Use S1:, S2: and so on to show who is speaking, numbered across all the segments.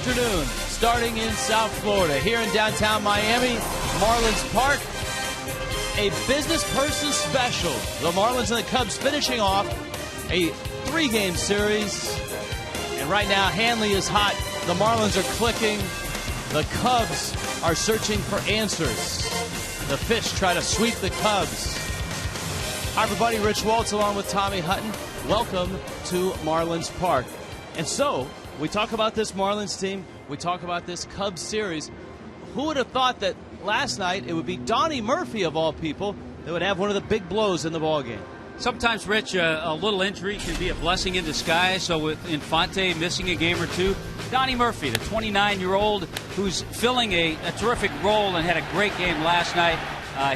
S1: afternoon, starting in South Florida. Here in downtown Miami, Marlins Park, a business person special. The Marlins and the Cubs finishing off a 3-game series. And right now, Hanley is hot. The Marlins are clicking. The Cubs are searching for answers. The Fish try to sweep the Cubs. Hi, everybody. Rich Waltz along with Tommy Hutton. Welcome to Marlins Park. And so, we talk about this Marlins team. We talk about this Cubs series. Who would have thought that last night it would be Donnie Murphy, of all people, that would have one of the big blows in the ballgame?
S2: Sometimes, Rich, a little injury can be a blessing in disguise. So with Infante missing a game or two, Donnie Murphy, the 29-year-old who's filling a terrific role and had a great game last night,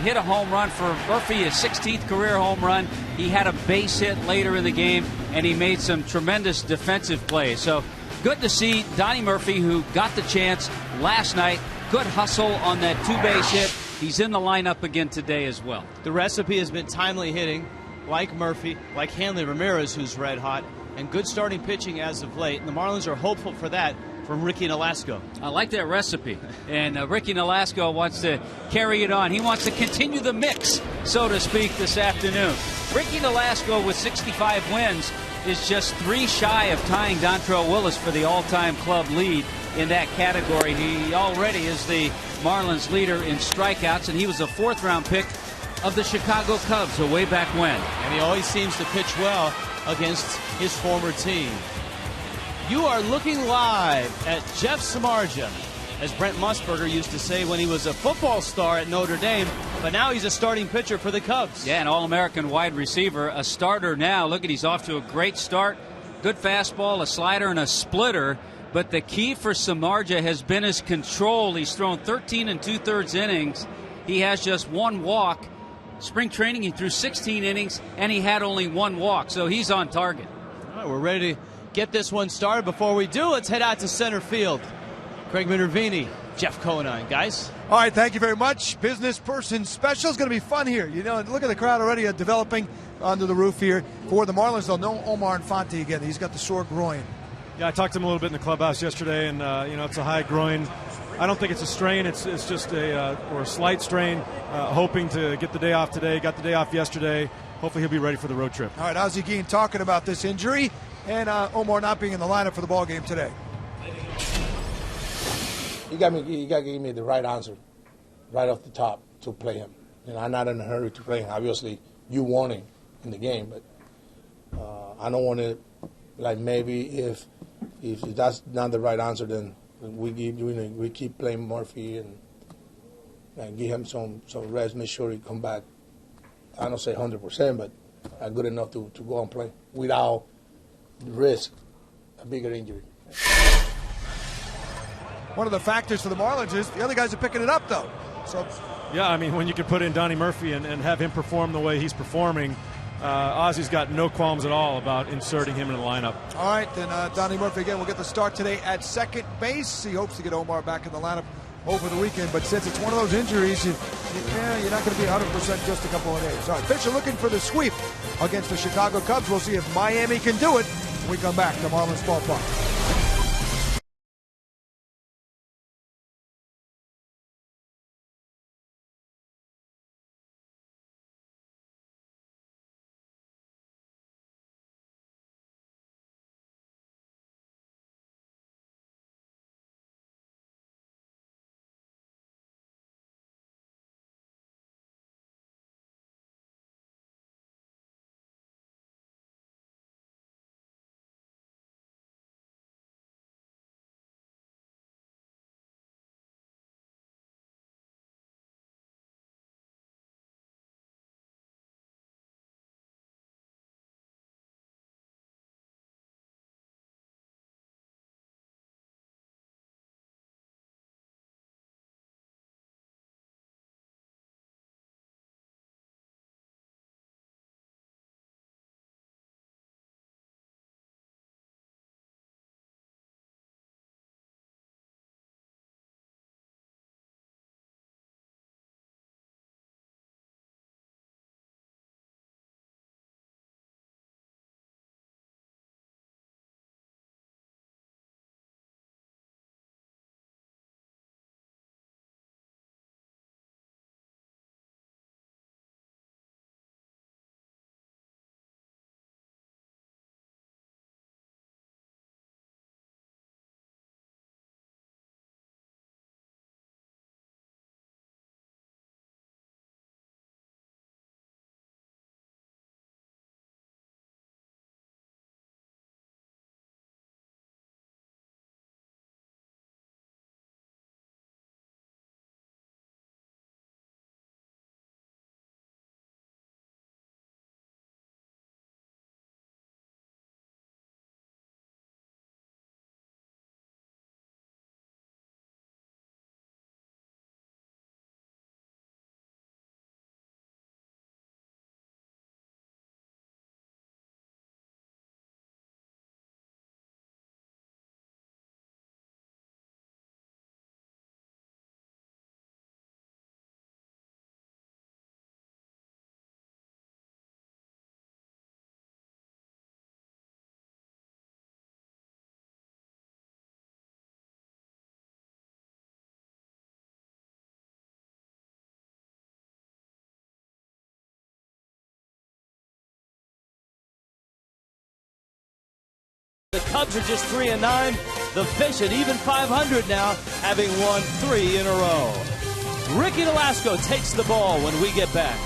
S2: hit a home run for Murphy, his 16th career home run. He had a base hit later in the game, and he made some tremendous defensive plays. So good to see Donnie Murphy, who got the chance last night. Good hustle on that 2-base hit. He's in the lineup again today as well.
S1: The recipe has been timely hitting, like Murphy, like Hanley Ramirez, who's red hot, and good starting pitching as of late. And the Marlins are hopeful for that from Ricky Nolasco.
S2: I like that recipe. And Ricky Nolasco wants to carry it on. He wants to continue the mix, so to speak, this afternoon. Ricky Nolasco with 65 wins is just 3 shy of tying Dontrelle Willis for the all-time club lead in that category. He already is the Marlins leader in strikeouts, and he was a 4th-round pick of the Chicago Cubs way back when.
S1: And he always seems to pitch well against his former team. You are looking live at Jeff Samardzija, as Brent Musburger used to say when he was a football star at Notre Dame, but now he's a starting pitcher for the Cubs.
S2: Yeah, an All-American wide receiver, a starter now. Look at, he's off to a great start. Good fastball, a slider, and a splitter. But the key for Samardzija has been his control. He's thrown 13 2/3 innings. He has just 1 walk. Spring training, he threw 16 innings, and he had only 1 walk, so he's on target.
S1: All right, we're ready to get this one started. Before we do, let's head out to center field. Craig Minervini, Jeff Conine, guys.
S3: All right, thank you very much. Business person special is going to be fun here. You know, look at the crowd already developing under the roof here. For the Marlins, they'll know Omar Infante again. He's got the sore groin.
S4: Yeah, I talked to him a little bit in the clubhouse yesterday, and it's a high groin. I don't think it's a strain. It's just a slight strain. Hoping to get the day off today. Got the day off yesterday. Hopefully he'll be ready for the road trip.
S3: All right, Ozzie Guillen talking about this injury and Omar not being in the lineup for the ball game today.
S5: You got to give me the right answer right off the top to play him. I'm not in a hurry to play him. Obviously, you want him in the game, but I don't want to, like, maybe if that's not the right answer, then we keep playing Murphy and give him some rest, make sure he come back. I don't say 100%, but good enough to go and play without risk a bigger injury.
S3: One of the factors for the Marlins is the other guys are picking it up, though. So,
S4: yeah, I mean, when you can put in Donnie Murphy and have him perform the way he's performing, Ozzie's got no qualms at all about inserting him in the lineup.
S3: All right, then Donnie Murphy again will get the start today at second base. He hopes to get Omar back in the lineup over the weekend, but since it's one of those injuries, you're not going to be 100% just a couple of days. All right, Fisher looking for the sweep against the Chicago Cubs. We'll see if Miami can do it when we come back to Marlins Ballpark.
S1: Cubs are just 3-9. The Fish at even 500 now, having won 3 in a row. Ricky Nolasco takes the ball when we get back.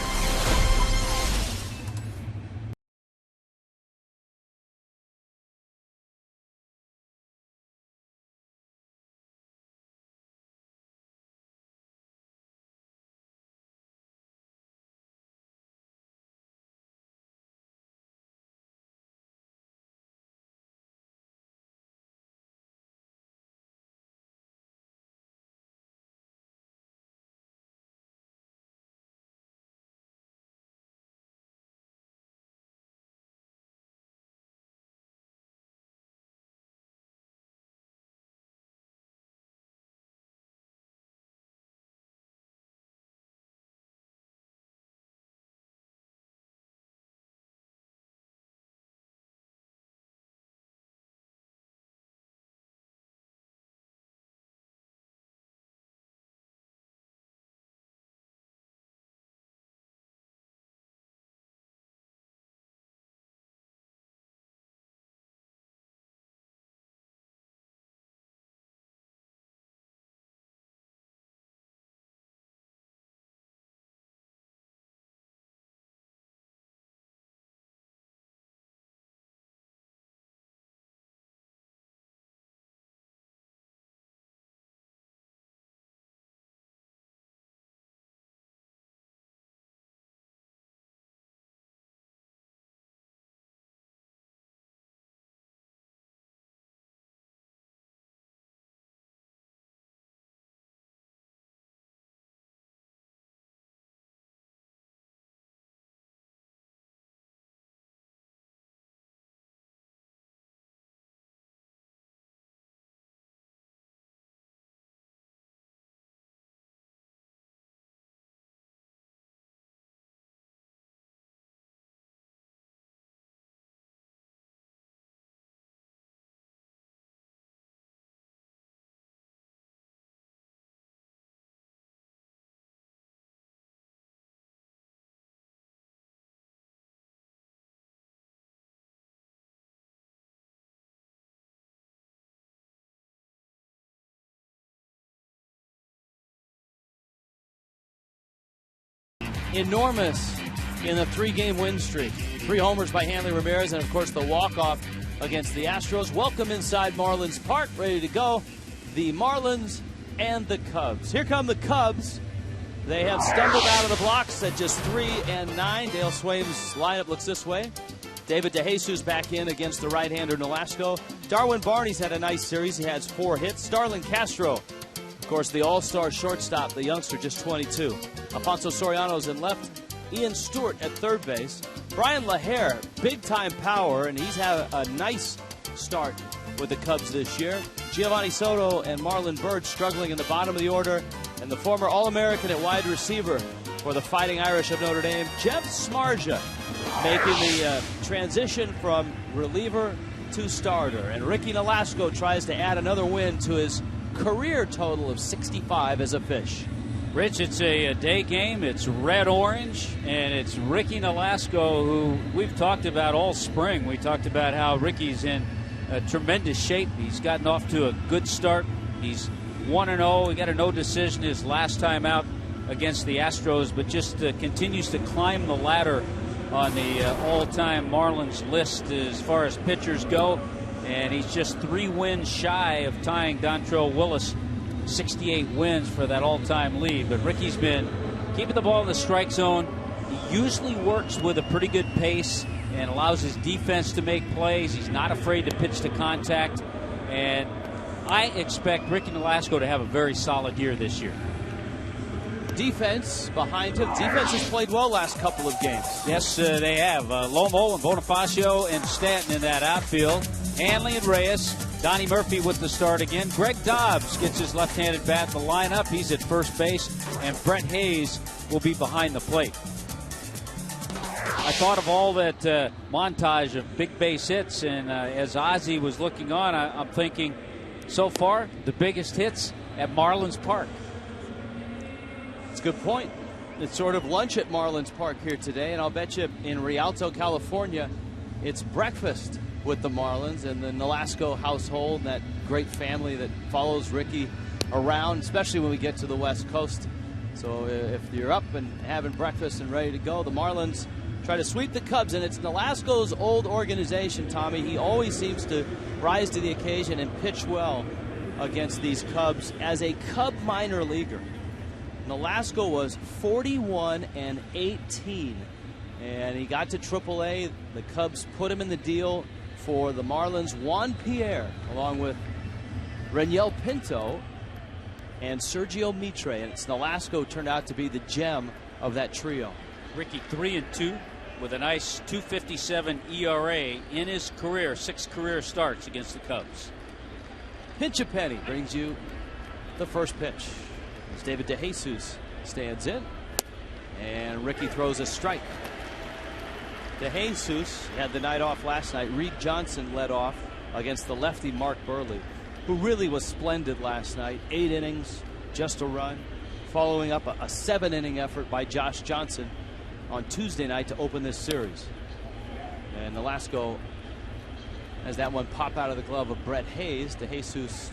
S1: Enormous in the 3-game win streak. 3 homers by Hanley Ramirez, and of course the walk-off against the Astros. Welcome inside Marlins Park, ready to go. The Marlins and the Cubs. Here come the Cubs. They have stumbled out of the blocks at just 3-9. Dale Swaim's lineup looks this way. David DeJesus back in against the right-hander Nolasco. Darwin Barney's had a nice series. He has 4 hits. Starlin Castro, of course, the all-star shortstop, the youngster, just 22. Alfonso Soriano's in left. Ian Stewart at third base. Brian LaHare, big-time power, and he's had a nice start with the Cubs this year. Giovanni Soto and Marlon Byrd struggling in the bottom of the order. And the former All-American at wide receiver for the Fighting Irish of Notre Dame, Jeff Smarja, making the transition from reliever to starter. And Ricky Nolasco tries to add another win to his career total of 65 as a Fish.
S2: Rich, it's a day game. It's red-orange, and it's Ricky Nolasco, who we've talked about all spring. We talked about how Ricky's in tremendous shape. He's gotten off to a good start. He's 1-0. He got a no decision his last time out against the Astros, but just continues to climb the ladder on the all-time Marlins list as far as pitchers go. And he's just 3 wins shy of tying Dontrell Willis, 68 wins for that all-time lead. But Ricky's been keeping the ball in the strike zone. He usually works with a pretty good pace and allows his defense to make plays. He's not afraid to pitch to contact. And I expect Ricky Nolasco to have a very solid year this year.
S1: Defense behind him. Defense has played well last couple of games.
S2: Yes, they have. Lomo and Bonifacio and Stanton in that outfield. Hanley and Reyes. Donnie Murphy with the start again. Greg Dobbs gets his left-handed bat in the lineup. He's at first base. And Brett Hayes will be behind the plate. I thought of all that montage of big base hits, and as Ozzie was looking on, I'm thinking, so far, the biggest hits at Marlins Park.
S1: It's a good point. It's sort of lunch at Marlins Park here today, and I'll bet you in Rialto, California, it's breakfast with the Marlins, and the Nolasco household, that great family that follows Ricky around, especially when we get to the West Coast. So if you're up and having breakfast and ready to go, the Marlins try to sweep the Cubs, and it's Nolasco's old organization, Tommy. He always seems to rise to the occasion and pitch well against these Cubs. As a Cub minor leaguer, Nolasco was 41-18, and he got to AAA. The Cubs put him in the deal for the Marlins. Juan Pierre, along with Reniel Pinto and Sergio Mitre, and it's Nolasco turned out to be the gem of that trio.
S2: Ricky 3-2 with a nice 2.57 ERA in his career, 6 career starts against the Cubs.
S1: Pinch a penny brings you the first pitch as David DeJesus stands in, and Ricky throws a strike. DeJesus had the night off last night. Reed Johnson led off against the lefty Mark Burley, who really was splendid last night. 8 innings, just a run, following up a 7-inning effort by Josh Johnson on Tuesday night to open this series. And Nolasco has that one pop out of the glove of Brett Hayes. DeJesus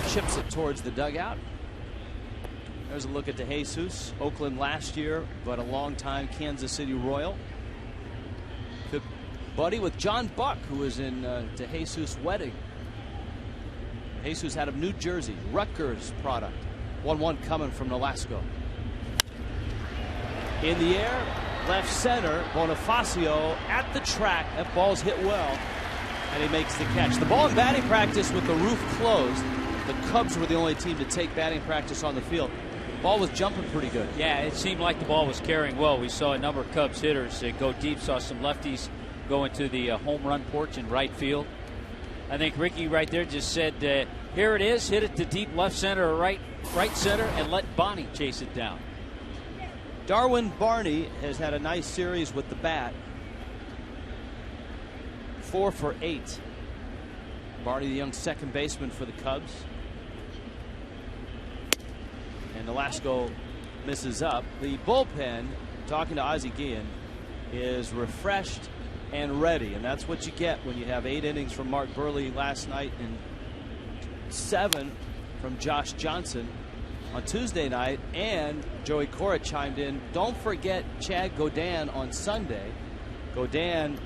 S1: chips it towards the dugout. There's a look at DeJesus, Oakland last year, but a long-time Kansas City Royal. Good buddy with John Buck, who was in DeJesus' wedding. DeJesus out of New Jersey, Rutgers product. 1-1 coming from Nolasco. In the air, left center, Bonifacio at the track. That ball's hit well, and he makes the catch. The ball in batting practice with the roof closed. The Cubs were the only team to take batting practice on the field. Ball was jumping pretty good.
S2: Yeah, it seemed like the ball was carrying well. We saw a number of Cubs hitters go deep. Saw some lefties go into the home run porch in right field. I think Ricky right there just said, here it is, hit it to deep left center or right center, and let Bonnie chase it down.
S1: Darwin Barney has had a nice series with the bat. 4 for 8. Barney, the young second baseman for the Cubs. And Nolasco misses up. The bullpen, talking to Ozzie Guillen, is refreshed and ready, and that's what you get when you have 8 innings from Mark Burley last night and 7 from Josh Johnson on Tuesday night, and Joey Cora chimed in. Don't forget Chad Godin on Sunday. Godin,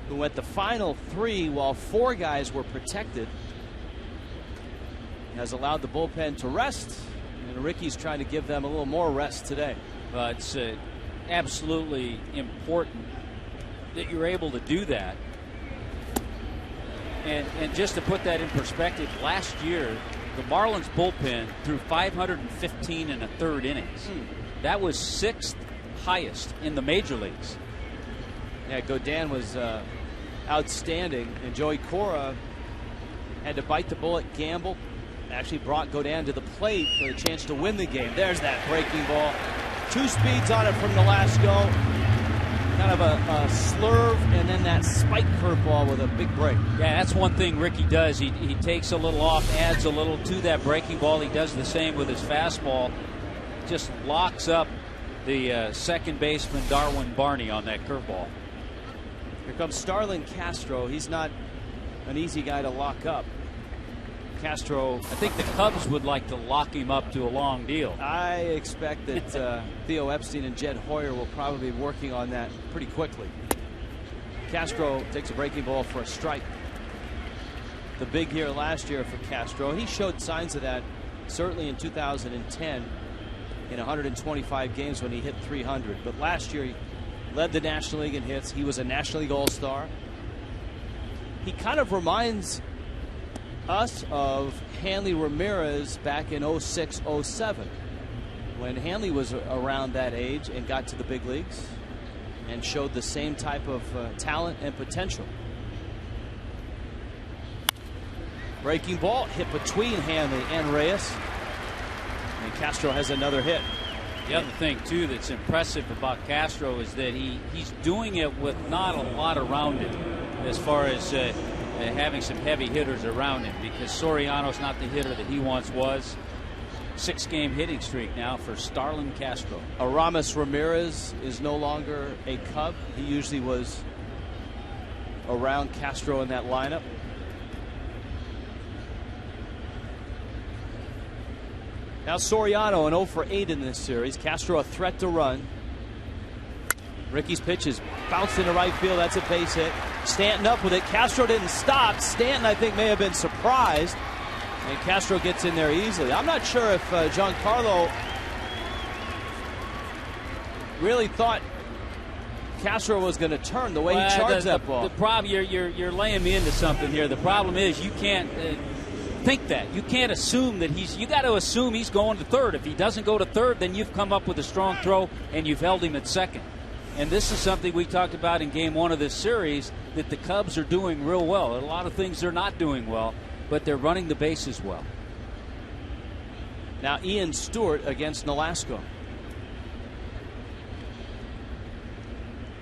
S1: who went the final 3 while 4 guys were protected, has allowed the bullpen to rest, and Ricky's trying to give them a little more rest today.
S2: It's absolutely important that you're able to do that. And just to put that in perspective, last year the Marlins bullpen threw 515 in a third innings. That was 6th highest in the major leagues.
S1: Yeah, Godin was outstanding, and Joey Cora had to bite the bullet, gamble, actually brought Godin to the plate for a chance to win the game. There's that breaking ball. 2 speeds on it from Nolasco. Kind of a slurve, and then that spike curveball with a big break.
S2: Yeah, that's one thing Ricky does. He takes a little off, adds a little to that breaking ball. He does the same with his fastball. Just locks up the second baseman, Darwin Barney, on that curveball.
S1: Here comes Starlin Castro. He's not an easy guy to lock up. Castro,
S2: I think the Cubs would like to lock him up to a long deal.
S1: I expect that Theo Epstein and Jed Hoyer will probably be working on that pretty quickly. Castro takes a breaking ball for a strike. The big year last year for Castro. He showed signs of that certainly in 2010 in 125 games when he hit 300. But last year he led the National League in hits. He was a National League All-Star. He kind of reminds us of Hanley Ramirez back in 06-07 when Hanley was around that age and got to the big leagues and showed the same type of talent and potential. Breaking ball hit between Hanley and Reyes, and Castro has another hit.
S2: The other thing too that's impressive about Castro is that he's doing it with not a lot around him as far as having some heavy hitters around him, because Soriano's not the hitter that he once was. 6-game hitting streak now for Starlin Castro.
S1: Aramis Ramirez is no longer a Cub. He usually was around Castro in that lineup. Now Soriano an 0 for 8 in this series. Castro a threat to run. Ricky's pitch is bounced into right field. That's a base hit. Stanton up with it. Castro didn't stop. Stanton, I think, may have been surprised. And Castro gets in there easily. I'm not sure if Giancarlo really thought Castro was going to turn the way he charged that ball.
S2: The problem, you're laying me into something here. The problem is you can't think that. You can't assume that you got to assume he's going to third. If he doesn't go to third, then you've come up with a strong throw and you've held him at second. And this is something we talked about in game 1 of this series, that the Cubs are doing real well. A lot of things they're not doing well, but they're running the bases well.
S1: Now Ian Stewart against Nolasco.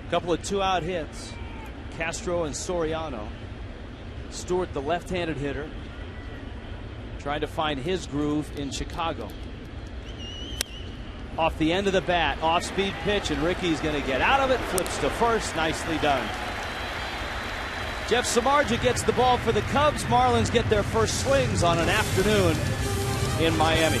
S1: A couple of 2-out hits. Castro and Soriano. Stewart, the left-handed hitter, trying to find his groove in Chicago. Off the end of the bat, off-speed pitch, and Ricky's going to get out of it. Flips to first. Nicely done. Jeff Samardzija gets the ball for the Cubs. Marlins get their first swings on an afternoon in Miami.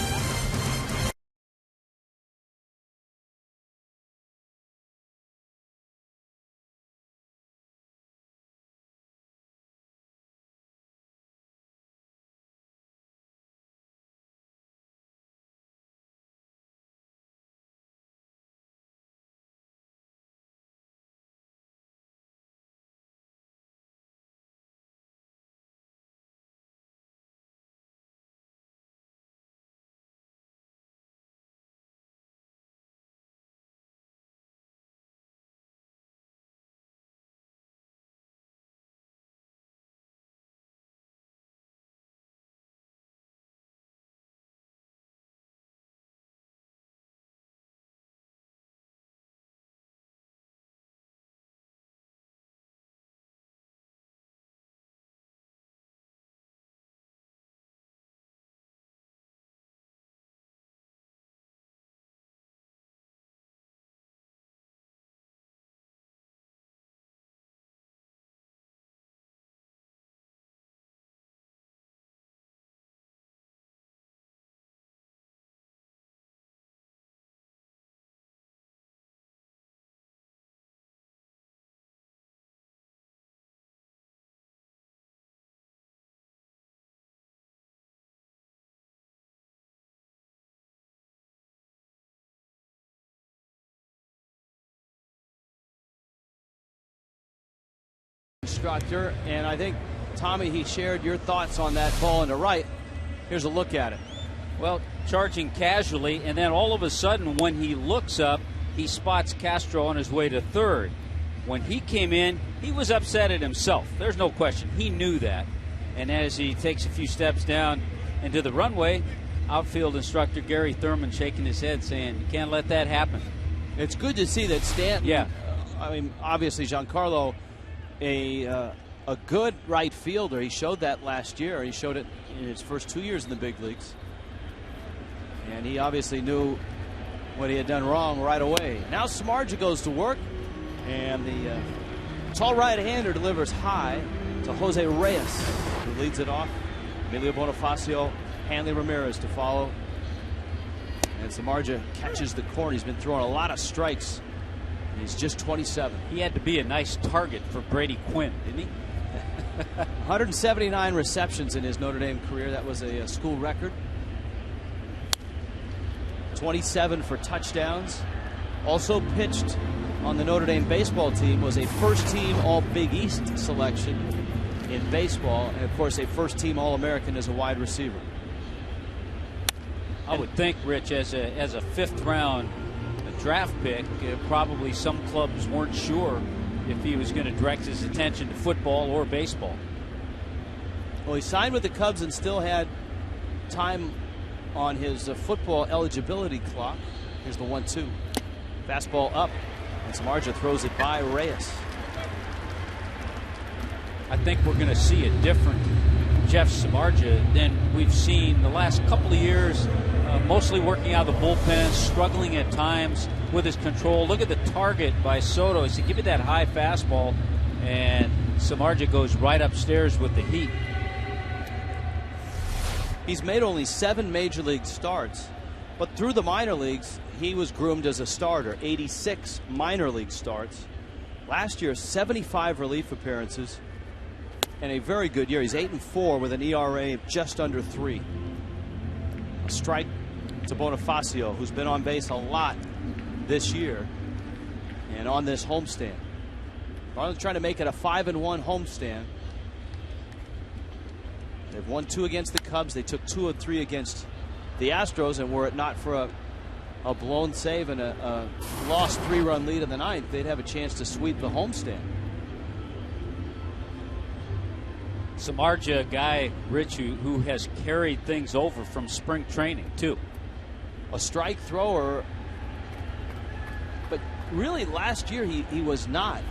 S1: Instructor, and I think, Tommy, he shared your thoughts on that ball in the right. Here's a look at it.
S2: Well, charging casually, and then all of a sudden when he looks up, he spots Castro on his way to third. When he came in, he was upset at himself. There's no question. He knew that. And as he takes a few steps down into the runway, outfield instructor Gary Thurman shaking his head saying, you can't let that happen.
S1: It's good to see that Stanton, I mean, obviously Giancarlo, a good right fielder. He showed that last year. He showed it in his first 2 years in the big leagues. And he obviously knew what he had done wrong right away. Now Samardzija goes to work, and the tall right-hander delivers high to Jose Reyes, who leads it off. Emilio Bonifacio, Hanley Ramirez to follow. And Samardzija catches the corner. He's been throwing a lot of strikes. He's just 27.
S2: He had to be a nice target for Brady Quinn, didn't he?
S1: 179 receptions in his Notre Dame career. That was a school record. 27 for touchdowns. Also pitched on the Notre Dame baseball team. Was a first-team All-Big East selection in baseball. And, of course, a first-team All-American as a wide receiver.
S2: I would think, Rich, as a fifth-round draft pick, probably some clubs weren't sure if he was going to direct his attention to football or baseball.
S1: Well, he signed with the Cubs and still had time on his football eligibility clock. Here's the 1-2. Fastball up, and Samardzija throws it by Reyes.
S2: I think we're going to see a different Jeff Samardzija than we've seen the last couple of years. Mostly working out of the bullpen, struggling at times with his control. Look at the target by Soto. He said, give me that high fastball, and Samardzija goes right upstairs with the heat.
S1: He's made only 7 major league starts, but through the minor leagues, he was groomed as a starter. 86 minor league starts. Last year, 75 relief appearances, and a very good year. He's 8-4 with an ERA of just under 3. A strike to Bonifacio, who's been on base a lot this year and on this homestand. Marlins trying to make it a 5-1 homestand. They've won 2 against the Cubs. They took 2 of 3 against the Astros, and were it not for a blown save and a lost 3-run lead in the 9th, they'd have a chance to sweep the homestand.
S2: Samardzija, a guy, Rich, who has carried things over from spring training, too.
S1: A strike thrower, but really last year he was not.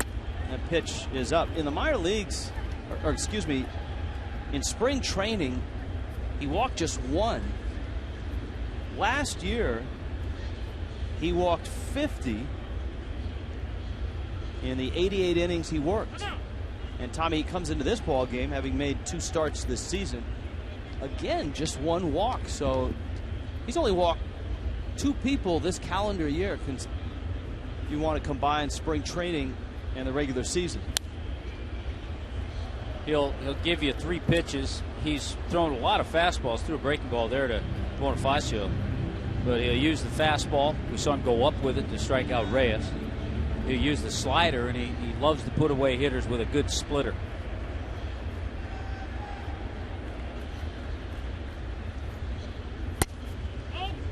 S1: That pitch is up. In the minor leagues, or excuse me, in spring training, he walked just 1. Last year, he walked 50 in the 88 innings he worked. And Tommy, he comes into this ball game having made 2 starts this season. Again, just 1 walk. So he's only walked 2 people this calendar year. If you want to combine spring training and the regular season.
S2: He'll give you 3 pitches. He's thrown a lot of fastballs, threw a breaking ball there to Bonifacio. But he'll use the fastball. We saw him go up with it to strike out Reyes. He'll use the slider, and he loves to put away hitters with a good splitter.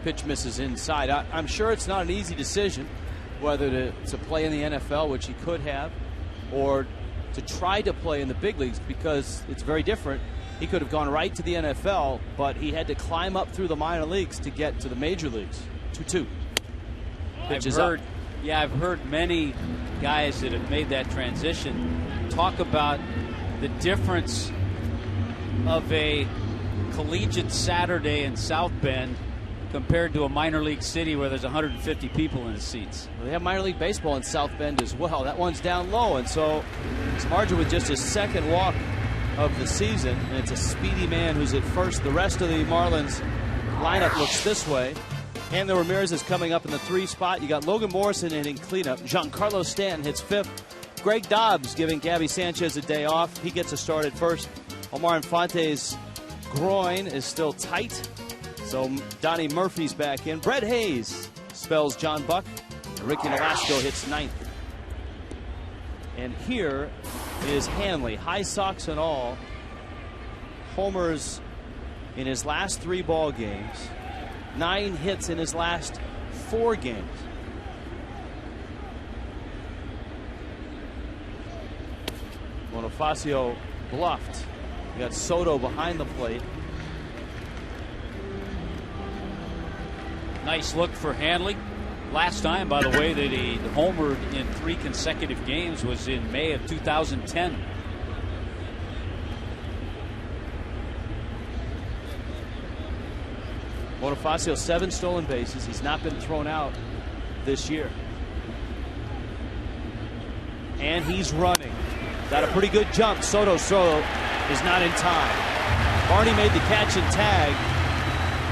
S1: Pitch misses inside. I'm sure it's not an easy decision whether to play in the NFL, which he could have, or to try to play in the big leagues, because it's very different. He could have gone right to the NFL, but he had to climb up through the minor leagues to get to the major leagues. 2-2.
S2: I've heard many guys that have made that transition talk about the difference of a collegiate Saturday in South Bend compared to a minor league city where there's 150 people in the seats.
S1: Well, they have minor league baseball in South Bend as well. That one's down low, and so Samardzija with just his 2nd walk of the season, and it's a speedy man who's at first. The rest of the Marlins lineup looks this way. Handler Ramirez is coming up in the 3 spot. You got Logan Morrison hitting cleanup. Giancarlo Stanton hits 5th. Greg Dobbs giving Gabby Sanchez a day off. He gets a start at first. Omar Infante's groin is still tight, so Donnie Murphy's back in. Brett Hayes spells John Buck. And Ricky Nolasco hits 9th. And here is Hanley, high socks and all. Homers in his last 3 ball games. 9 hits in his last 4 games. Bonifacio bluffed. You got Soto behind the plate.
S2: Nice look for Hanley. Last time, by the way, that he homered in 3 consecutive games was in May of 2010.
S1: Bonifacio 7 stolen bases. He's not been thrown out this year. And he's running. Got a pretty good jump. Soto is not in time. Barney made the catch and tag.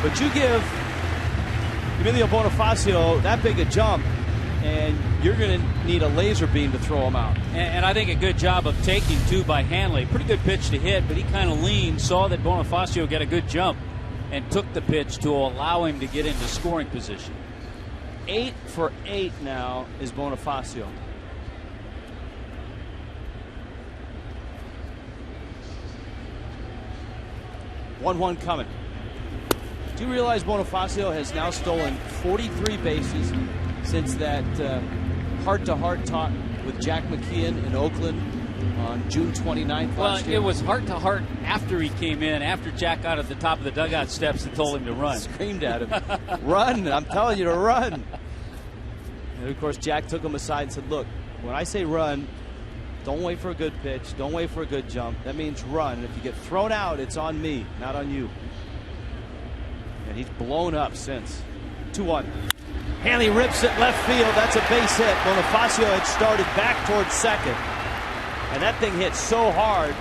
S1: But you give Emilio Bonifacio that big a jump, and you're going to need a laser beam to throw him out.
S2: And I think a good job of taking, too, by Hanley. Pretty good pitch to hit, but he kind of leaned, saw that Bonifacio got a good jump, and took the pitch to allow him to get into scoring position.
S1: 8 for 8 now is Bonifacio. One coming. Do you realize Bonifacio has now stolen 43 bases since that heart-to-heart talk with Jack McKeon in Oakland on June 29th last year?
S2: It was heart-to-heart after he came in, after Jack got at the top of the dugout steps and told him to run.
S1: Screamed at him. Run! I'm telling you to run. And, of course, Jack took him aside and said, look, when I say run, don't wait for a good pitch. Don't wait for a good jump. That means run. And if you get thrown out, it's on me, not on you. And he's blown up since. 2-1. Hanley rips it left field. That's a base hit. Bonifacio had started back towards second. And that thing hit so hard,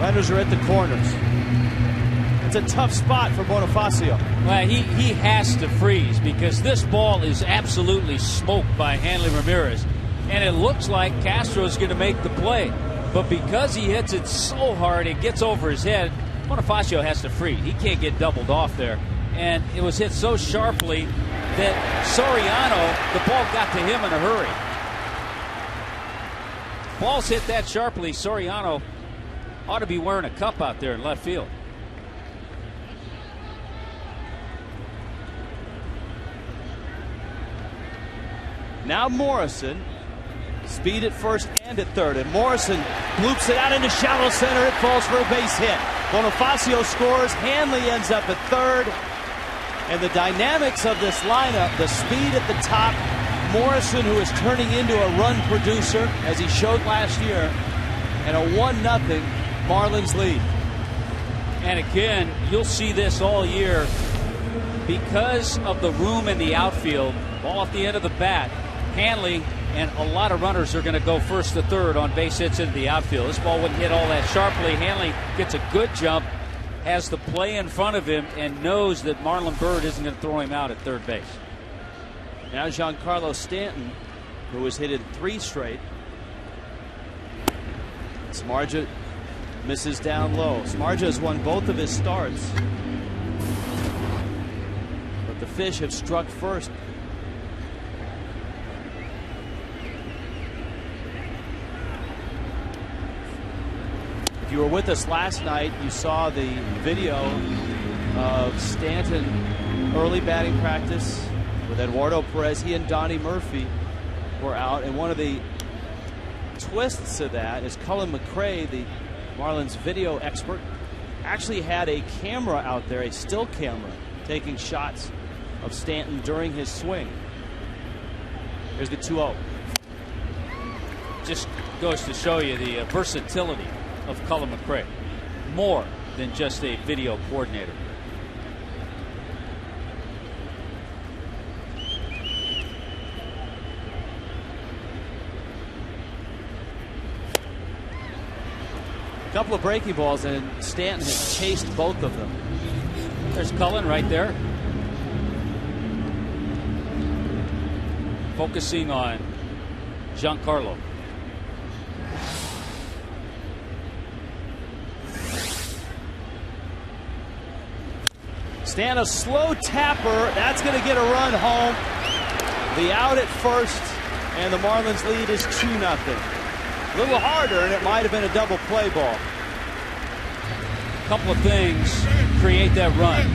S1: runners are at the corners. It's a tough spot for Bonifacio.
S2: Well, he has to freeze because this ball is absolutely smoked by Hanley Ramirez. And it looks like Castro's going to make the play. But because he hits it so hard, it gets over his head, Bonifacio has to freeze. He can't get doubled off there. And it was hit so sharply that Soriano, the ball got to him in a hurry. Ball's hit that sharply, Soriano ought to be wearing a cup out there in left field.
S1: Now Morrison, speed at first and at third, and Morrison bloops it out into shallow center. It falls for a base hit. Bonifacio scores. Hanley ends up at third. And the dynamics of this lineup, the speed at the top, Morrison, who is turning into a run producer, as he showed last year, and a 1-0 Marlins lead.
S2: And again, you'll see this all year because of the room in the outfield. Ball off the end of the bat. Hanley and a lot of runners are going to go first to third on base hits into the outfield. This ball wouldn't hit all that sharply. Hanley gets a good jump, has the play in front of him, and knows that Marlon Byrd isn't going to throw him out at third base.
S1: Now Giancarlo Stanton, who has hit it 3 straight. Samardzija misses down low. Samardzija has won both of his starts, but the Fish have struck first. If you were with us last night, you saw the video of Stanton early batting practice with Eduardo Perez. He and Donnie Murphy were out, and one of the twists of that is Cullen McRae, the Marlins video expert, actually had a camera out there, a still camera, taking shots of Stanton during his swing. Here's the 2-0.
S2: Just goes to show you the versatility of Cullen McRae. More than just a video coordinator.
S1: Couple of breaking balls, and Stanton has chased both of them.
S2: There's Cullen right there, focusing on Giancarlo.
S1: Stanton, a slow tapper. That's going to get a run home. The out at first, and the Marlins lead is 2-0. A little harder, and it might have been a double play ball.
S2: A couple of things create that run.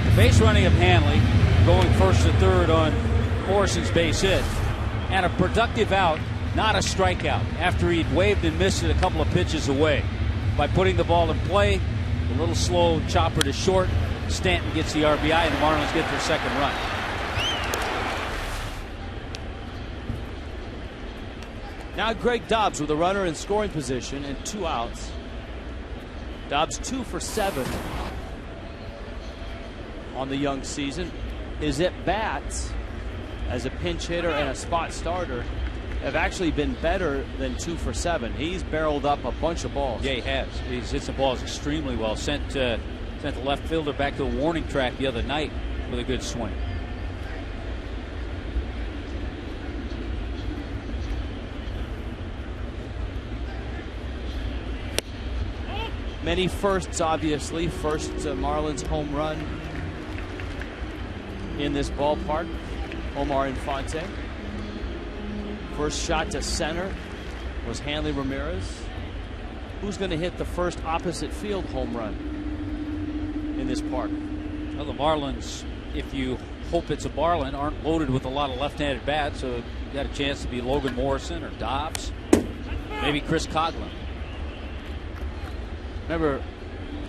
S2: The base running of Hanley, going first to third on Morrison's base hit, and a productive out, not a strikeout, after he'd waved and missed it a couple of pitches away. By putting the ball in play, a little slow chopper to short, Stanton gets the RBI, and the Marlins get their second run.
S1: Now Greg Dobbs with a runner in scoring position and 2 outs. Dobbs 2 for 7 on the young season. His at-bats as a pinch hitter and a spot starter have actually been better than 2 for 7. He's barreled up a bunch of balls.
S2: Yeah, he has. He's hit the balls extremely well. Sent the left fielder back to the warning track the other night with a good swing.
S1: Many firsts, obviously. First Marlins home run in this ballpark. Omar Infante. First shot to center was Hanley Ramirez. Who's going to hit the first opposite field home run in this park?
S2: Well, the Marlins, if you hope it's a Marlin, aren't loaded with a lot of left-handed bats, so you got a chance to be Logan Morrison or Dobbs, maybe Chris Coghlan.
S1: Remember,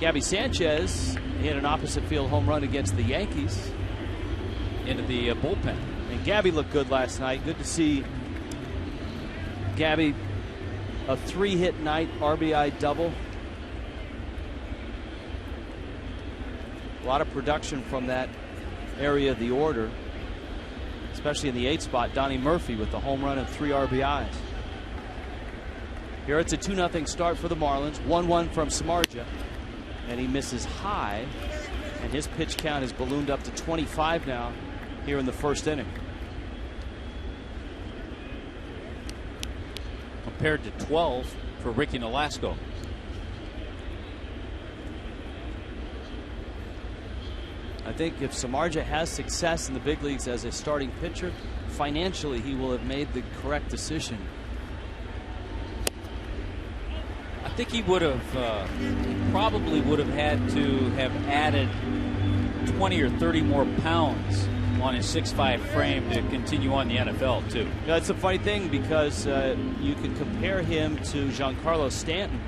S1: Gabby Sanchez hit an opposite field home run against the Yankees
S2: into the bullpen.
S1: And Gabby looked good last night. Good to see Gabby, a 3-hit night, RBI double. A lot of production from that area of the order, especially in the 8th spot. Donnie Murphy with the home run and 3 RBIs. Here it's a 2-0 start for the Marlins. 1-1 from Samardzija. And he misses high. And his pitch count has ballooned up to 25 now here in the first inning.
S2: Compared to 12 for Ricky Nolasco.
S1: I think if Samardzija has success in the big leagues as a starting pitcher, financially he will have made the correct decision.
S2: I think he would have probably would have had to have added 20 or 30 more pounds on his 6'5" frame to continue on the NFL too.
S1: That's a funny thing because you can compare him to Giancarlo Stanton.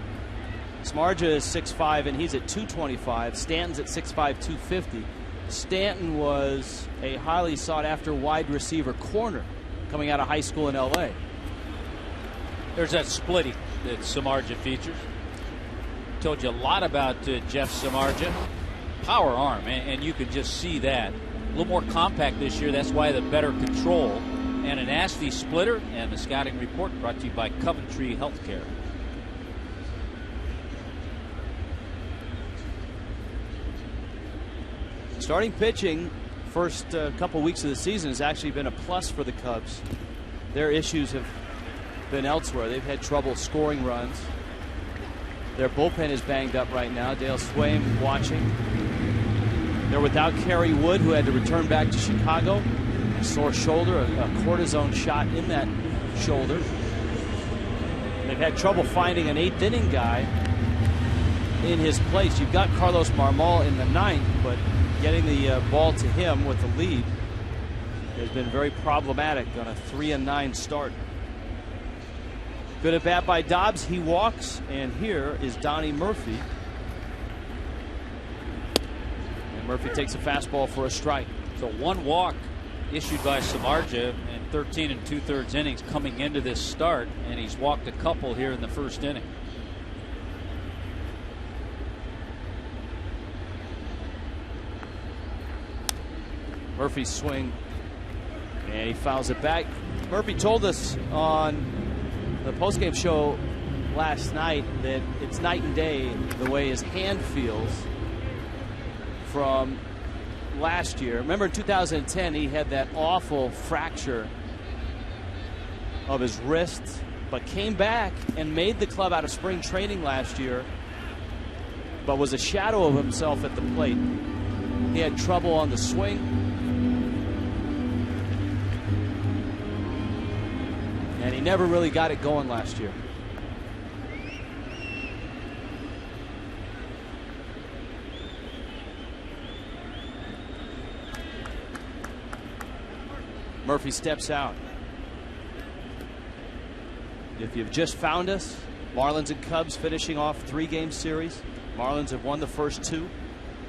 S1: Samardzija is 6'5" and he's at 225. Stanton's at 6'5", 250. Stanton was a highly sought after wide receiver corner coming out of high school in LA.
S2: There's that splitting that Samardzija features. Told you a lot about Jeff Samardzija. Power arm, and you can just see that. A little more compact this year, that's why the better control. And a nasty splitter, and the scouting report brought to you by Coventry Healthcare.
S1: Starting pitching, first couple weeks of the season has actually been a plus for the Cubs. Their issues have been elsewhere. They've had trouble scoring runs. Their bullpen is banged up right now. Dale Swaim watching. They're without Kerry Wood, who had to return back to Chicago. A sore shoulder, a cortisone shot in that shoulder. They've had trouble finding an eighth inning guy in his place. You've got Carlos Marmol in the ninth, but getting the ball to him with the lead has been very problematic on a 3-9 start. Good at bat by Dobbs. He walks, and here is Donnie Murphy. And Murphy takes a fastball for a strike.
S2: So one walk issued by Samardzija in 13 2/3 innings coming into this start, and he's walked a couple here in the first inning.
S1: Murphy's swing, and he fouls it back. Murphy told us on the postgame show last night that it's night and day the way his hand feels from last year. Remember in 2010 he had that awful fracture of his wrist, but came back and made the club out of spring training last year, but was a shadow of himself at the plate. He had trouble on the swing, and he never really got it going last year. Murphy steps out. If you've just found us, Marlins and Cubs finishing off 3-game series. Marlins have won the first 2.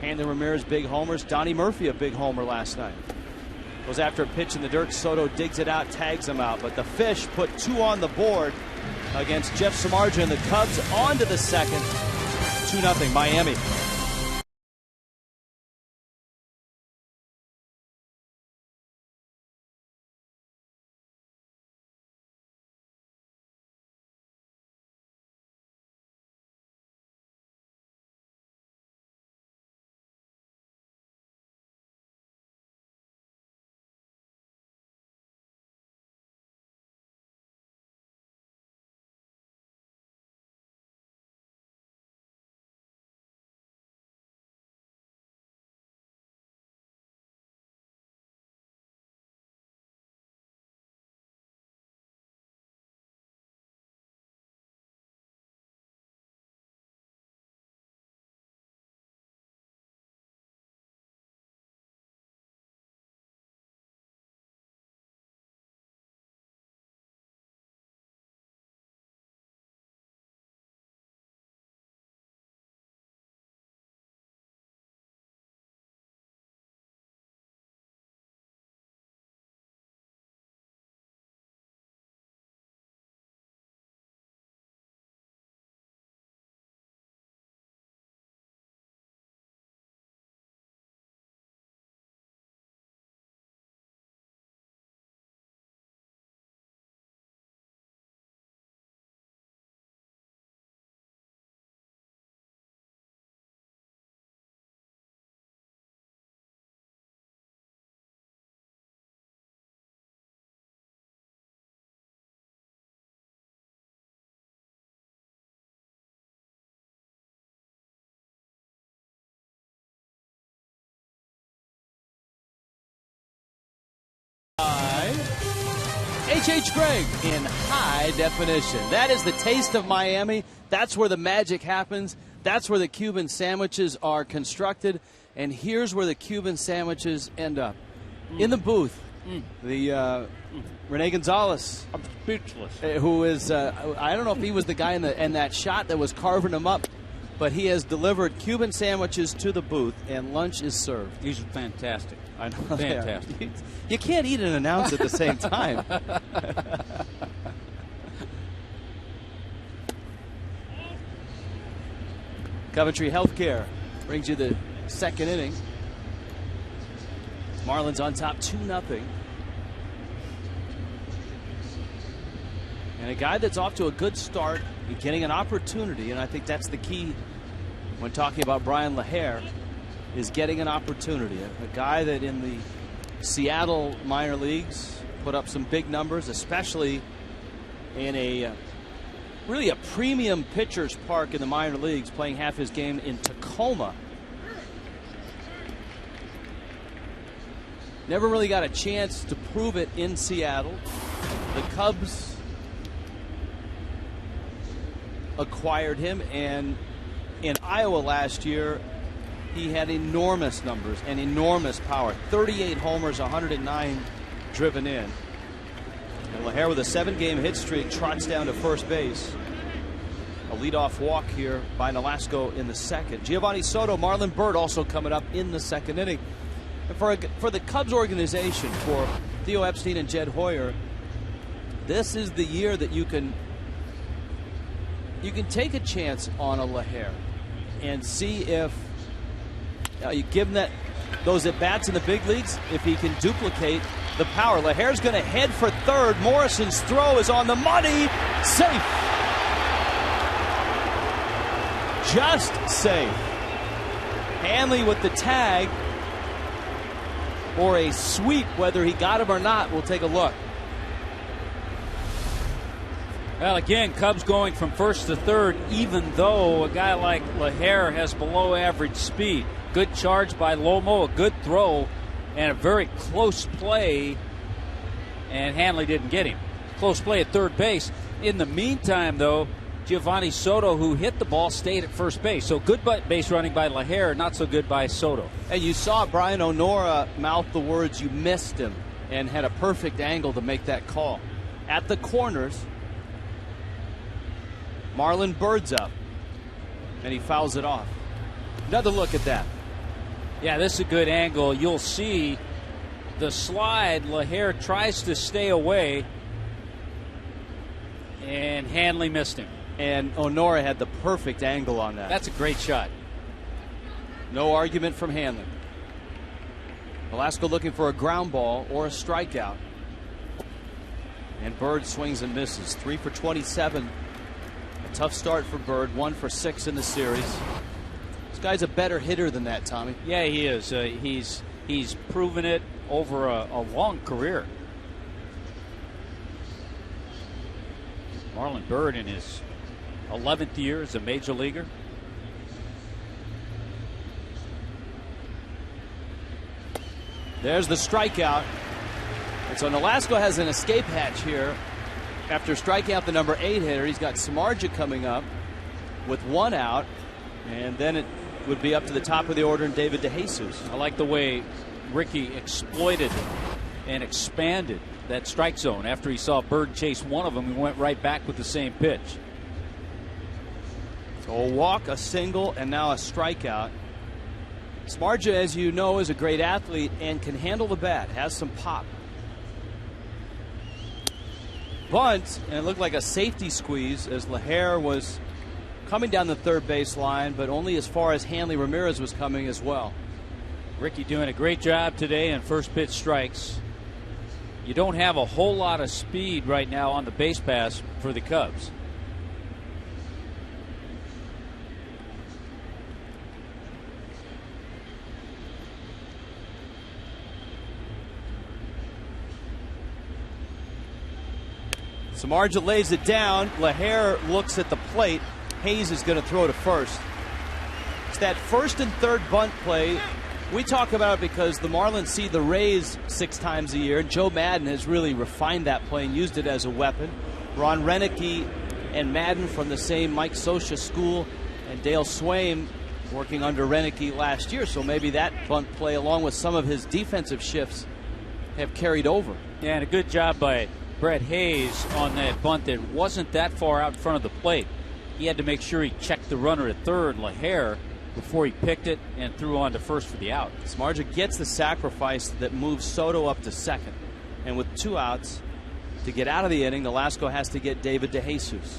S1: Hanley Ramirez big homers. Donnie Murphy a big homer last night. Goes after a pitch in the dirt. Soto digs it out, tags him out. But the Fish put 2 on the board against Jeff Samardzija, and the Cubs on to the second. 2-0 Miami. H.H. Gregg in high definition. That is the taste of Miami. That's where the magic happens. That's where the Cuban sandwiches are constructed. And here's where the Cuban sandwiches end up. In the booth, the Rene Gonzalez.
S2: I'm speechless.
S1: Who is, I don't know if he was the guy in that shot that was carving them up, but he has delivered Cuban sandwiches to the booth, and lunch is served.
S2: These are fantastic.
S1: I know.
S2: Fantastic.
S1: You can't eat and announce at the same time. Coventry Healthcare brings you the second inning. Marlins on top 2-0. And a guy that's off to a good start, getting an opportunity, and I think that's the key when talking about Brian LaHair, is getting an opportunity. A guy that in the Seattle minor leagues put up some big numbers, especially in a really a premium pitcher's park in the minor leagues, playing half his game in Tacoma. Never really got a chance to prove it in Seattle. The Cubs acquired him, and in Iowa last year, he had enormous numbers and enormous power. 38 homers, 109 driven in. And LaHair with a 7-game hit streak trots down to first base. A leadoff walk here by Nolasco in the second. Giovanni Soto, Marlon Byrd also coming up in the second inning. And for the Cubs organization, for Theo Epstein and Jed Hoyer, this is the year that you can take a chance on a LaHair and see if you give him those at-bats in the big leagues, if he can duplicate the power. LaHair's going to head for third. Morrison's throw is on the money. Safe. Just safe. Hanley with the tag, or a sweep, whether he got him or not. We'll take a look.
S2: Well, again, Cubs going from first to third, even though a guy like LaHair has below average speed. Good charge by Lomo, a good throw, and a very close play, and Hanley didn't get him. Close play at third base. In the meantime, though, Giovanni Soto, who hit the ball, stayed at first base. So good base running by LaHair, not so good by Soto.
S1: And you saw Brian Onora mouth the words, "You missed him," and had a perfect angle to make that call. At the corners, Marlon Byrd's up, and he fouls it off. Another look at that.
S2: Yeah, this is a good angle. You'll see the slide. LaHair tries to stay away, and Hanley missed him.
S1: And Onora had the perfect angle on that.
S2: That's a great shot.
S1: No argument from Hanley. Velasco looking for a ground ball or a strikeout. And Byrd swings and misses. 3 for 27. A tough start for Byrd. 1 for 6 in the series. This guy's a better hitter than that, Tommy.
S2: Yeah, he is. He's proven it over a long career. Marlon Byrd in his 11th year as a major leaguer.
S1: There's the strikeout. And so Nolasco has an escape hatch here after striking out the number 8 hitter. He's got Samardzija coming up with 1 out, and then it would be up to the top of the order and David DeJesus.
S2: I like the way Ricky exploited and expanded that strike zone. After he saw Byrd chase one of them, he went right back with the same pitch.
S1: So a walk, a single, and now a strikeout. Samardzija, as you know, is a great athlete and can handle the bat, has some pop. Bunt, and it looked like a safety squeeze as LaHair was coming down the third base line, but only as far as Hanley Ramirez was coming as well.
S2: Ricky doing a great job today in first pitch strikes. You don't have a whole lot of speed right now on the base pass for the Cubs.
S1: Samardzija lays it down. LaHair looks at the plate. Hayes is going to throw to first. It's that first and third bunt play We talk about it because the Marlins see the Rays 6 times a year. Joe Madden has really refined that play and used it as a weapon. Ron Renicky and Madden from the same Mike Scioscia school, and Dale Swaim working under Renicky last year. So maybe that bunt play, along with some of his defensive shifts, have carried over.
S2: Yeah, and a good job by Brett Hayes on that bunt that wasn't that far out in front of the plate. He had to make sure he checked the runner at third, LaHare, before he picked it and threw on to first for the out.
S1: Samardzija gets the sacrifice that moves Soto up to second. And with 2 outs, to get out of the inning, Nolasco has to get David DeJesus.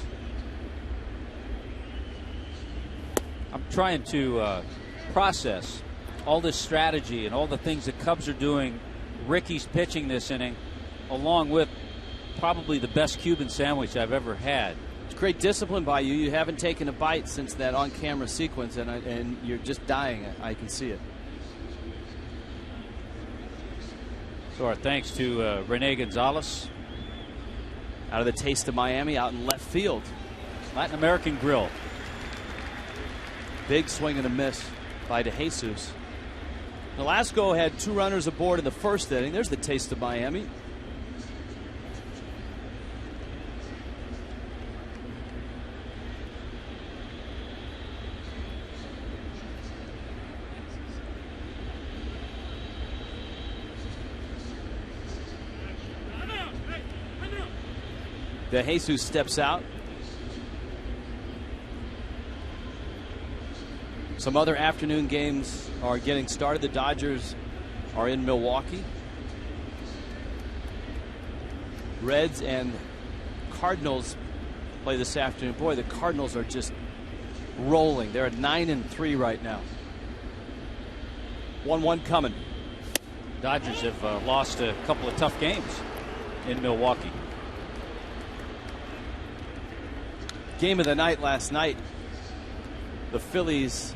S2: I'm trying to process all this strategy and all the things the Cubs are doing. Ricky's pitching this inning, along with probably the best Cuban sandwich I've ever had.
S1: It's great discipline by you. You haven't taken a bite since that on-camera sequence, and you're just dying. I can see it.
S2: So our thanks to Rene Gonzalez.
S1: Out of the Taste of Miami, out in left field.
S2: Latin American Grill.
S1: Big swing and a miss by DeJesus. Nolasco had 2 runners aboard in the first inning. There's the Taste of Miami. DeJesus steps out. Some other afternoon games are getting started. The Dodgers are in Milwaukee. Reds and Cardinals play this afternoon. Boy, the Cardinals are just rolling. They're at 9-3 right now. 1-1 coming.
S2: Dodgers have lost a couple of tough games in Milwaukee.
S1: Game of the night last night. The Phillies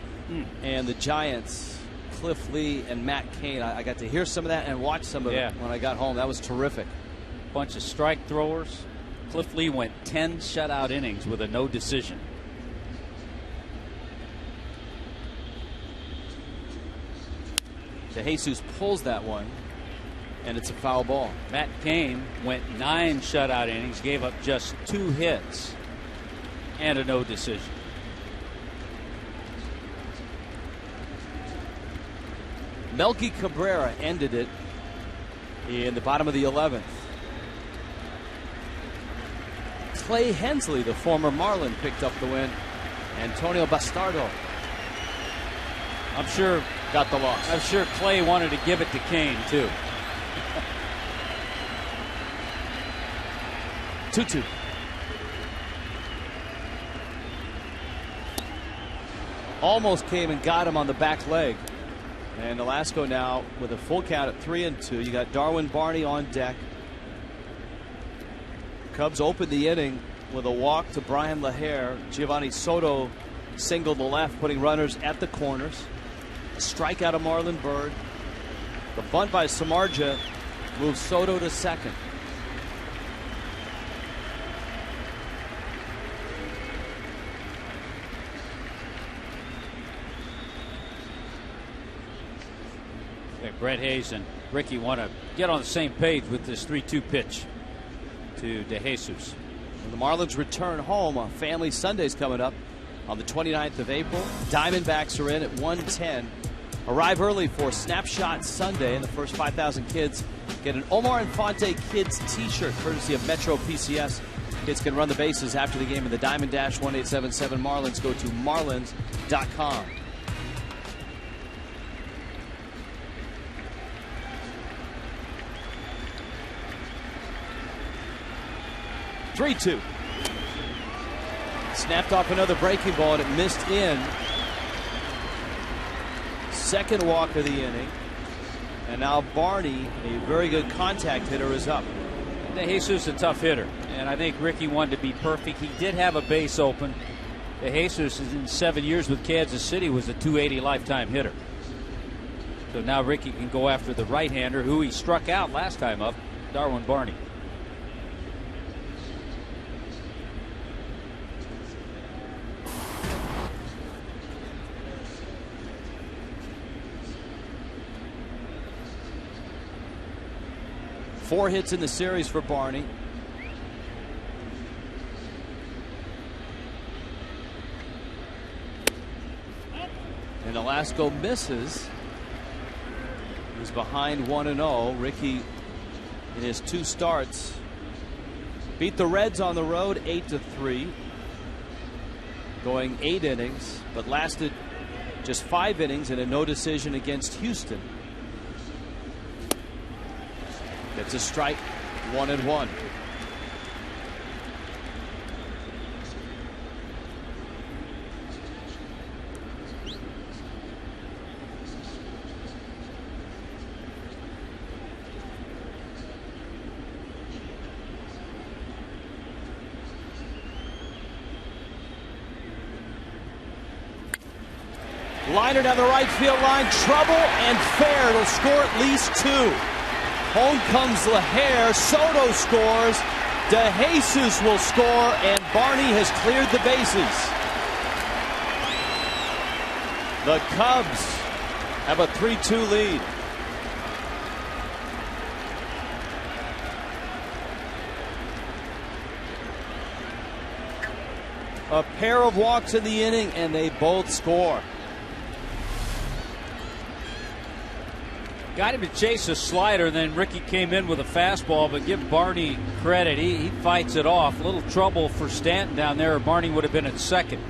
S1: and the Giants. Cliff Lee and Matt Cain. I got to hear some of that and watch some of it when I got home. That was terrific.
S2: Bunch of strike throwers. Cliff Lee went 10 shutout innings with a no decision.
S1: DeJesus pulls that one, and it's a foul ball.
S2: Matt Cain went 9 shutout innings, gave up just 2 hits and a no decision.
S1: Melky Cabrera ended it in the bottom of the 11th. Clay Hensley, the former Marlin, picked up the win. Antonio Bastardo,
S2: I'm sure,
S1: got the loss.
S2: I'm sure Clay wanted to give it to Cain too.
S1: 2-2. Almost came and got him on the back leg. And Nolasco now with a full count at 3-2. You got Darwin Barney on deck. Cubs opened the inning with a walk to Brian LaHare. Giovanni Soto singled the left, putting runners at the corners. A strikeout of Marlon Byrd. The bunt by Samardzija moves Soto to second.
S2: Brett Hayes and Ricky want to get on the same page with this 3-2 pitch to DeJesus.
S1: And the Marlins return home on Family Sundays coming up on the 29th of April. Diamondbacks are in at 1:10. Arrive early for Snapshot Sunday, and the first 5,000 kids get an Omar Infante Kids t-shirt courtesy of Metro PCS. Kids can run the bases after the game in the Diamond Dash 1877 Marlins. Go to marlins.com. Snapped off another breaking ball, and it missed in. Second walk of the inning. And now Barney, a very good contact hitter, is up.
S2: DeJesus is a tough hitter, and I think Ricky wanted to be perfect. He did have a base open. DeJesus, in 7 years with Kansas City, was a .280 lifetime hitter. So now Ricky can go after the right-hander, who he struck out last time up, Darwin Barney.
S1: 4 hits in the series for Barney. And Velasco misses. He's behind 1-0. Ricky, in his 2 starts, beat the Reds on the road 8-3, going 8 innings, but lasted just 5 innings and a no decision against Houston. Gets a strike, 1-1. Liner down the right field line, trouble and fair. It'll score at least 2. Home comes LaHare. Soto scores. DeJesus will score, and Barney has cleared the bases. The Cubs have a 3-2 lead. A pair of walks in the inning, and they both score.
S2: Got him to chase a slider, then Ricky came in with a fastball, but give Barney credit. He fights it off. A little trouble for Stanton down there, or Barney would have been at second.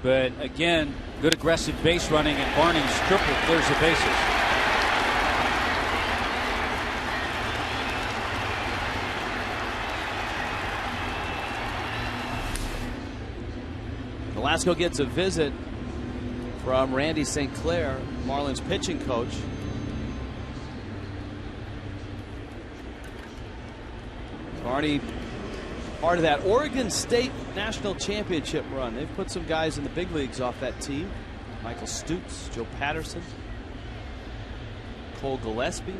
S2: But again, good aggressive base running, and Barney's triple clears the bases.
S1: Velasco gets a visit from Randy St. Clair, Marlins pitching coach. Barney, part of that Oregon State National Championship run. They've put some guys in the big leagues off that team. Michael Stutz, Joe Patterson, Cole Gillespie.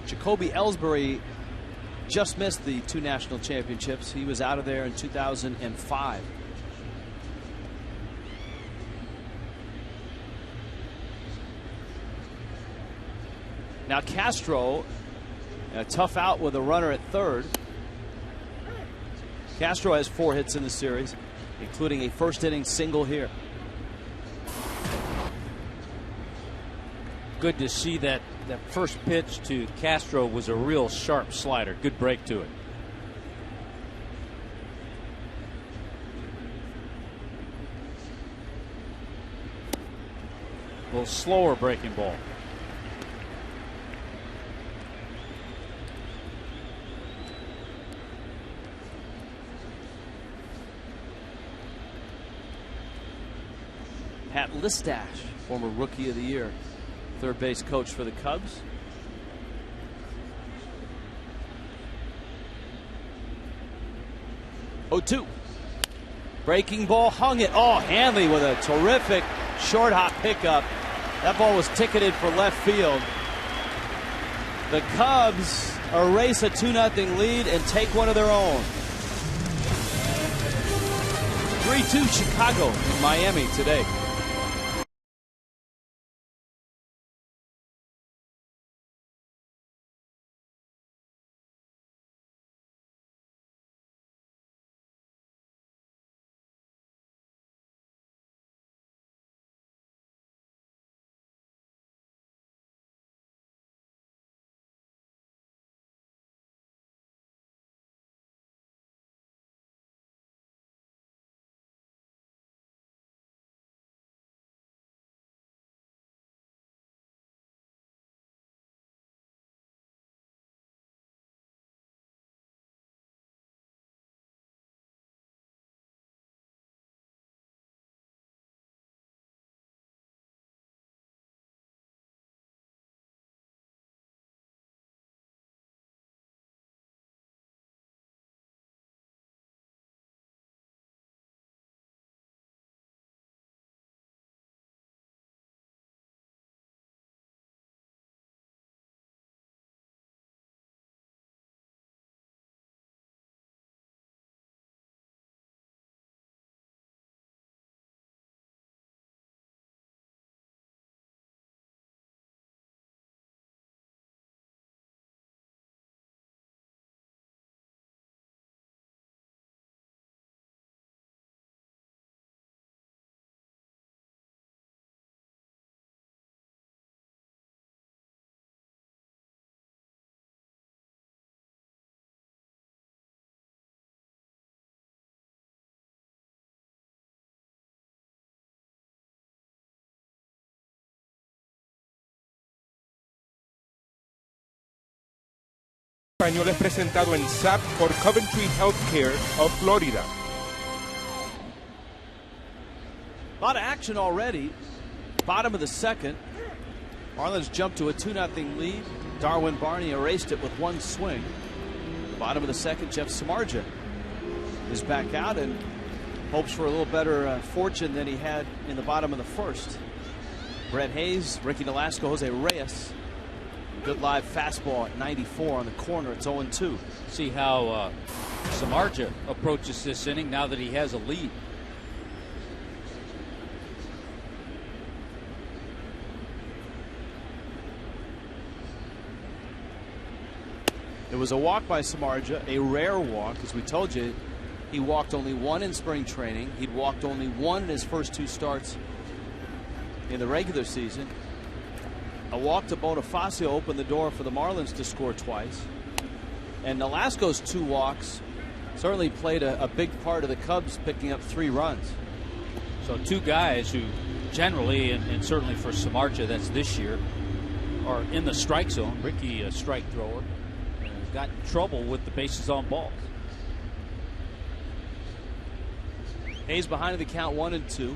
S1: Jacoby Ellsbury just missed the 2 national championships. He was out of there in 2005. Now Castro, a tough out with a runner at third. Castro has 4 hits in the series, including a first inning single here.
S2: Good to see that first pitch to Castro was a real sharp slider. Good break to it. A little slower breaking ball.
S1: Pat Listash, former Rookie of the Year, third base coach for the Cubs. Oh, 2. Breaking ball, hung it. Oh, Hanley with a terrific short hop pickup. That ball was ticketed for left field. The Cubs erase a 2-0 lead and take one of their own. 3-2 Chicago in Miami today.
S6: Español es presentado en SAP por Coventry Healthcare of Florida.
S1: A lot of action already. Bottom of the second. Marlins jumped to a 2-0 lead. Darwin Barney erased it with one swing. Bottom of the second, Jeff Samardzija is back out and hopes for a little better fortune than he had in the bottom of the first. Brett Hayes, Ricky Nolasco, Jose Reyes. Good live fastball at 94 on the corner. It's 0-2.
S2: See how Samardzija approaches this inning now that he has a lead.
S1: It was a walk by Samardzija, a rare walk. As we told you, he walked only one in spring training. He'd walked only one in his first two starts in the regular season. A walk to Bonifacio opened the door for the Marlins to score twice. And Nolasco's two walks certainly played a big part of the Cubs picking up 3 runs.
S2: So two guys who generally, and certainly for Samardzija, that's this year, are in the strike zone. Ricky, a strike thrower, got in trouble with the bases on balls.
S1: Hayes behind the count 1-2.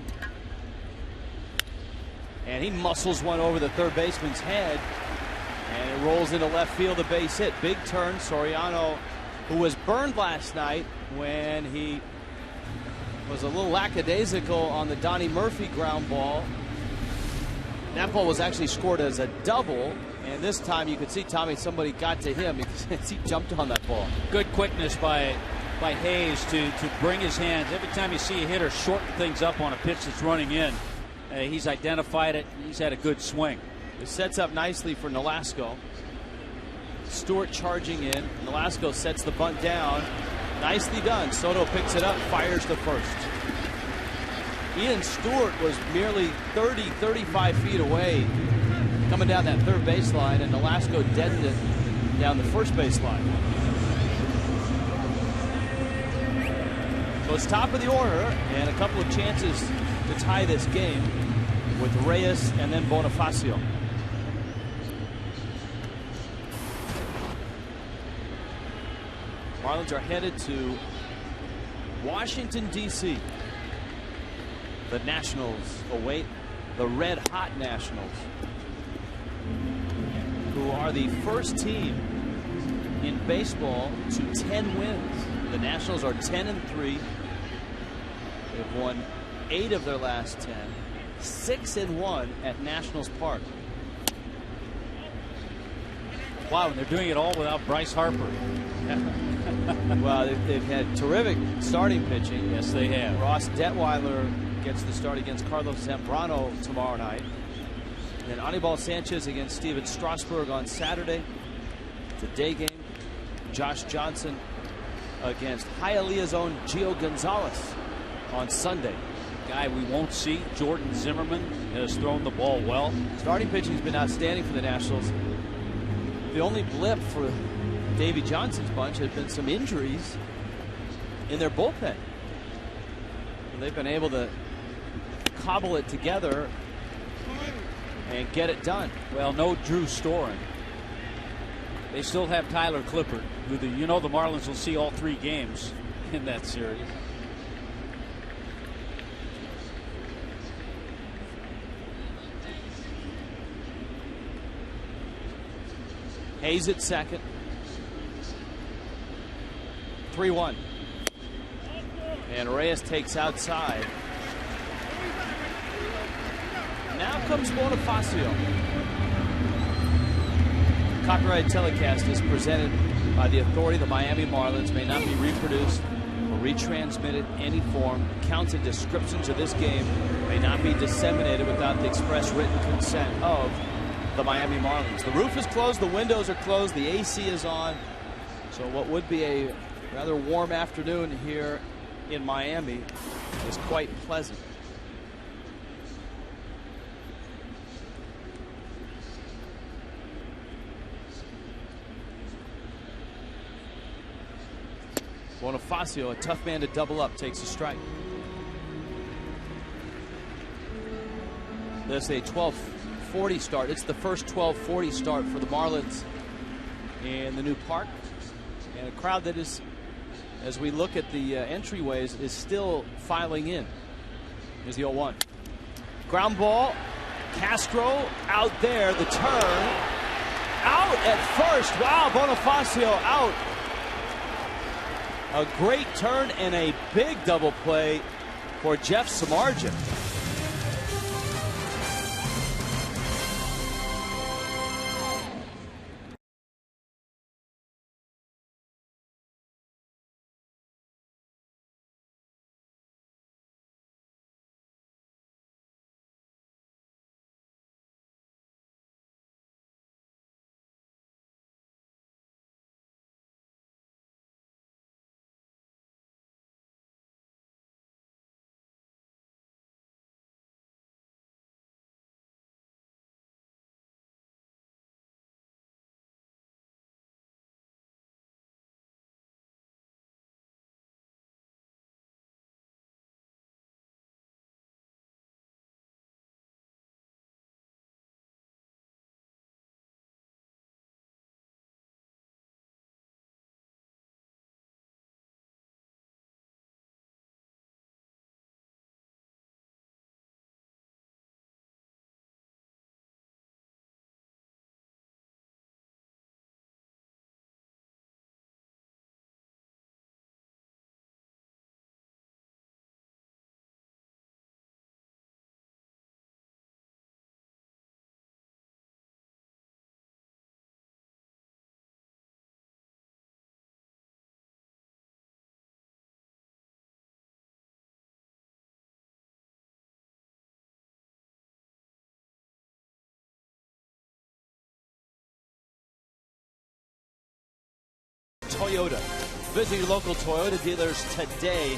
S1: And he muscles one over the third baseman's head. And it rolls into left field, a base hit. Big turn. Soriano, who was burned last night when he was a little lackadaisical on the Donnie Murphy ground ball. That ball was actually scored as a double. And this time you could see, Tommy, somebody got to him because he jumped on that ball.
S2: Good quickness by Hayes to bring his hands. Every time you see a hitter shorten things up on a pitch that's running in, he's identified it. He's had a good swing.
S1: It sets up nicely for Nolasco. Stewart charging in. Nolasco sets the bunt down. Nicely done. Soto picks it up, fires the first. Ian Stewart was merely 35 feet away coming down that third baseline, and Nolasco deadened it down the first baseline. So it's top of the order and a couple of chances to tie this game with Reyes and then Bonifacio. Marlins are headed to Washington, D.C. The Nationals await the red-hot Nationals, who are the first team in baseball to 10 wins. The Nationals are 10-3. They've won 8 of their last 10. 6-1 at Nationals Park.
S2: Wow, and they're doing it all without Bryce Harper.
S1: Well, they've had terrific starting pitching.
S2: Yes, they have.
S1: Ross Detweiler gets the start against Carlos Zambrano tomorrow night. And then Anibal Sanchez against Steven Strasburg on Saturday. It's a day game. Josh Johnson against Hialeah's own Gio Gonzalez on Sunday.
S2: Guy we won't see, Jordan Zimmerman, has thrown the ball well.
S1: Starting pitching has been outstanding for the Nationals. The only blip for Davey Johnson's bunch has been some injuries in their bullpen. And they've been able to cobble it together and get it done.
S2: Well, no Drew Storen. They still have Tyler Clippard, who the Marlins will see all 3 games in that series.
S1: Hayes at second. 3-1. And Reyes takes outside. Now comes Bonifacio. Copyright telecast is presented by the authority of the Miami Marlins, may not be reproduced or retransmitted in any form. Accounts and descriptions of this game may not be disseminated without the express written consent of the Miami Marlins. The roof is closed, the windows are closed, the AC is on. So what would be a rather warm afternoon here in Miami is quite pleasant. Bonifacio, a tough man to double up, takes a strike. This is a 12:40 start. It's the first 12:40 start for the Marlins in the new park. And a crowd that is, as we look at the entryways, is still filing in. Here's the 0-1. Ground ball. Castro out there. The turn. Out at first. Wow, Bonifacio out. A great turn and a big double play for Jeff Samardzija. Toyota. Visit your local Toyota dealers today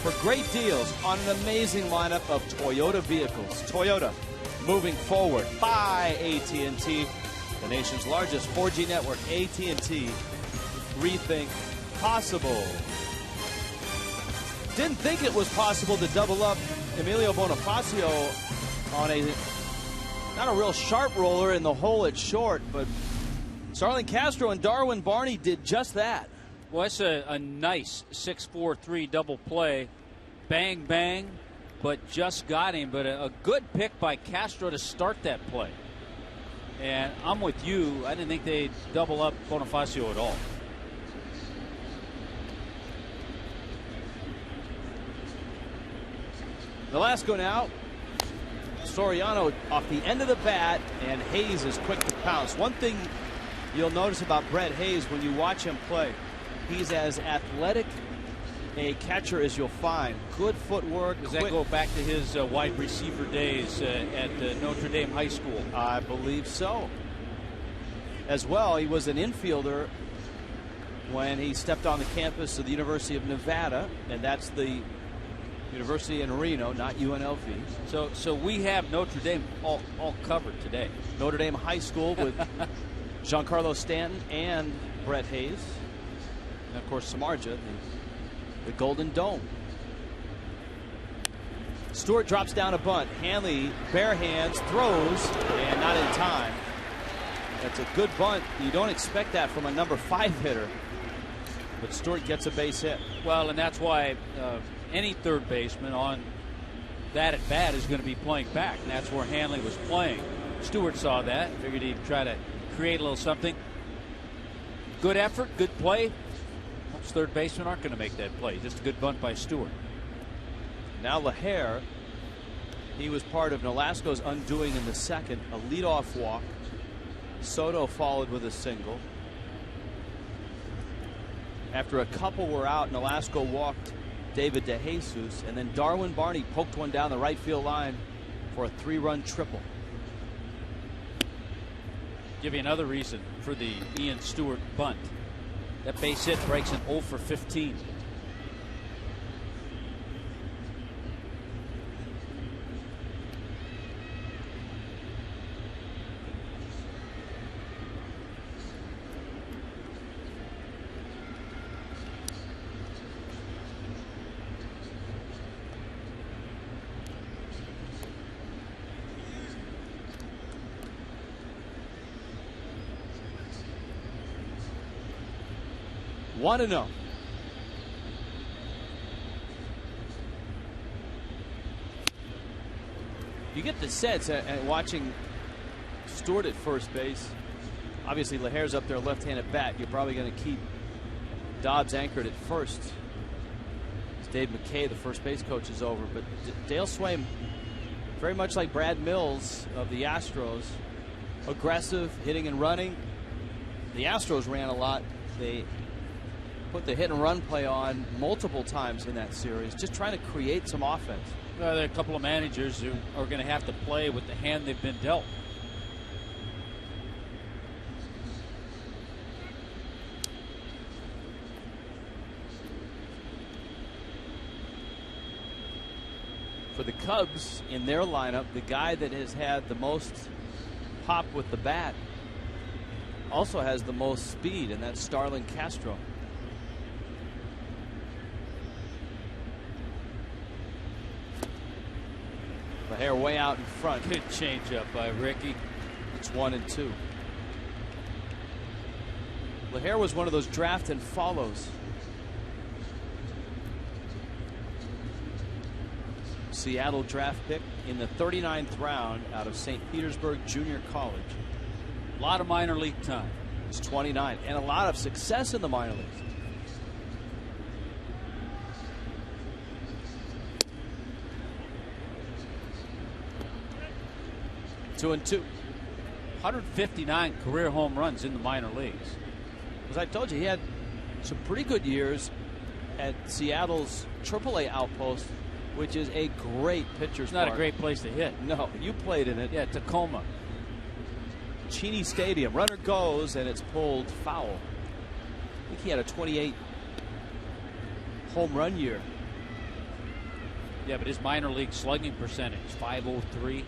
S1: for great deals on an amazing lineup of Toyota vehicles. Toyota, moving forward by AT&T, the nation's largest 4G network. AT&T, rethink possible. Didn't think it was possible to double up Emilio Bonifacio on not a real sharp roller in the hole at short, but Starlin Castro and Darwin Barney did just that.
S2: Well, it's a nice 6-4-3 double play. Bang, bang, but just got him. But a good pick by Castro to start that play. And I'm with you. I didn't think they'd double up Bonifacio at all.
S1: Velasco now. Soriano off the end of the bat, and Hayes is quick to pounce. One thing you'll notice about Brett Hayes when you watch him play, he's as athletic a catcher as you'll find. Good footwork.
S2: Does that go back to his wide receiver days at Notre Dame High School?
S1: I believe so. As well, he was an infielder when he stepped on the campus of the University of Nevada, and that's the University in Reno, not UNLV.
S2: So we have Notre Dame all covered today.
S1: Notre Dame High School with Giancarlo Stanton and Brett Hayes. And of course, Samardzija, the Golden Dome. Stewart drops down a bunt. Hanley, bare hands, throws, and not in time. That's a good bunt. You don't expect that from a number 5 hitter. But Stewart gets a base hit.
S2: Well, and that's why any third baseman on that at bat is going to be playing back, and that's where Hanley was playing. Stewart saw that, figured he'd try to create a little something. Good effort, good play. Most third basemen aren't going to make that play. Just a good bunt by Stewart.
S1: Now Lahair, he was part of Nolasco's undoing in the second. A leadoff walk. Soto followed with a single. After a couple were out, Nolasco walked David DeJesus, and then Darwin Barney poked one down the right field line for a 3-run triple.
S2: Give you another reason for the Ian Stewart bunt. That base hit breaks an 0 for 15.
S1: 1-0. You get the sense at watching Stewart at first base. Obviously, Lahair's up there, left-handed bat. You're probably going to keep Dobbs anchored at first. As Dave McKay, the first base coach, is over. But Dale Swaim, very much like Brad Mills of the Astros, aggressive, hitting and running. The Astros ran a lot. They put the hit and run play on multiple times in that series, just trying to create some offense.
S2: There are a couple of managers who are going to have to play with the hand they've been dealt.
S1: For the Cubs, in their lineup, the guy that has had the most pop with the bat also has the most speed, and that's Starlin Castro. Lahair way out in front.
S2: Good change up by Ricky.
S1: It's 1-2. Lahair was one of those draft and follows. Seattle draft pick in the 39th round out of St. Petersburg Junior College.
S2: A lot of minor league time.
S1: He's 29 and a lot of success in the minor leagues. Two and two.
S2: 159 career home runs in the minor leagues.
S1: As I told you, he had some pretty good years at Seattle's AAA outpost, which is a great pitcher's
S2: It's not
S1: park.
S2: a great place to hit.
S1: No, you played in it.
S2: Yeah, Tacoma.
S1: Cheney Stadium. Runner goes, and it's pulled foul. I think he had a 28 home run year.
S2: Yeah, but his minor league slugging percentage, .503.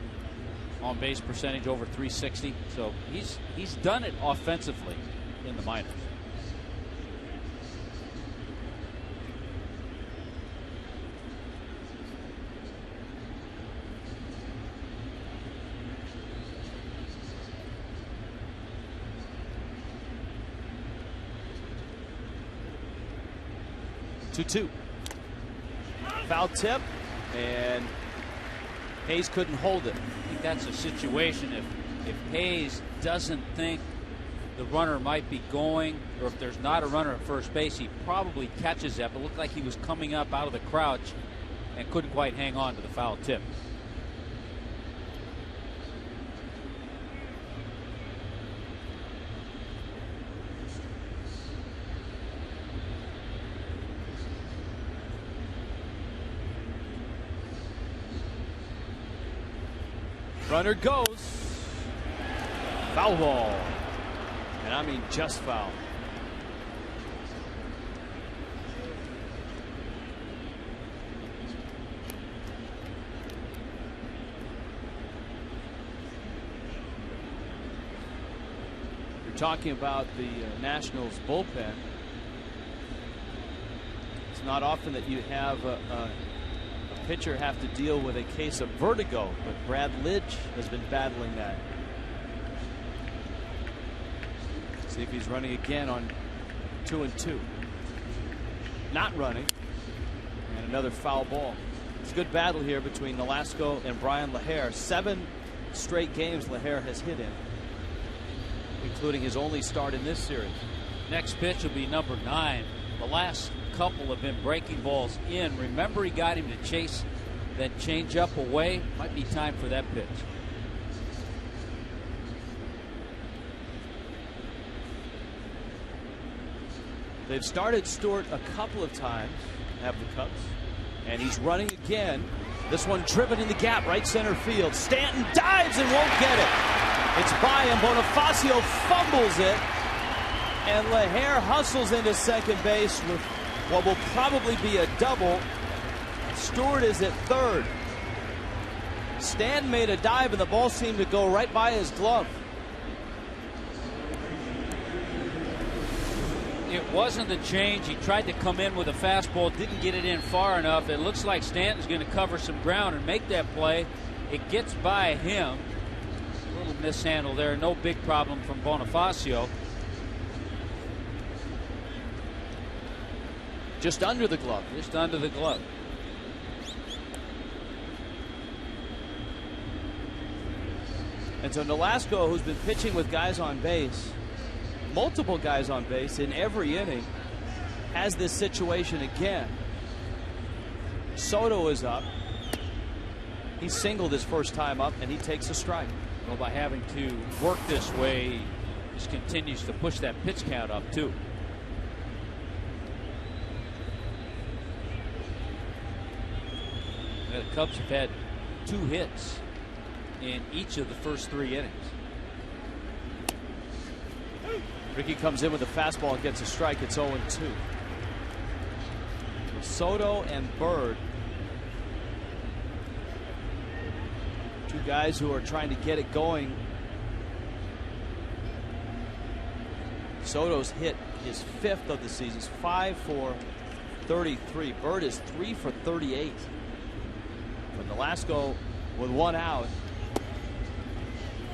S2: On base percentage over .360. So he's done it offensively in the minors.
S1: Two. Foul tip, and Hayes couldn't hold it.
S2: I think that's a situation if Hayes doesn't think the runner might be going, or if there's not a runner at first base, he probably catches that, but looked like he was coming up out of the crouch and couldn't quite hang on to the foul tip.
S1: Runner goes. Foul ball. And I mean just foul. You're talking about the Nationals bullpen. It's not often that you have a pitcher have to deal with a case of vertigo, but Brad Lidge has been battling that. See if he's running again on 2-2. Not running, and another foul ball. It's a good battle here between Nolasco and Brian Lahair. 7 straight games Lahair has hit in, including his only start in this series.
S2: Next pitch will be number 9. The last couple have been breaking balls in. Remember, he got him to chase that change up away. Might be time for that pitch.
S1: They've started Stewart a couple of times, have the Cubs, and he's running again. This one driven in the gap, right center field. Stanton dives and won't get it. It's by him. Bonifacio fumbles it, and Lahair hustles into second base with what will probably be a double. Stewart is at third. Stanton made a dive, and the ball seemed to go right by his glove.
S2: It wasn't the change. He tried to come in with a fastball, didn't get it in far enough. It looks like Stanton's going to cover some ground and make that play. It gets by him. A little mishandle there. No big problem from Bonifacio.
S1: Just under the glove.
S2: Just under the glove.
S1: And so Nolasco, who's been pitching with guys on base, multiple guys on base in every inning, has this situation again. Soto is up. He singled his first time up, and he takes a strike.
S2: Well, by having to work this way, he just continues to push that pitch count up, too. The Cubs have had 2 hits in each of the first 3 innings.
S1: Ricky comes in with a fastball and gets a strike. It's 0-2. Soto and Bird, 2 guys who are trying to get it going. Soto's hit his 5th of the season, 5 for 33. Bird is 3 for 38. But Nolasco with 1 out,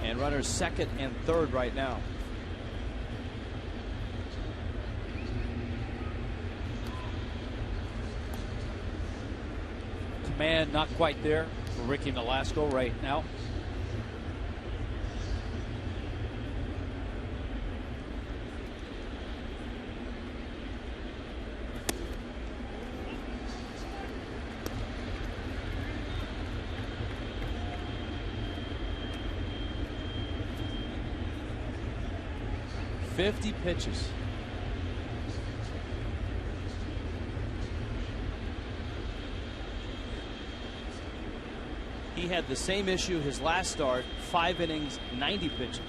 S1: and runners 2nd and 3rd right now.
S2: Command not quite there for Ricky Nolasco right now.
S1: "50 pitches. He had the same issue his last start, 5 innings, 90 pitches.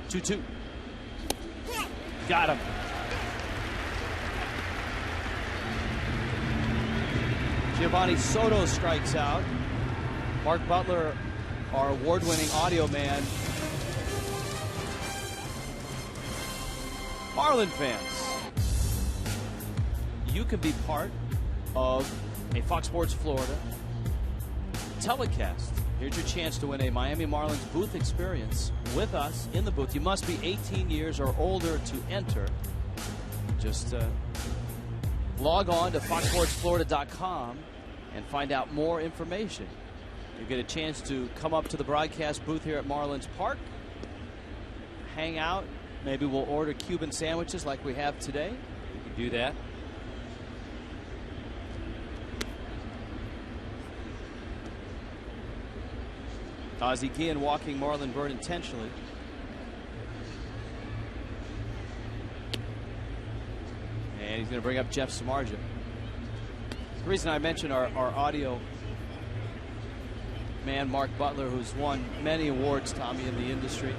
S1: 2-2. Got him. Giovanni Soto strikes out. Mark Butler, our award-winning audio man. Marlin fans, you can be part of a Fox Sports Florida telecast. Here's your chance to win a Miami Marlins booth experience with us in the booth. You must be 18 years or older to enter. Just log on to foxsportsflorida.com and find out more information. You get a chance to come up to the broadcast booth here at Marlins Park, hang out. Maybe we'll order Cuban sandwiches like we have today.
S2: You can do that.
S1: Ozzie Guillen walking Marlon Byrd intentionally. And he's going to bring up Jeff Samardzija. The reason I mentioned our audio man, Mark Butler, who's won many awards, Tommy, in the industry.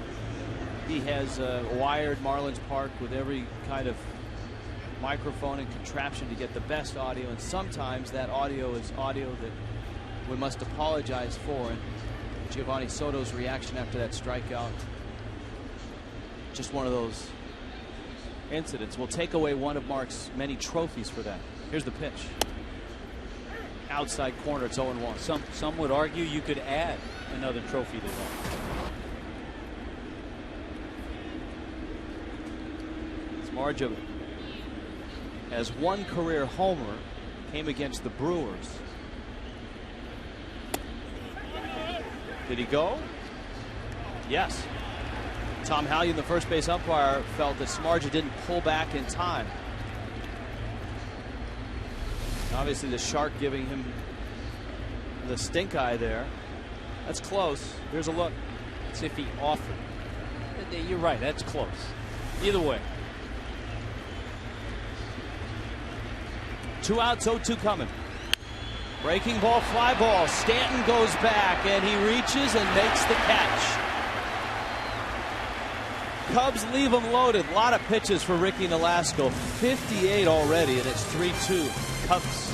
S1: He has wired Marlins Park with every kind of microphone and contraption to get the best audio, and sometimes that audio is audio that we must apologize for. And Giovanni Soto's reaction after that strikeout, just one of those incidents. We'll take away one of Mark's many trophies for that. Here's the pitch. Outside corner, it's 0-1.
S2: Some would argue you could add another trophy to that.
S1: Samardzija has 1 career homer, came against the Brewers. Did he go? Yes. Tom Hallion, the first base umpire, felt that Samardzija didn't pull back in time. Obviously the shark giving him the stink eye there. That's close. Here's a look.
S2: It's if he offered. You're right, that's close. Either way.
S1: 2 outs, 0-2 coming. Breaking ball, fly ball. Stanton goes back, and he reaches and makes the catch. Cubs leave him loaded. A lot of pitches for Ricky Nolasco. 58 already, and it's 3-2. Cubs.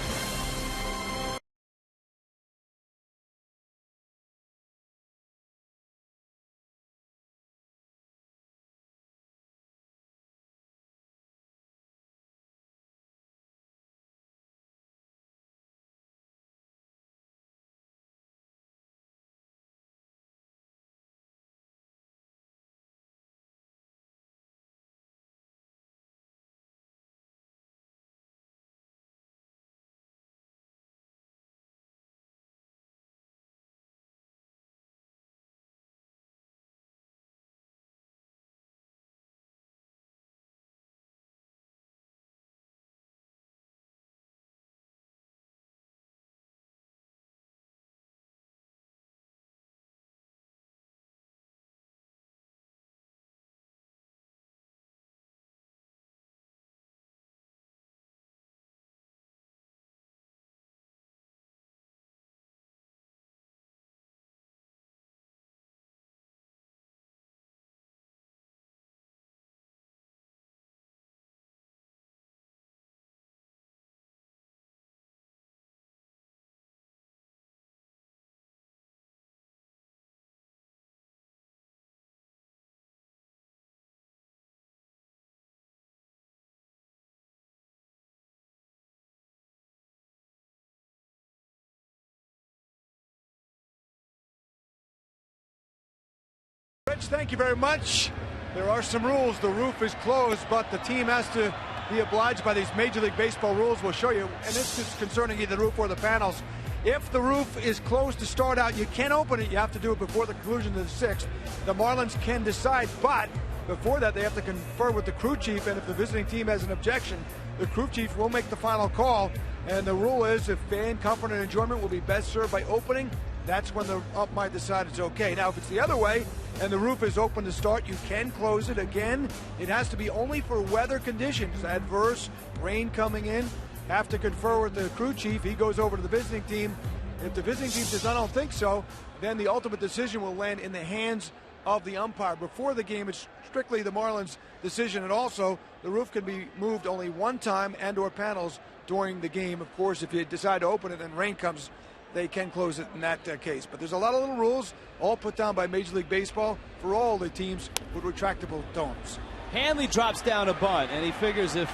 S3: Thank you very much. There are some rules. The roof is closed, but the team has to be obliged by these Major League Baseball rules. We'll show you, and this is concerning either the roof or the panels. If the roof is closed to start out, you can't open it. You have to do it before the conclusion of the sixth. The Marlins can decide, but before that, they have to confer with the crew chief, and if the visiting team has an objection, the crew chief will make the final call. And the rule is if fan comfort and enjoyment will be best served by opening, that's when the ump might decide it's okay. Now, if it's the other way and the roof is open to start, you can close it. Again, it has to be only for weather conditions, adverse, rain coming in. Have to confer with the crew chief. He goes over to the visiting team. If the visiting team says, I don't think so, then the ultimate decision will land in the hands of the umpire. Before the game, it's strictly the Marlins' decision, and also the roof can be moved only one time and or panels during the game. Of course, if you decide to open it and rain comes, they can close it in that case. But there's a lot of little rules, all put down by Major League Baseball for all the teams with retractable domes.
S1: Hanley drops down a bunt, and he figures if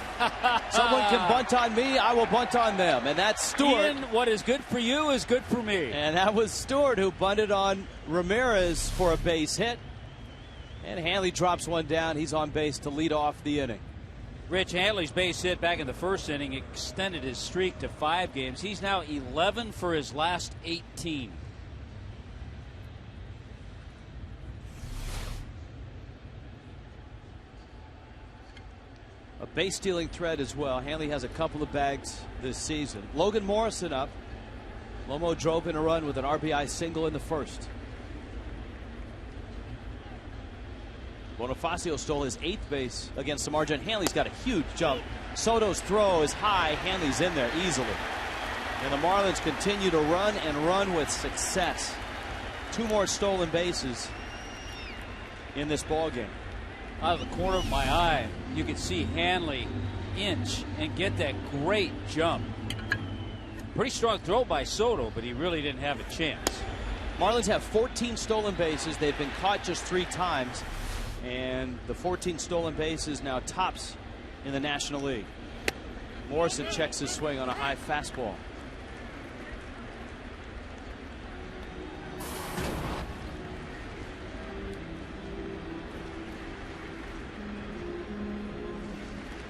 S1: someone can bunt on me, I will bunt on them. And that's Stewart.
S2: Ian, what is good for you is good for me.
S1: And that was Stewart who bunted on Ramirez for a base hit. And Hanley drops one down. He's on base to lead off the inning.
S2: Rich, Hanley's base hit back in the first inning extended his streak to 5 games. He's now 11 for his last 18.
S1: A base stealing threat as well. Hanley has a couple of bags this season. Logan Morrison up. Lomo drove in a run with an RBI single in the first. Bonifacio stole his 8th base against Samardzija. Hanley's got a huge jump. Soto's throw is high. Hanley's in there easily. And the Marlins continue to run and run with success. 2 more stolen bases in this ball game.
S2: Out of the corner of my eye, you can see Hanley inch and get that great jump. Pretty strong throw by Soto, but he really didn't have a chance.
S1: Marlins have 14 stolen bases. They've been caught just 3 times. And the 14 stolen bases now tops in the National League. Morrison checks his swing on a high fastball.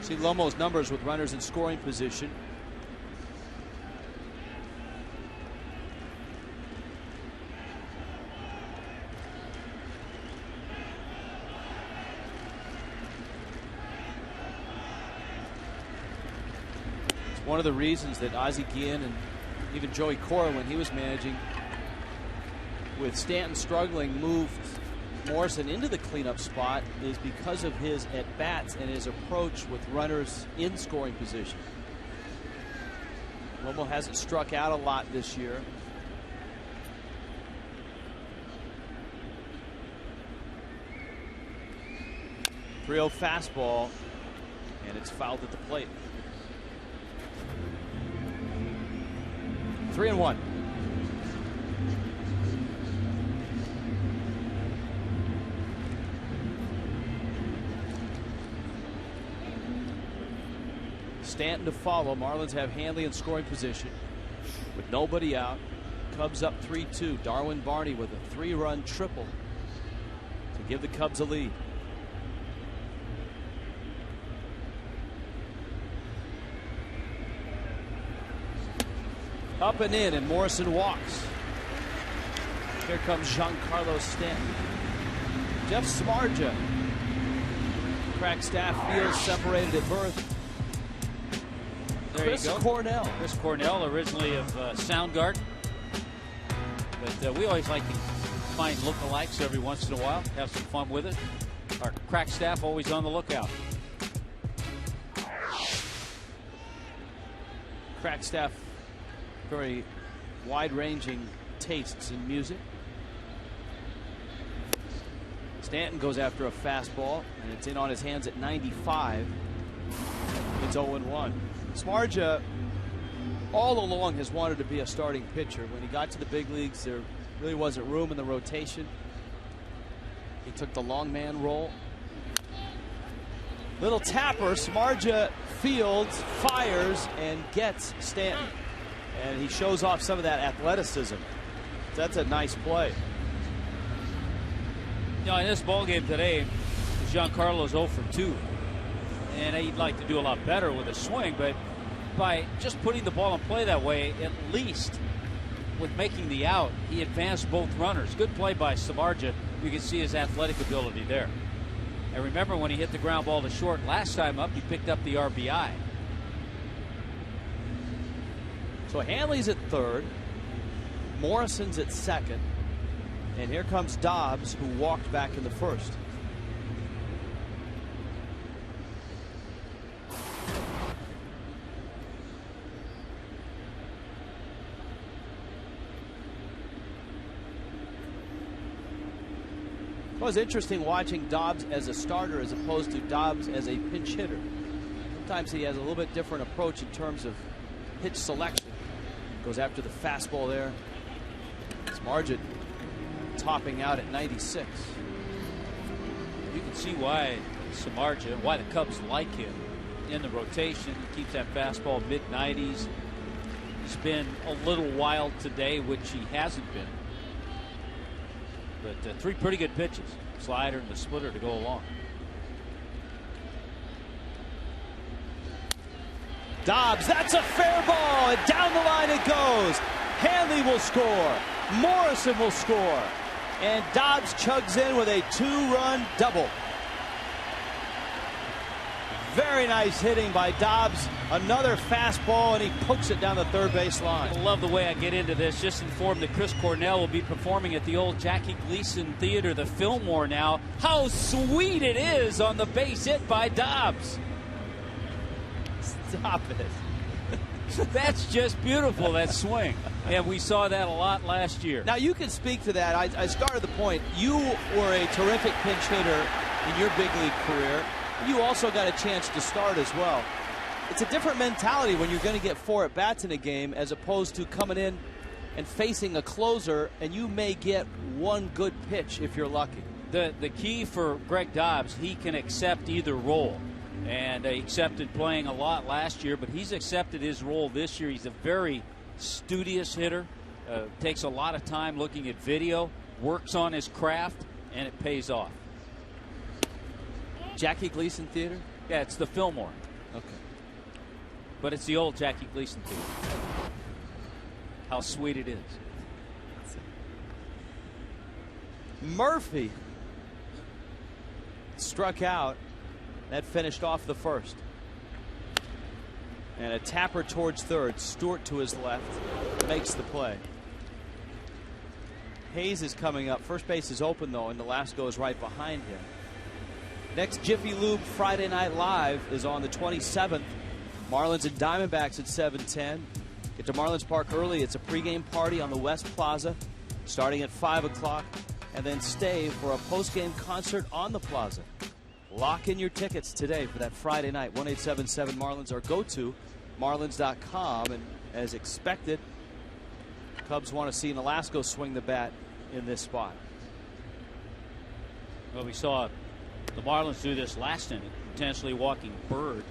S1: See Lomo's numbers with runners in scoring position. It's one of the reasons that Ozzie Guillen and even Joey Cora, when he was managing, with Stanton struggling, moved Morrison into the cleanup spot, is because of his at-bats and his approach with runners in scoring position. Lomo hasn't struck out a lot this year. .30 fastball, and it's fouled at the plate. 3-1. Stanton to follow. Marlins have Hanley in scoring position with nobody out. Cubs up 3-2. Darwin Barney with a 3-run triple to give the Cubs a lead. Up and in, and Morrison walks. Here comes Giancarlo Stanton. Jeff Samardzija. Crackstaff field separated at birth.
S2: There
S1: Chris
S2: you go.
S1: Cornell.
S2: Chris Cornell, originally of Soundgarden. But we always like to find lookalikes every once in a while, have some fun with it. Our crack staff always on the lookout.
S1: Crackstaff, very wide-ranging tastes in music. Stanton goes after a fastball, and it's in on his hands at 95. It's 0-1. Samardzija all along has wanted to be a starting pitcher. When he got to the big leagues, there really wasn't room in the rotation. He took the long man role. Little tapper. Samardzija fields, fires, and gets Stanton. And he shows off some of that athleticism. That's a nice play.
S2: You know, in this ball game today, Giancarlo's 0 for 2. And he'd like to do a lot better with a swing, but by just putting the ball in play that way, at least with making the out, he advanced both runners. Good play by Samardzija. You can see his athletic ability there. And remember when he hit the ground ball to short last time up, he picked up the RBI.
S1: So Hanley's at third, Morrison's at second, and here comes Dobbs, who walked back in the first. It was interesting watching Dobbs as a starter as opposed to Dobbs as a pinch hitter. Sometimes he has a little bit different approach in terms of pitch selection. Goes after the fastball there. Samardzija topping out at 96.
S2: You can see why Samardzija, why the Cubs like him in the rotation. He keeps that fastball mid-90s. He's been a little wild today, which he hasn't been. But 3 pretty good pitches. Slider and the splitter to go along.
S1: Dobbs, that's a fair ball, and down the line it goes. Hanley will score. Morrison will score. And Dobbs chugs in with a 2-run double. Very nice hitting by Dobbs. Another fastball, and he pokes it down the third base line.
S2: I love the way I get into this. Just informed that Chris Cornell will be performing at the old Jackie Gleason Theater, the Fillmore now. How sweet it is on the base hit by Dobbs.
S1: Stop it.
S2: That's just beautiful, that swing. And we saw that a lot last year.
S1: Now, you can speak to that. I started the point. You were a terrific pinch hitter in your big league career. You also got a chance to start as well. It's a different mentality when you're going to get 4 at-bats in a game as opposed to coming in and facing a closer, and you may get 1 good pitch if you're lucky.
S2: The key for Greg Dobbs, he can accept either role. And he accepted playing a lot last year, but he's accepted his role this year. He's a very studious hitter, takes a lot of time looking at video, works on his craft, and it pays off.
S1: Jackie Gleason Theater?
S2: Yeah, it's the Fillmore.
S1: Okay.
S2: But it's the old Jackie Gleason Theater. How sweet it is.
S1: Murphy struck out. That finished off the first. And a tapper towards third. Stewart to his left makes the play. Hayes is coming up. First base is open, though, and Nolasco is right behind him. Next Jiffy Lube Friday Night Live is on the 27th. Marlins and Diamondbacks at 7:10. Get to Marlins Park early. It's a pregame party on the West Plaza starting at 5 o'clock. And then stay for a postgame concert on the Plaza. Lock in your tickets today for that Friday night. 1-877 Marlins or go to Marlins.com. And as expected, Cubs want to see Nolasco swing the bat in this spot.
S2: Well, we saw the Marlins do this last inning, potentially walking Bird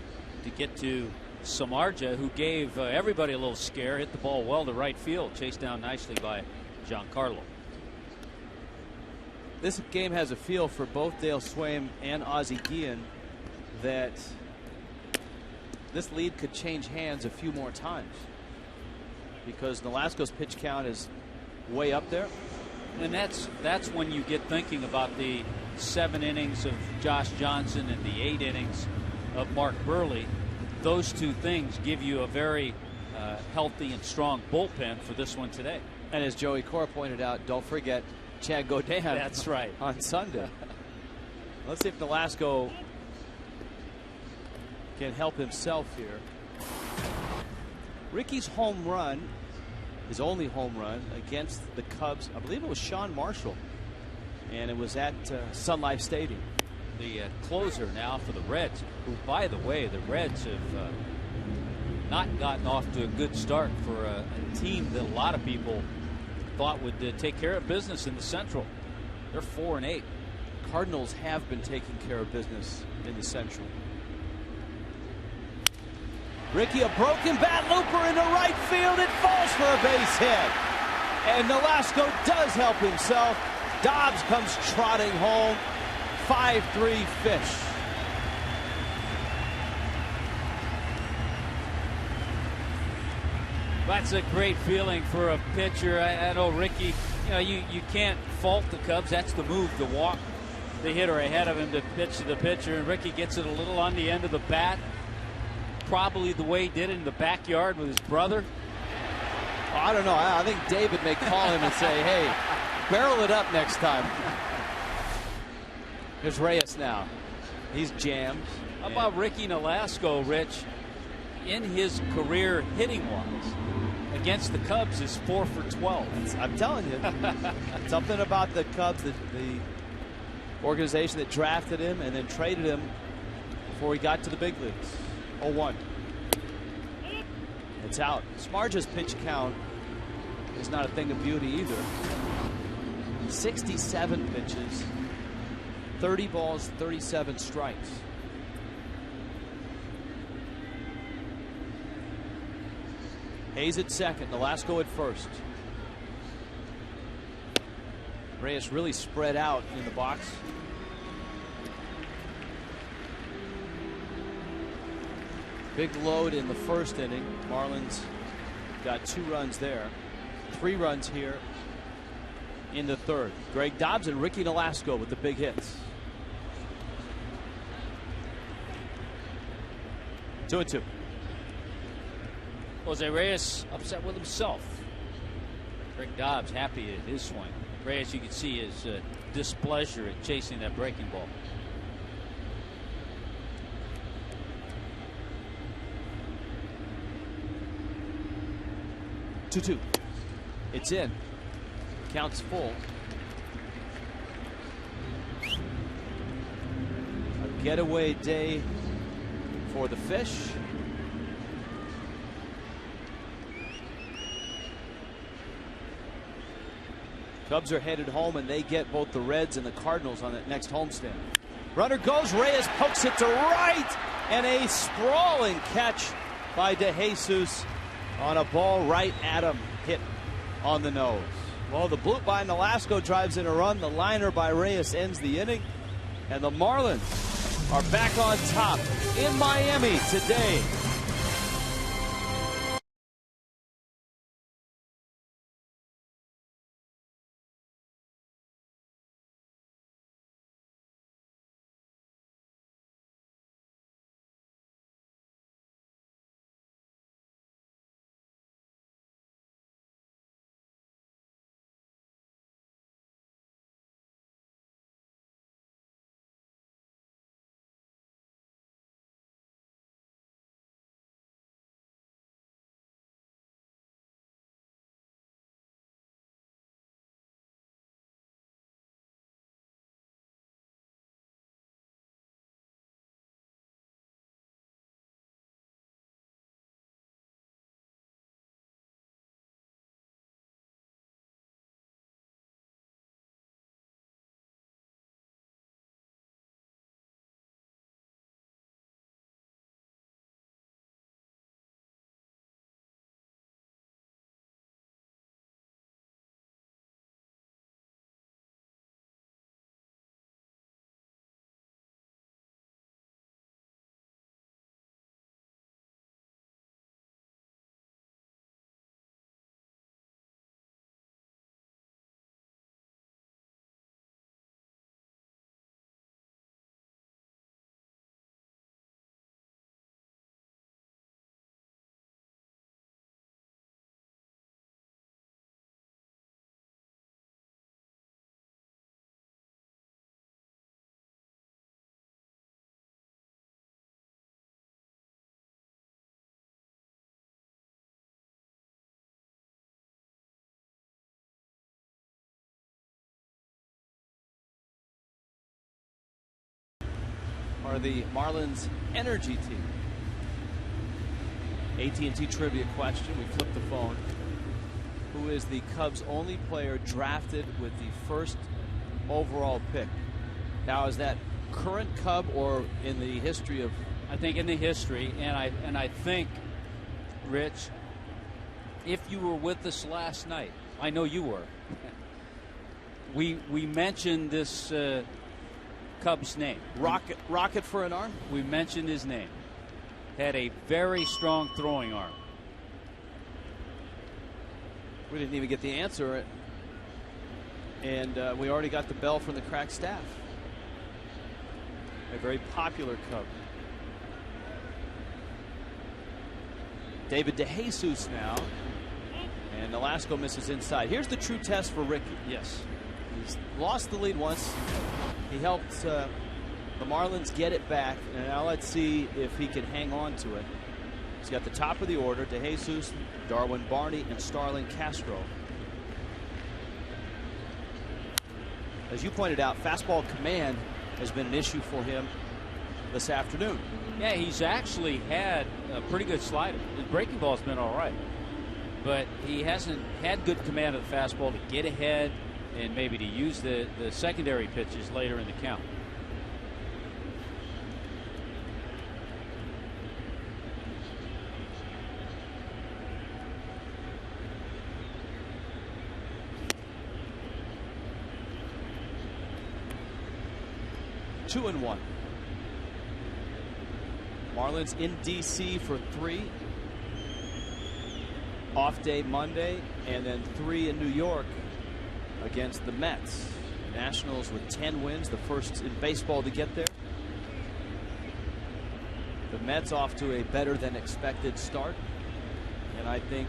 S2: to get to Samardzija, who gave everybody a little scare, hit the ball well to right field, chased down nicely by Giancarlo.
S1: This game has a feel for both Dale Swaim and Ozzie Guillen that this lead could change hands a few more times because Nolasco's pitch count is way up there.
S2: And that's when you get thinking about the 7 innings of Josh Johnson and the 8 innings of Mark Burley. Those 2 things give you a very healthy and strong bullpen for this one today.
S1: And as Joey Cora pointed out, don't forget Chad Godin.
S2: That's right.
S1: On Sunday. Let's see if Nolasco can help himself here. Ricky's home run, his only home run against the Cubs, I believe it was Sean Marshall, and it was at Sun Life Stadium.
S2: The closer now for the Reds, who, by the way, the Reds have not gotten off to a good start for a team that a lot of people thought would take care of business in the Central. They're 4-8.
S1: Cardinals have been taking care of business in the Central. Ricky, a broken bat looper into right field. It falls for a base hit. And Nolasco does help himself. Dobbs comes trotting home. 5-3 Fish.
S2: That's a great feeling for a pitcher. I know Ricky, you can't fault the Cubs. That's the move, to walk the hitter ahead of him to pitch to the pitcher. And Ricky gets it a little on the end of the bat. Probably the way he did it in the backyard with his brother.
S1: I don't know. I think David may call him and say, hey, barrel it up next time. Here's Reyes now. He's jammed.
S2: How about Ricky Nolasco, Rich? In his career hitting-wise, against the Cubs is 4 for 12.
S1: I'm telling you, something about the Cubs, the organization that drafted him and then traded him before he got to the big leagues. 0-1. It's out. Smarja's pitch count is not a thing of beauty either. 67 pitches, 30 balls, 37 strikes. Hayes at second, Nolasco at first. Reyes really spread out in the box. Big load in the first inning. Marlins got 2 runs there. 3 runs here in the third. Greg Dobbs and Ricky Nolasco with the big hits. 2-2.
S2: Jose Reyes upset with himself. Greg Dobbs happy at his swing. Reyes, you can see his displeasure at chasing that breaking ball.
S1: Two. It's in. Counts full. A getaway day for the Fish. Cubs are headed home, and they get both the Reds and the Cardinals on that next homestand. Runner goes. Reyes pokes it to right, and a sprawling catch by DeJesus on a ball right at him, hit on the nose. Well, the bloop by Nolasco drives in a run. The liner by Reyes ends the inning, and the Marlins are back on top in Miami today. Are the Marlins energy team. AT&T trivia question. We flipped the phone. Who is the Cubs' only player drafted with the first overall pick? Now, is that current Cub or in the history of?
S2: I think in the history, and I think, Rich, if you were with us last night, I know you were. We mentioned this Cubs name.
S1: Rocket for an arm?
S2: We mentioned his name. Had a very strong throwing arm.
S1: We didn't even get the answer. And we already got the bell from the crack staff. A very popular Cub. David DeJesus now. And Nolasco misses inside. Here's the true test for Ricky.
S2: Yes.
S1: He's lost the lead once. He helped the Marlins get it back. And now let's see if he can hang on to it. He's got the top of the order. DeJesus, Darwin Barney, and Starlin Castro. As you pointed out, fastball command has been an issue for him this afternoon.
S2: Yeah, he's actually had a pretty good slider. His breaking ball's been all right. But he hasn't had good command of the fastball to get ahead and maybe to use the secondary pitches later in the count.
S1: Two and one. Marlins in D.C. for 3. Off day Monday, and then 3 in New York against the Mets. Nationals with 10 wins, the first in baseball to get there. The Mets off to a better than expected start, and I think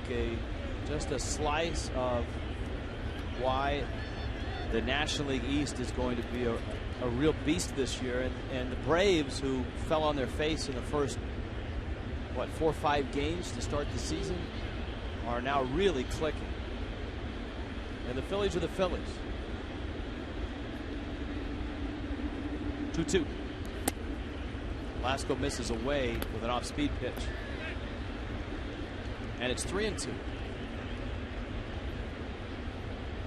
S1: just a slice of why the National League East is going to be a real beast this year. And the Braves, who fell on their face in the first 4 or 5 games to start the season, are now really clicking. And the Phillies are the Phillies. 2-2. Lasco misses away with an off-speed pitch. And it's 3-2.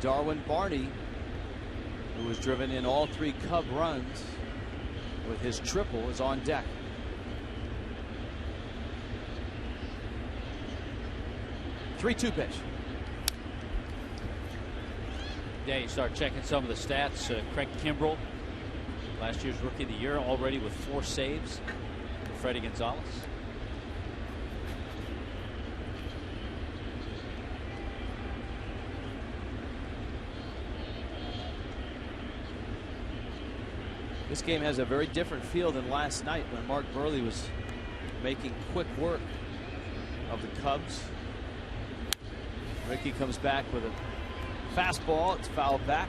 S1: Darwin Barney, who has driven in all 3 Cub runs with his triple, is on deck. 3-2 pitch.
S2: Yeah, you start checking some of the stats. Craig Kimbrell, last year's Rookie of the Year, already with 4 saves for Freddie Gonzalez.
S1: This game has a very different feel than last night when Mark Burley was making quick work of the Cubs. Ricky comes back with a fastball. It's fouled back.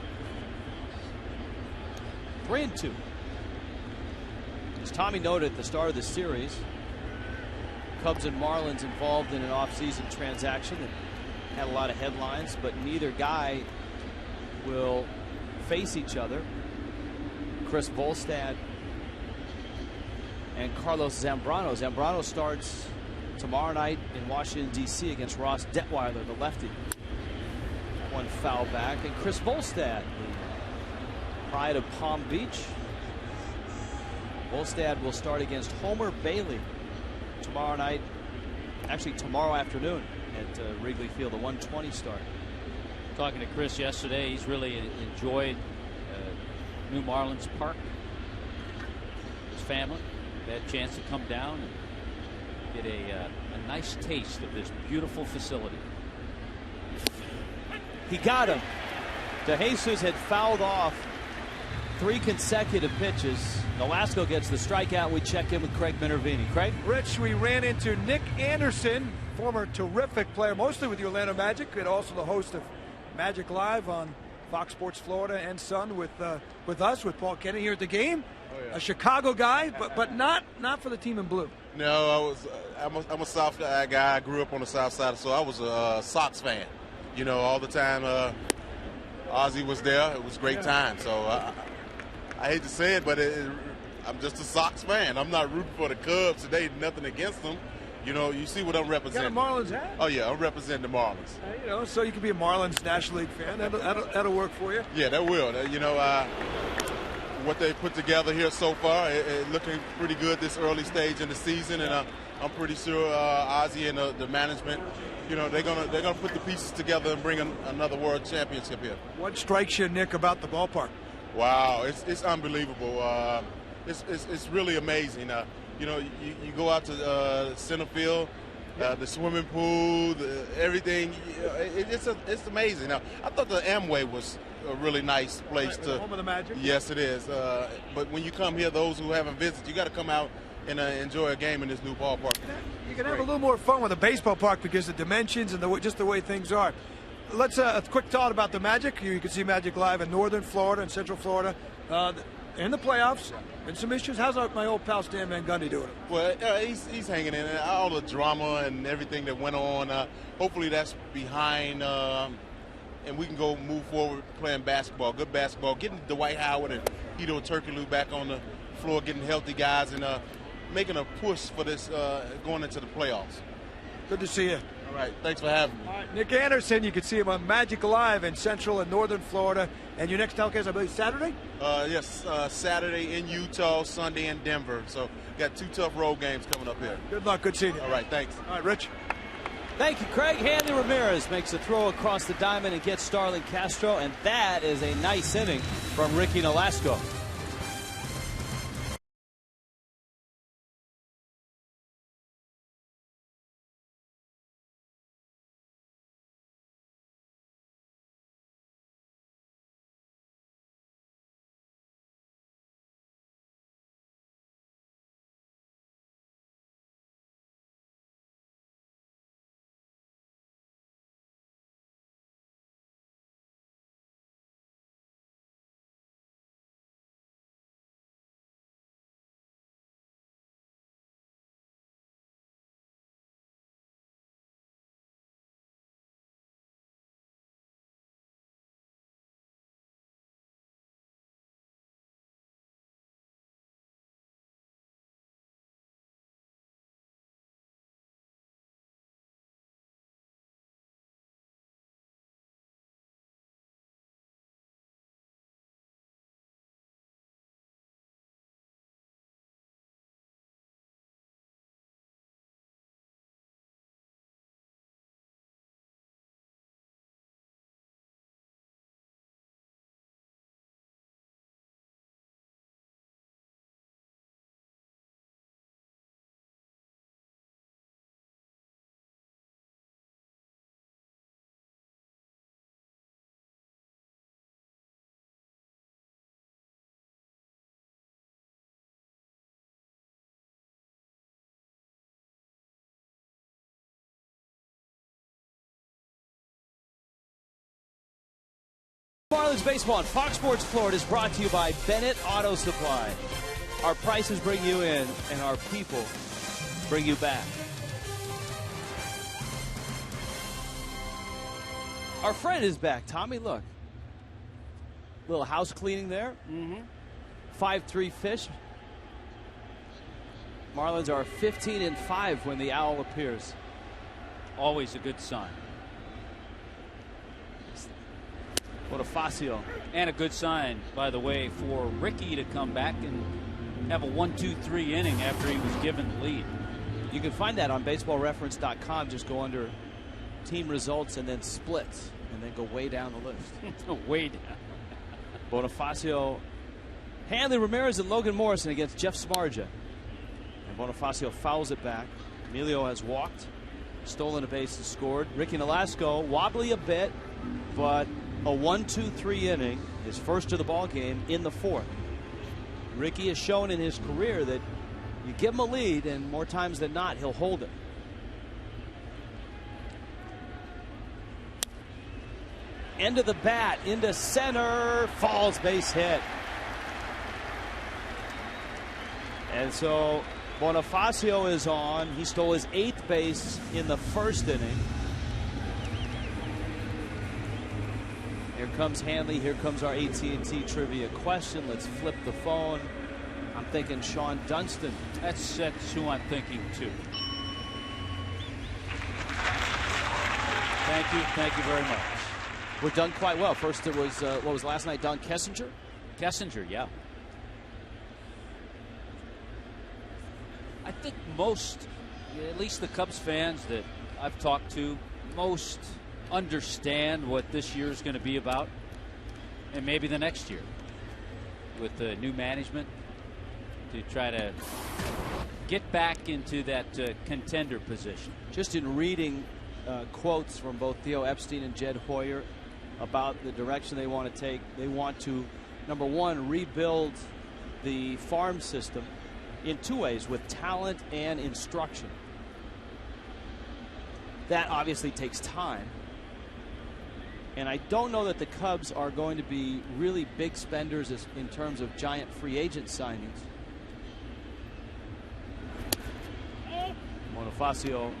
S1: 3-2. As Tommy noted at the start of the series, Cubs and Marlins involved in an offseason transaction that had a lot of headlines, but neither guy will face each other. Chris Volstad and Carlos Zambrano. Zambrano starts tomorrow night in Washington, D.C. against Ross Detweiler, the lefty. One foul back. And Chris Volstad, the pride of Palm Beach. Volstad will start against Homer Bailey tomorrow night. Actually, tomorrow afternoon at Wrigley Field, a 1:20 start.
S2: Talking to Chris yesterday, he's really enjoyed New Marlins Park. His family had a chance to come down and get a nice taste of this beautiful facility.
S1: He got him. DeJesus had fouled off 3 consecutive pitches. Nolasco gets the strikeout. We check in with Craig Minervini. Craig?
S3: Rich, we ran into Nick Anderson, former terrific player, mostly with the Orlando Magic, and also the host of Magic Live on Fox Sports Florida and Sun with us, with Paul Kenny here at the game.
S7: Oh, yeah.
S3: A Chicago guy, but not for the team in blue.
S7: No, I'm a South guy. I grew up on the South Side, so I was a Sox fan. You know, all the time Ozzie was there. It was a great time. So I hate to say it, but I'm just a Sox fan. I'm not rooting for the Cubs today. Nothing against them. You know, you see what I'm representing.
S3: You got a Marlins hat?
S7: Oh, yeah, I'm representing the Marlins.
S3: You know, so you can be a Marlins National League fan. That'll work for you.
S7: Yeah, that will. You know, what they put together here so far, it looking pretty good this early stage in the season. And I'm pretty sure Ozzie and the management, you know, they're gonna put the pieces together and bring another world championship here.
S3: What strikes you, Nick, about the ballpark?
S7: Wow, it's unbelievable. It's really amazing. You know, you go out to center field, the swimming pool, everything. It's amazing. Now, I thought the Amway was a really nice place to.
S3: Home of the Magic.
S7: Yes, it is. But when you come here, those who haven't visited, you got to come out and enjoy a game in this new ballpark.
S3: You can have a little more fun with a baseball park because of the dimensions and just the way things are. Let's a quick thought about the Magic. You can see Magic live in northern Florida and central Florida in the playoffs. And some issues. How's my old pal Stan Van Gundy doing?
S7: Well, he's hanging in there. All the drama and everything that went on. Hopefully that's behind, and we can go move forward playing basketball, good basketball, getting Dwight Howard and Hedo Turkoglu back on the floor, getting healthy guys, and making a push for this going into the playoffs.
S3: Good to see you.
S7: All right, thanks for having me.
S3: All right, Nick Anderson, you can see him on Magic Live in central and northern Florida. And your next telecast, I believe, Saturday?
S7: Yes, Saturday in Utah, Sunday in Denver. So got 2 tough road games coming up here.
S3: Good luck. Good seeing you.
S7: All right, thanks.
S3: All right, Rich.
S1: Thank you, Craig. Hanley Ramirez makes a throw across the diamond and gets Starlin Castro, and that is a nice inning from Ricky Nolasco. Marlins baseball on Fox Sports Florida is brought to you by Bennett Auto Supply. Our prices bring you in, and our people bring you back. Our friend is back. Tommy, look. Little house cleaning there. 5-3 fish. Marlins are 15-5 when the owl appears.
S2: Always a good sign.
S1: Bonifacio.
S2: And a good sign, by the way, for Ricky to come back and have a 1-2-3 inning after he was given the lead.
S1: You can find that on baseballreference.com. Just go under team results and then splits, and then go way down the list.
S2: Way down.
S1: Bonifacio, Hanley Ramirez, and Logan Morrison against Jeff Smarja. And Bonifacio fouls it back. Emilio has walked, stolen a base and scored. Ricky Nolasco wobbly a bit, but a 1-2-3 inning, his first of the ball game in the 4th. Ricky has shown in his career that you give him a lead, and more times than not, he'll hold it. End of the bat, into center, falls, base hit. And so Bonifacio is on. He stole his 8th base in the 1st inning. Here comes Hanley. Here comes our AT&T trivia question. Let's flip the phone. I'm thinking Sean Dunston.
S2: That's who I'm thinking too. Thank you very much.
S1: We're done quite well. First it was, what was last night, Don Kessinger?
S2: Kessinger, yeah. I think most at least the Cubs fans that I've talked to most understand what this year is going to be about, and maybe the next year with the new management to try to get back into that contender position.
S1: Just in reading quotes from both Theo Epstein and Jed Hoyer about the direction they want to take, they want to, number one, rebuild the farm system in two ways, with talent and instruction. That obviously takes time. And I don't know that the Cubs are going to be really big spenders in terms of giant free agent signings. Bonifacio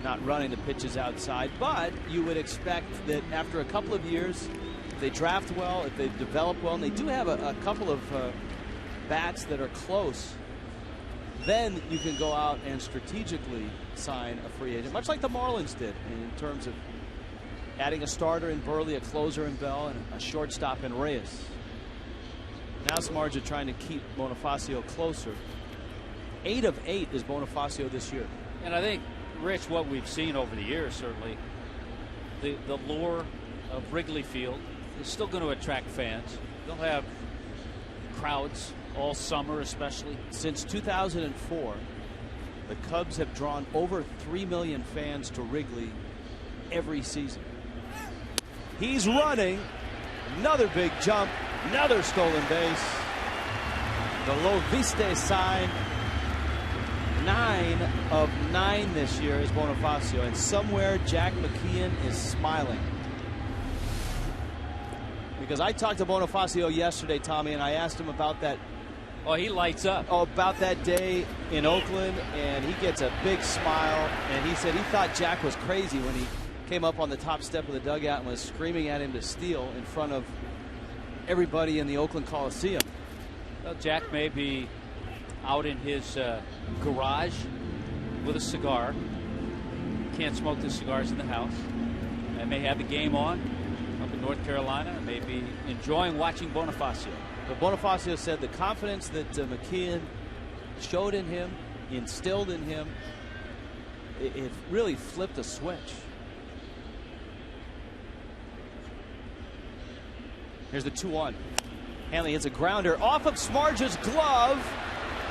S1: not running the pitches outside, but you would expect that after a couple of years, if they draft well, if they develop well, and they do have a couple of bats that are close, then you can go out and strategically sign a free agent, much like the Marlins did in terms of adding a starter in Burley, a closer in Bell, and a shortstop in Reyes. Now Samardzija trying to keep Bonifacio closer. 8 of 8 is Bonifacio this year.
S2: And I think, Rich, what we've seen over the years, certainly, the lure of Wrigley Field is still going to attract fans. They'll have crowds all summer, especially.
S1: Since 2004, the Cubs have drawn over 3 million fans to Wrigley every season. He's running. Another big jump. Another stolen base. The Lo Viste sign. 9 of 9 this year is Bonifacio, and somewhere Jack McKeon is smiling. Because I talked to Bonifacio yesterday, Tommy, and I asked him about that.
S2: Oh, he lights up.
S1: Oh, about that day in Oakland, and he gets a big smile, and he said he thought Jack was crazy when he came up on the top step of the dugout and was screaming at him to steal in front of everybody in the Oakland Coliseum.
S2: Well, Jack may be out in his garage with a cigar. Can't smoke the cigars in the house. And may have the game on up in North Carolina. May be enjoying watching Bonifacio.
S1: But Bonifacio said the confidence that McKeon showed in him, instilled in him, it really flipped a switch. Here's the 2-1. Hanley hits a grounder off of Samardzija's glove.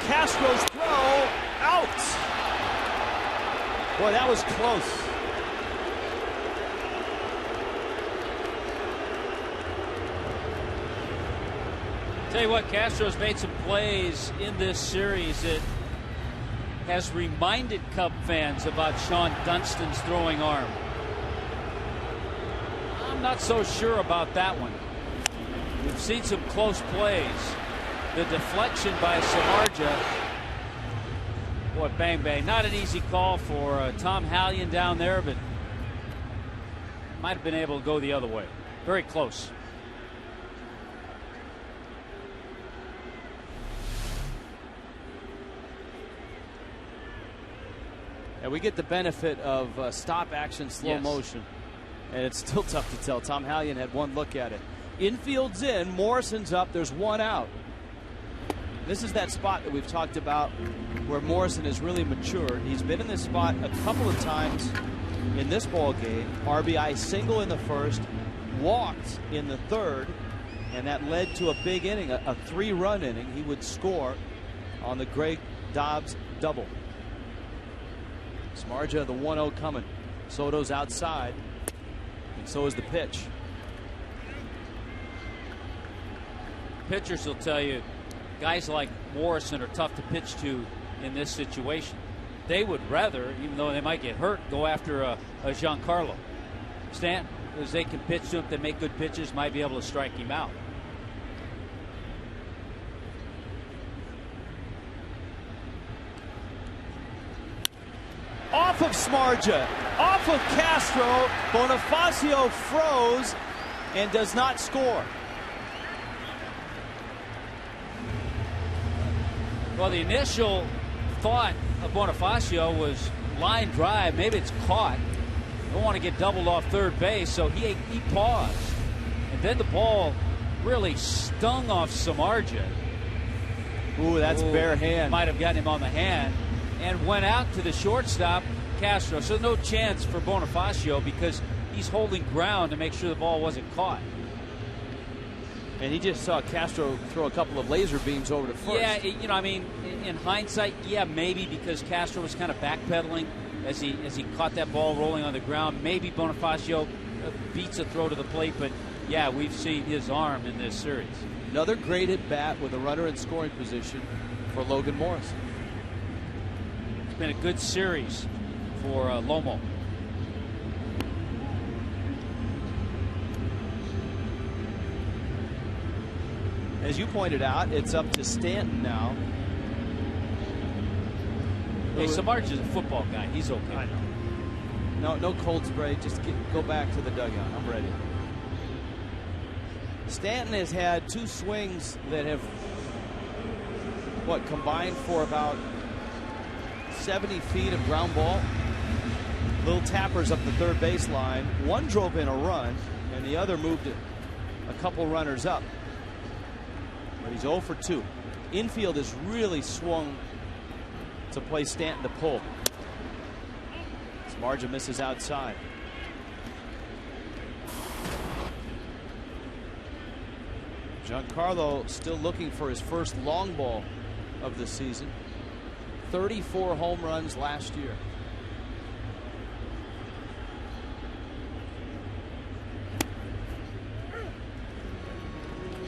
S1: Castro's throw out. Boy, that was close.
S2: Tell you what, Castro's made some plays in this series that has reminded Cub fans about Sean Dunstan's throwing arm. I'm not so sure about that one. We've seen some close plays. The deflection by Samardzija. Boy, bang, bang. Not an easy call for Tom Hallion down there, but might have been able to go the other way. Very close.
S1: And we get the benefit of stop action, slow motion. And it's still tough to tell. Tom Hallion had one look at it. Infield's in, Morrison's up, there's one out. This is that spot that we've talked about where Morrison has really matured. He's been in this spot a couple of times in this ball game. RBI single in the first, walked in the third, and that led to a big inning, a 3-run inning. He would score on the Greg Dobbs double. Samardzija, the 1-0 coming. Soto's outside, and so is the pitch.
S2: Pitchers will tell you guys like Morrison are tough to pitch to in this situation. They would rather, even though they might get hurt, go after a Giancarlo. Stan, because they can pitch to him, they make good pitches, might be able to strike him out.
S1: Off of Samardzija, off of Castro, Bonifacio froze and does not score.
S2: Well, the initial thought of Bonifacio was line drive. Maybe it's caught. Don't want to get doubled off third base, so he paused. And then the ball really stung off Samardzija.
S1: Ooh, that's bare hand.
S2: Might have gotten him on the hand. and went out to the shortstop, Castro. So no chance for Bonifacio because he's holding ground to make sure the ball wasn't caught.
S1: And he just saw Castro throw a couple of laser beams over to first.
S2: Yeah, you know, I mean, in hindsight, yeah, maybe because Castro was kind of backpedaling as he caught that ball rolling on the ground. Maybe Bonifacio beats a throw to the plate, but yeah, we've seen his arm in this series.
S1: Another great at bat with a runner in scoring position for Logan Morrison.
S2: It's been a good series for Lomo.
S1: As you pointed out, it's up to Stanton now.
S2: Hey, Samardzija is a football guy. He's okay.
S1: I know. No cold spray. Just go back to the dugout. I'm ready. Stanton has had 2 swings that have, combined for about 70 feet of ground ball. Little tappers up the third baseline. One drove in a run, and the other moved a couple runners up. But he's 0 for 2. Infield has really swung to play Stanton to pull. Samardzija misses outside. Giancarlo still looking for his first long ball of the season. 34 home runs last year.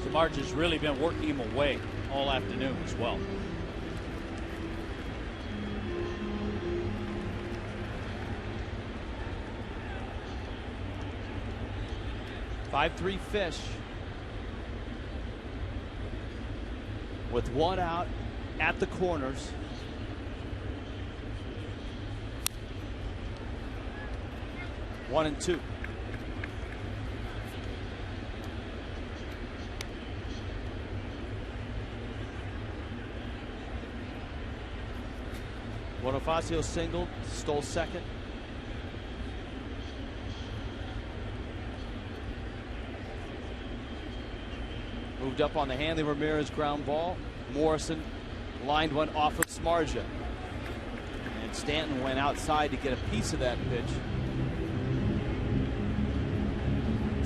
S2: Samardzija's really been working him away all afternoon as well.
S1: 5-3 Fish. With 1 out at the corners. One and 2. Bonifacio singled, stole second. Moved up on the Hanley Ramirez ground ball. Morrison lined one off of Samardzija. And Stanton went outside to get a piece of that pitch.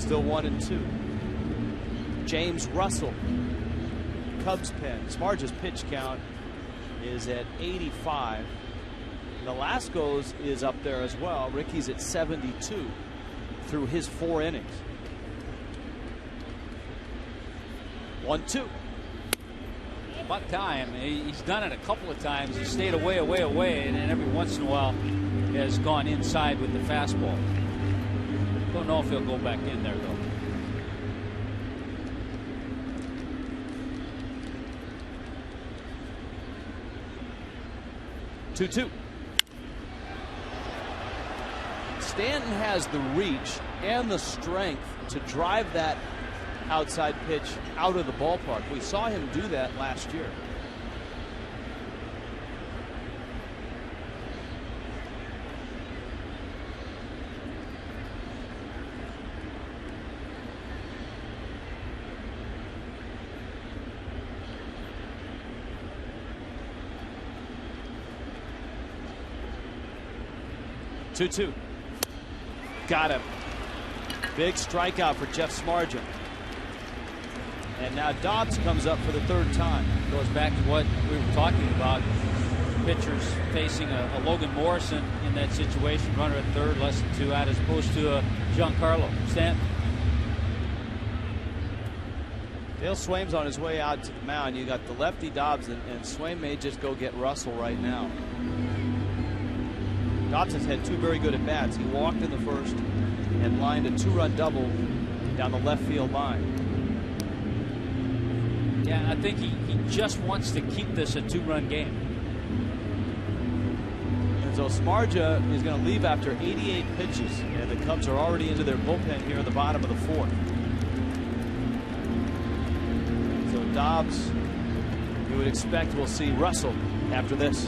S1: Still 1 and 2. James Russell, Cubs pen. Samardzija's pitch count is at 85. Nolasco's is up there as well. Ricky's at 72 through his 4 innings. 1-2.
S2: About time. He's done it a couple of times. He stayed away, and then every once in a while has gone inside with the fastball. Don't know if he'll go back in there, though.
S1: Two. Stanton has the reach and the strength to drive that outside pitch out of the ballpark. We saw him do that last year. Two. Got him. Big strikeout for Jeff Samardzija. And now Dobbs comes up for the 3rd time.
S2: Goes back to what we were talking about. Pitchers facing a Logan Morrison in that situation. Runner at third, less than 2 out, as opposed to a Giancarlo Stanton.
S1: Dale Swaim's on his way out to the mound. You got the lefty Dobbs, and Swaim may just go get Russell right now. Dobbs has had 2 very good at bats. He walked in the first and lined a 2-run double down the left field line.
S2: Yeah, I think he just wants to keep this a 2-run game.
S1: And so Samardzija is going to leave after 88 pitches, and the Cubs are already into their bullpen here in the bottom of the 4th. So Dobbs, you would expect we'll see Russell after this.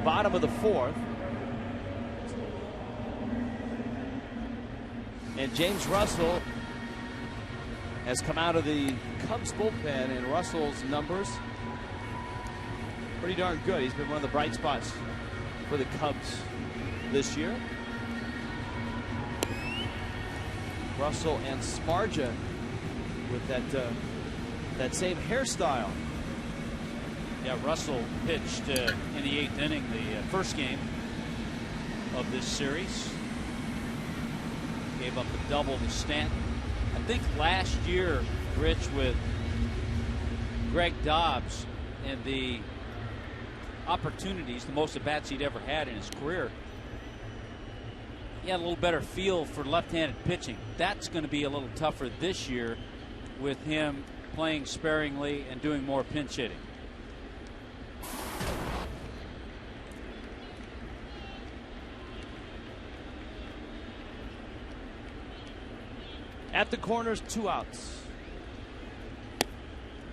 S1: bottom of the fourth. And James Russell has come out of the Cubs bullpen, and Russell's numbers pretty darn good. He's been one of the bright spots for the Cubs this year. Russell and Smarja with that same hairstyle.
S2: Yeah, Russell pitched in the 8th inning, the first game of this series. Gave up a double to Stanton. I think last year, Rich, with Greg Dobbs and the opportunities, the most at-bats he'd ever had in his career, he had a little better feel for left-handed pitching. That's going to be a little tougher this year with him playing sparingly and doing more pinch hitting.
S1: At the corners, 2 outs.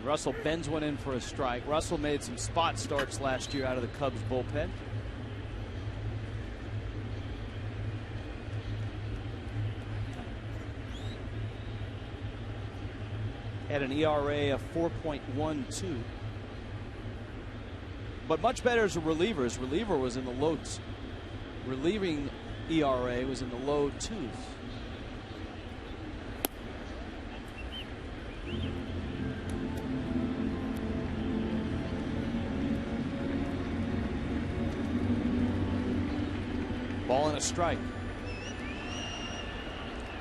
S1: Russell bends one in for a strike. Russell made some spot starts last year out of the Cubs bullpen. Had an ERA of 4.12. But much better as a reliever. His reliever was in the low. Relieving ERA was in the low 2s. Ball and a strike.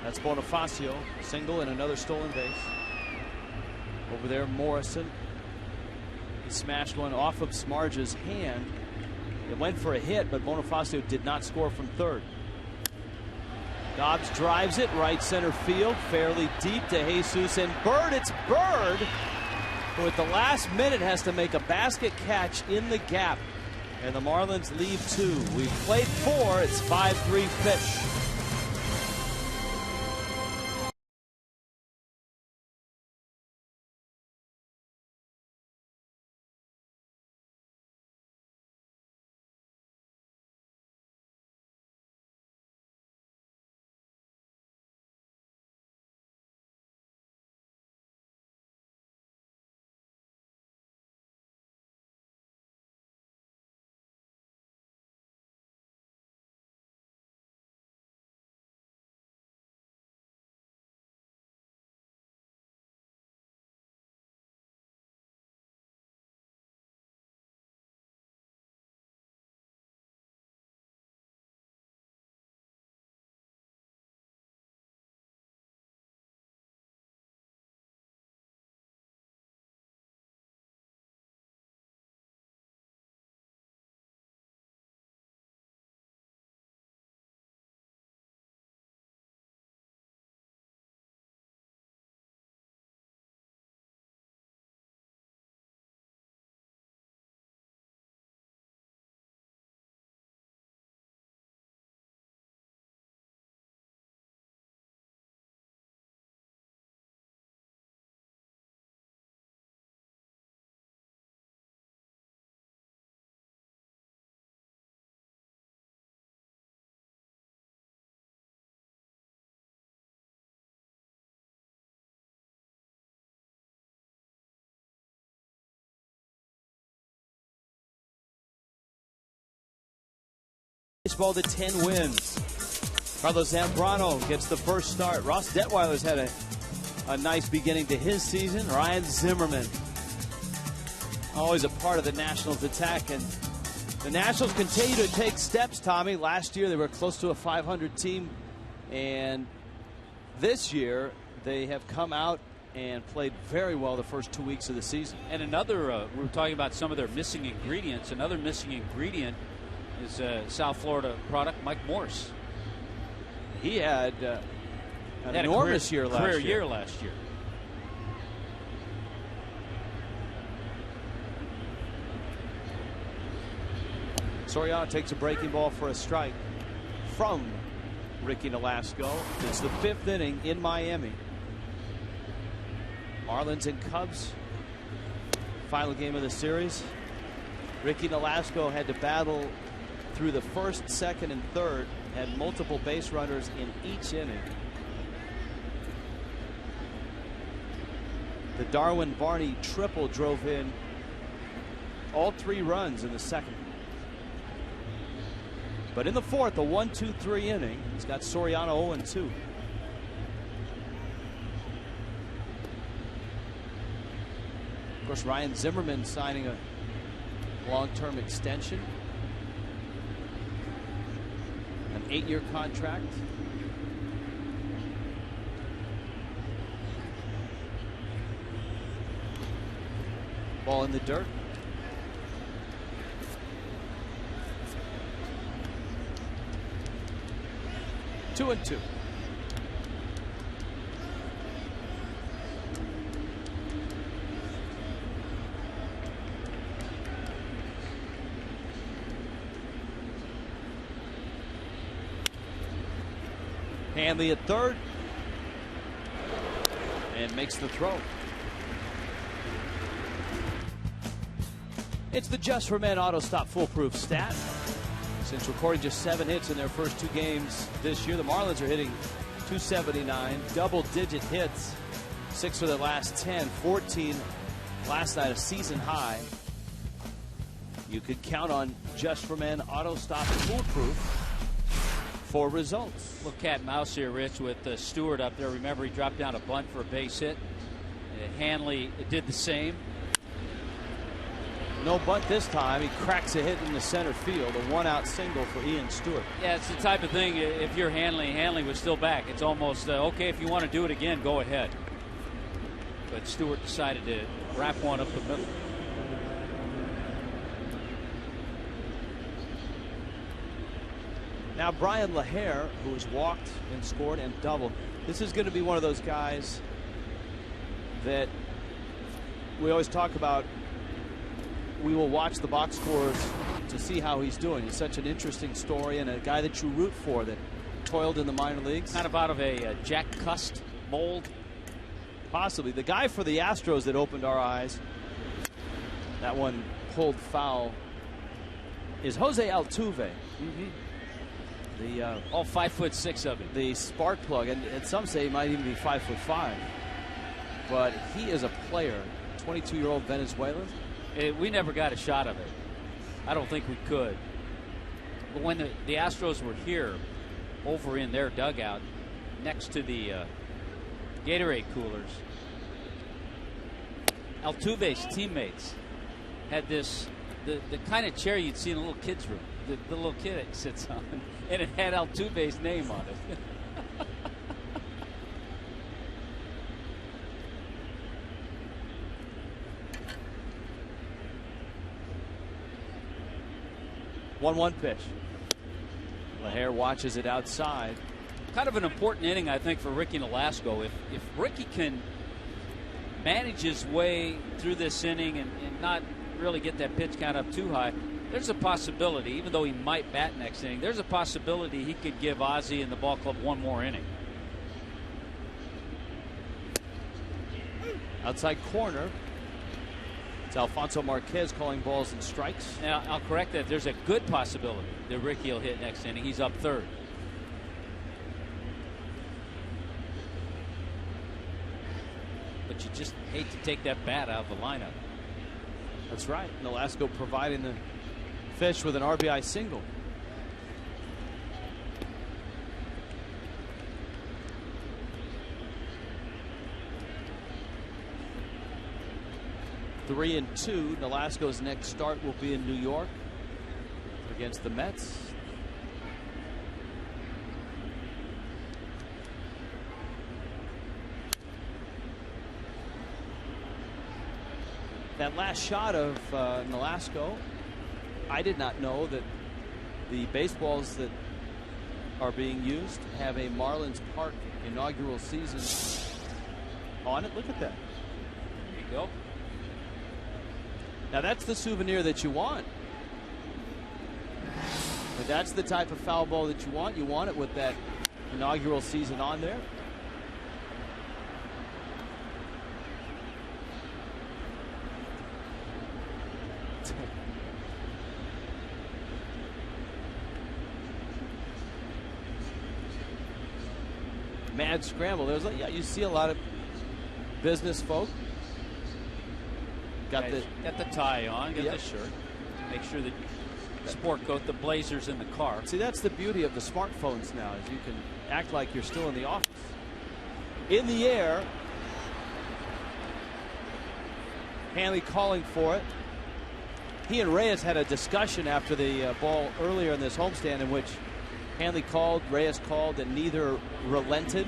S1: That's Bonifacio, single and another stolen base. Over there, Morrison. He smashed one off of Smarja's hand. It went for a hit, but Bonifacio did not score from third. Dobbs drives it right center field, fairly deep to Jesus and Bird. It's Bird who at the last minute has to make a basket catch in the gap. And the Marlins lead 2. We've played 4. It's 5-3 pitch. Baseball to 10 wins. Carlos Zambrano gets the first start. Ross Detweiler's had a nice beginning to his season. Ryan Zimmerman, always a part of the Nationals attack. And the Nationals continue to take steps, Tommy. Last year they were close to a 500 team. And this year they have come out and played very well the first 2 weeks of the season.
S2: And another, we were talking about some of their missing ingredients. Another missing ingredient is South Florida product, Mike Morse.
S1: He had an enormous
S2: career year last year.
S1: Soriano takes a breaking ball for a strike from Ricky Nolasco. It's the 5th inning in Miami. Marlins and Cubs. Final game of the series. Ricky Nolasco had to battle through the first, second, and third, had multiple base runners in each inning. The Darwin Barney triple drove in all 3 runs in the second. But in the fourth, a 1-2-3 inning, he's got Soriano 0-2. Of course, Ryan Zimmerman signing a long-term extension, an 8-year contract. Ball in the dirt. Two and two. Hanley at third, and makes the throw. It's the Just for Men Auto Stop Foolproof stat. Since recording just 7 hits in their first 2 games this year, the Marlins are hitting .279, double-digit hits, 6 for their last 10, 14 last night, a season high. You could count on Just for Men Auto Stop Foolproof for results.
S2: Little cat and mouse here, Rich, with Stewart up there. Remember, he dropped down a bunt for a base hit. Hanley did the same.
S1: No bunt this time. He cracks a hit in the center field. A 1-out single for Ian Stewart.
S2: Yeah, it's the type of thing, if you're Hanley was still back. It's almost, okay, if you want to do it again, go ahead. But Stewart decided to wrap one up the middle.
S1: Now Brian LaHare, who has walked and scored and doubled. This is going to be one of those guys that we always talk about. We will watch the box scores to see how he's doing. He's such an interesting story and a guy that you root for that toiled in the minor leagues.
S2: Kind of out of a Jack Cust mold.
S1: Possibly. The guy for the Astros that opened our eyes, that one pulled foul, is Jose Altuve. The
S2: all 5'6" of it.
S1: The spark plug, and some say he might even be 5'5". But he is a player. 22-year-old Venezuelan.
S2: We never got a shot of it. I don't think we could. But when the Astros were here, over in their dugout, next to the Gatorade coolers, Altuve's teammates had this, the kind of chair you'd see in a little kid's room. The little kid sits on, and it had Altuve's name on it.
S1: 1-1 pitch. LaHare watches it outside.
S2: Kind of an important inning, I think, for Ricky Nolasco. If Ricky can manage his way through this inning and not really get that pitch count up too high, there's a possibility, even though he might bat next inning, there's a possibility he could give Ozzie and the ball club one more inning.
S1: Outside corner. It's Alfonso Marquez calling balls and strikes.
S2: Now, I'll correct that. There's a good possibility that Ricky will hit next inning. He's up third. But you just hate to take that bat out of the lineup.
S1: That's right. Nolasco providing the Fish with an RBI single. Three and 2. Nolasco's next start will be in New York against the Mets. That last shot of Nolasco, I did not know that the baseballs that are being used have a Marlins Park inaugural season on it. Look at that.
S2: There you go.
S1: Now that's the souvenir that you want. But that's the type of foul ball that you want. You want it with that inaugural season on there. mad scramble. There's like, yeah, you see a lot of business folk. Got the
S2: tie on, got
S1: yep.
S2: the shirt. Make sure that sport coat, the blazers in the car.
S1: See, that's the beauty of the smartphones now, is you can act like you're still in the office. In the air. Hanley calling for it. He and Reyes had a discussion after the ball earlier in this homestand in which Hanley called, Reyes called, and neither relented.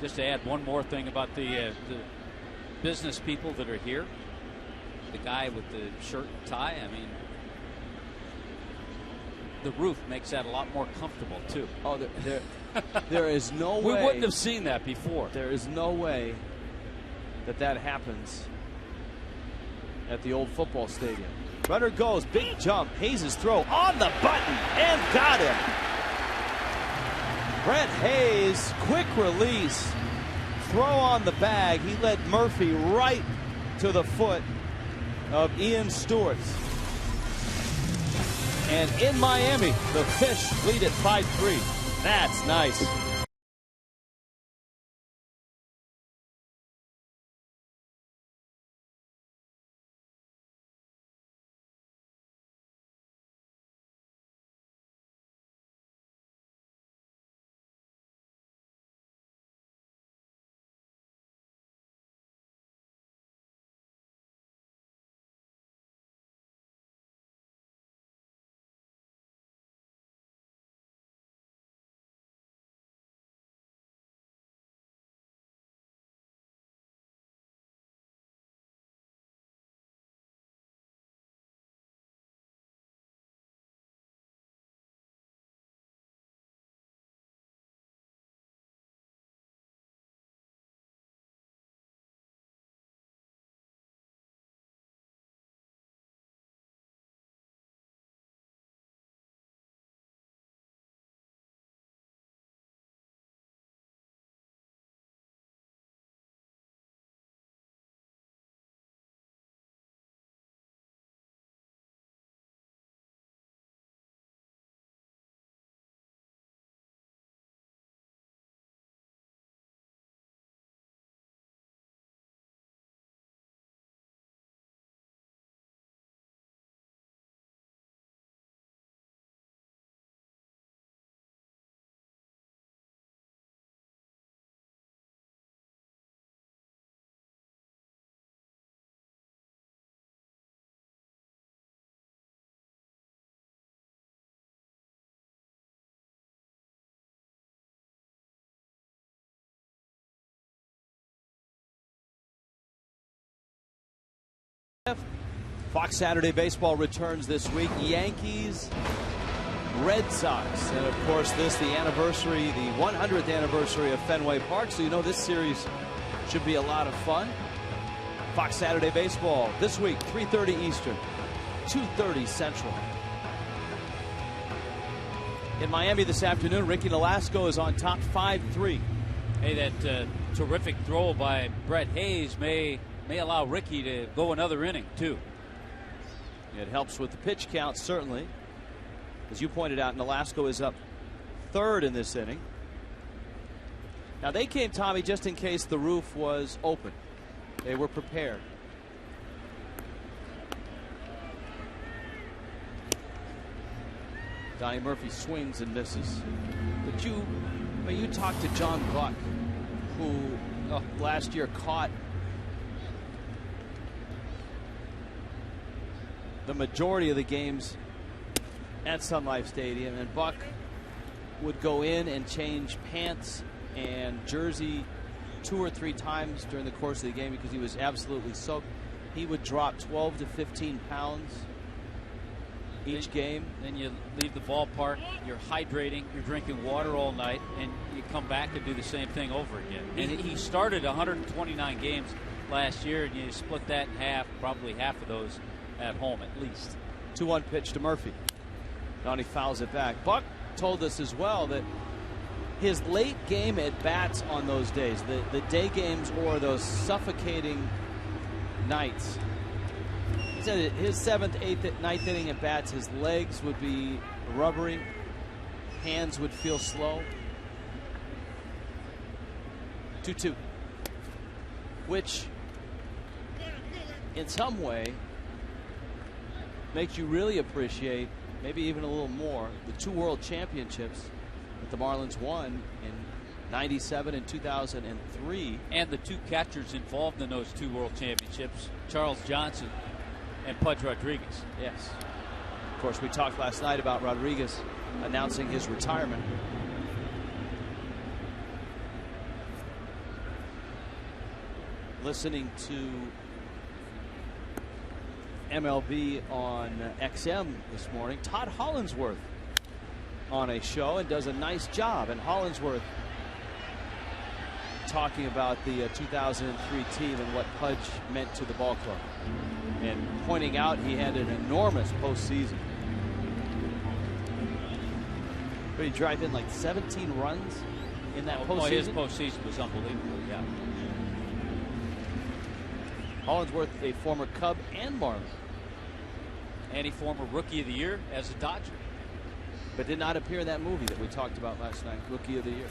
S2: Just to add one more thing about the business people that are here. The guy with the shirt and tie, I mean, the roof makes that a lot more comfortable, too.
S1: Oh, there is no way.
S2: We wouldn't have seen that before.
S1: There is no way that happens at the old football stadium. Runner goes, big jump. Hayes' throw on the button and got him. Brett Hayes, quick release, throw on the bag. He led Murphy right to the foot of Ian Stewart. And in Miami, the Fish lead at 5-3. That's nice. Fox Saturday Baseball returns this week. Yankees, Red Sox, and of course this, the anniversary, the 100th anniversary of Fenway Park. So you know this series should be a lot of fun. Fox Saturday Baseball this week, 3:30 Eastern, 2:30 Central. In Miami this afternoon, Ricky Nolasco is on top 5-3.
S2: Hey, that terrific throw by Brett Hayes may allow Ricky to go another inning, too.
S1: It helps with the pitch count, certainly. As you pointed out, Nolasco is up third in this inning. Now, they came, Tommy, just in case the roof was open. They were prepared. Donnie Murphy swings and misses. But you talked to John Buck, who last year caught the majority of the games at Sun Life Stadium, and Buck would go in and change pants and jersey 2 or 3 times during the course of the game because he was absolutely soaked. He would drop 12 to 15 pounds each game.
S2: Then you leave the ballpark, you're hydrating, you're drinking water all night, and you come back and do the same thing over again. And he started 129 games last year, and you split that in half, probably half of those at home at least.
S1: 2-1 pitch to Murphy. Donnie fouls it back. Buck told us as well that his late game at bats on those days, the day games or those suffocating nights, he said his 7th, 8th, 9th inning at bats, his legs would be rubbery, hands would feel slow. 2-2. Which, in some way, makes you really appreciate, maybe even a little more, the 2 world championships that the Marlins won in '97 and 2003.
S2: And the 2 catchers involved in those 2 world championships, Charles Johnson and Pudge Rodriguez.
S1: Yes. Of course, we talked last night about Rodriguez announcing his retirement. Listening to MLB on XM this morning, Todd Hollinsworth on a show and does a nice job. And Hollinsworth talking about the 2003 team and what Pudge meant to the ball club, and pointing out he had an enormous postseason. But he drive in like 17 runs in that postseason.
S2: Oh, his postseason was unbelievable. Yeah.
S1: Hollinsworth, a former Cub and Marlin,
S2: and a former Rookie of the Year as a Dodger,
S1: but did not appear in that movie that we talked about last night, Rookie of the Year.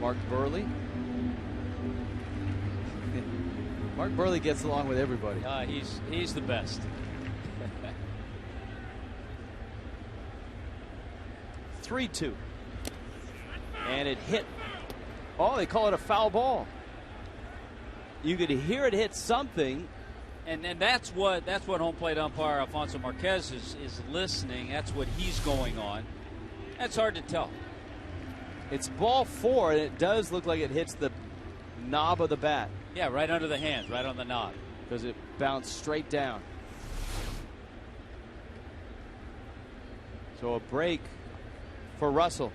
S1: Mark Burley. Mark Burley gets along with everybody.
S2: He's the best.
S1: 3-2. And it hit. Oh, they call it a foul ball. You could hear it hit something.
S2: And that's what home plate umpire Alfonso Marquez is listening. That's what he's going on. That's hard to tell.
S1: It's ball 4, and it does look like it hits the knob of the bat.
S2: Yeah, right under the hands, right on the knob.
S1: Because it bounced straight down. So a break for Russell.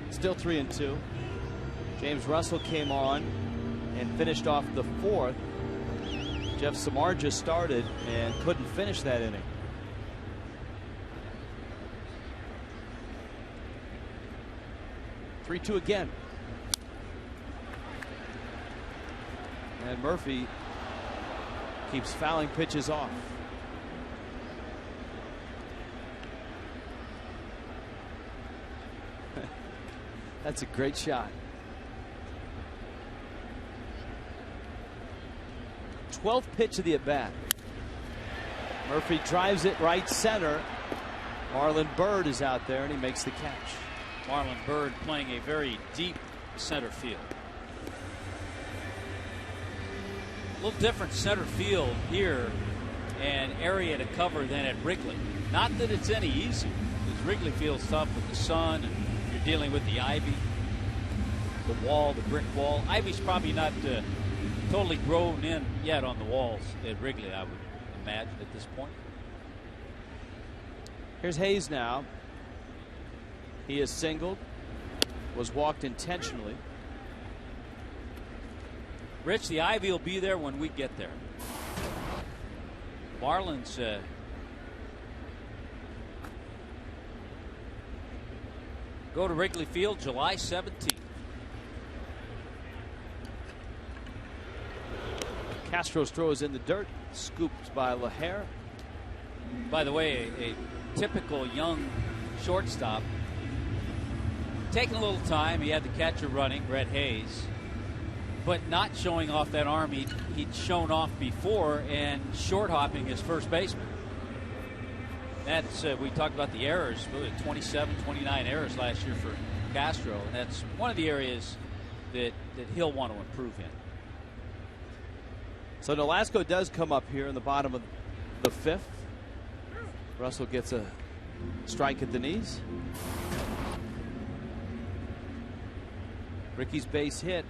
S1: Still 3-2. James Russell came on and finished off the 4th. Jeff Samardzija started and couldn't finish that inning. (3-2) again. And Murphy keeps fouling pitches off. That's a great shot. 12th pitch of the at-bat. Murphy drives it right center. Marlon Byrd is out there, and he makes the catch.
S2: Marlon Byrd playing a very deep center field. A little different center field here and area to cover than at Wrigley. Not that it's any easier, because Wrigley Field's tough with the sun, and you're dealing with the ivy, the wall, the brick wall. Ivy's probably not totally grown in yet on the walls at Wrigley, I would imagine, at this point.
S1: Here's Hayes now. He is singled, was walked intentionally.
S2: Rich, the ivy will be there when we get there. Marlins go to Wrigley Field July 17th.
S1: Castro's throw is in the dirt, scooped by LaHare.
S2: By the way, a typical young shortstop. Taking a little time. He had the catcher running, Brett Hayes, but not showing off that arm he'd shown off before, and short hopping his first baseman. That's we talked about the errors, really 27, 29 errors last year for Castro, and that's one of the areas that he'll want to improve in.
S1: So Nolasco does come up here in the bottom of the 5th. Russell gets a strike at the knees. Ricky's base hit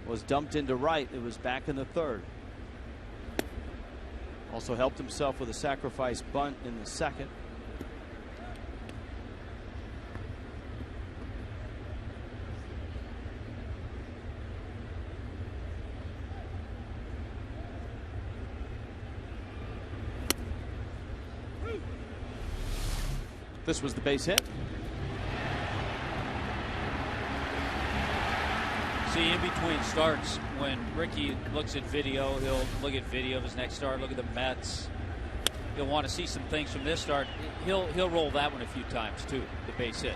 S1: was dumped into right. It was back in the 3rd. Also helped himself with a sacrifice bunt in the 2nd. This was the base hit.
S2: See, in between starts, when Ricky looks at video, he'll look at video of his next start, look at the Mets. He'll want to see some things from this start. He'll roll that one a few times, too, the base hit.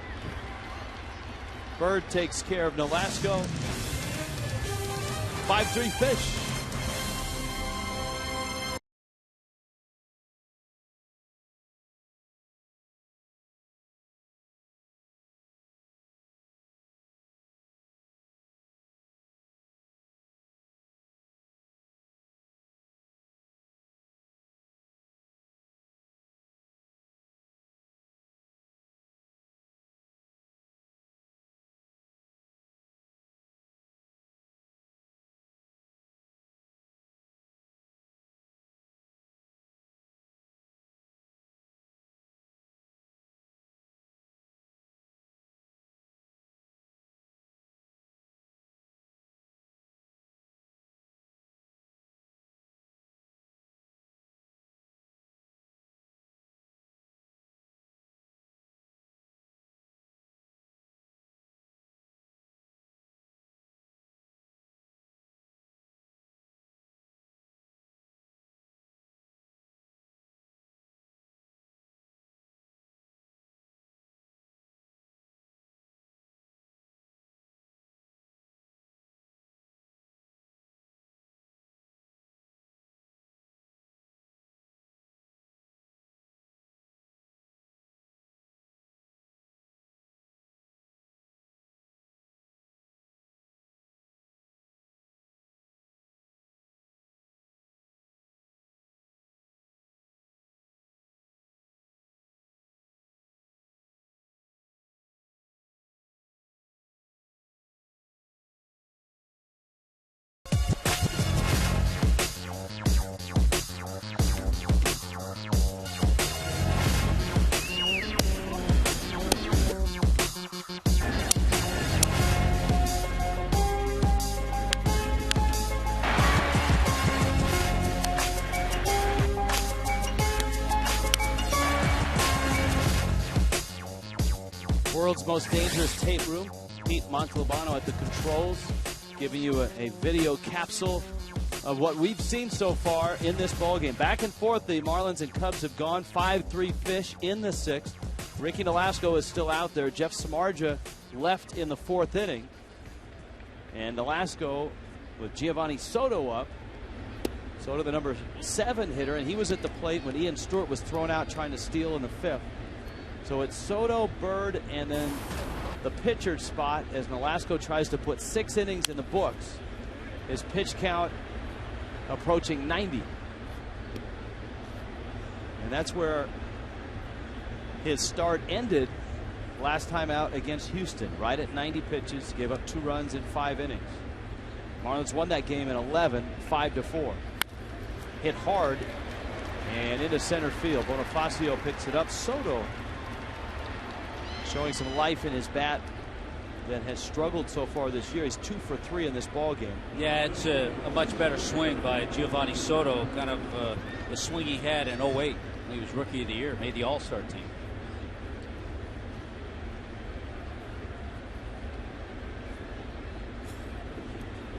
S1: Bird takes care of Nolasco. 5-3 fish. World's most dangerous tape room. Pete Montalbano at the controls, giving you a video capsule of what we've seen so far in this ballgame. Back and forth, the Marlins and Cubs have gone 5-3 fish in the sixth. Ricky Nolasco is still out there. Jeff Samardzija left in the fourth inning. And Nolasco with Giovanni Soto up. Soto, the number 7 hitter, and he was at the plate when Ian Stewart was thrown out trying to steal in the fifth. So it's Soto, Bird, and then the pitcher spot as Nolasco tries to put 6 innings in the books. His pitch count approaching 90. And that's where his start ended last time out against Houston, right at 90 pitches, gave up 2 runs in 5 innings. Marlins won that game in 11, 5-4. Hit hard and into center field. Bonifacio picks it up. Soto showing some life in his bat that has struggled so far this year. He's 2 for 3 in this ball game.
S2: Yeah, it's a much better swing by Giovanni Soto, kind of the swing he had in 08 when he was Rookie of the Year, made the All-Star team.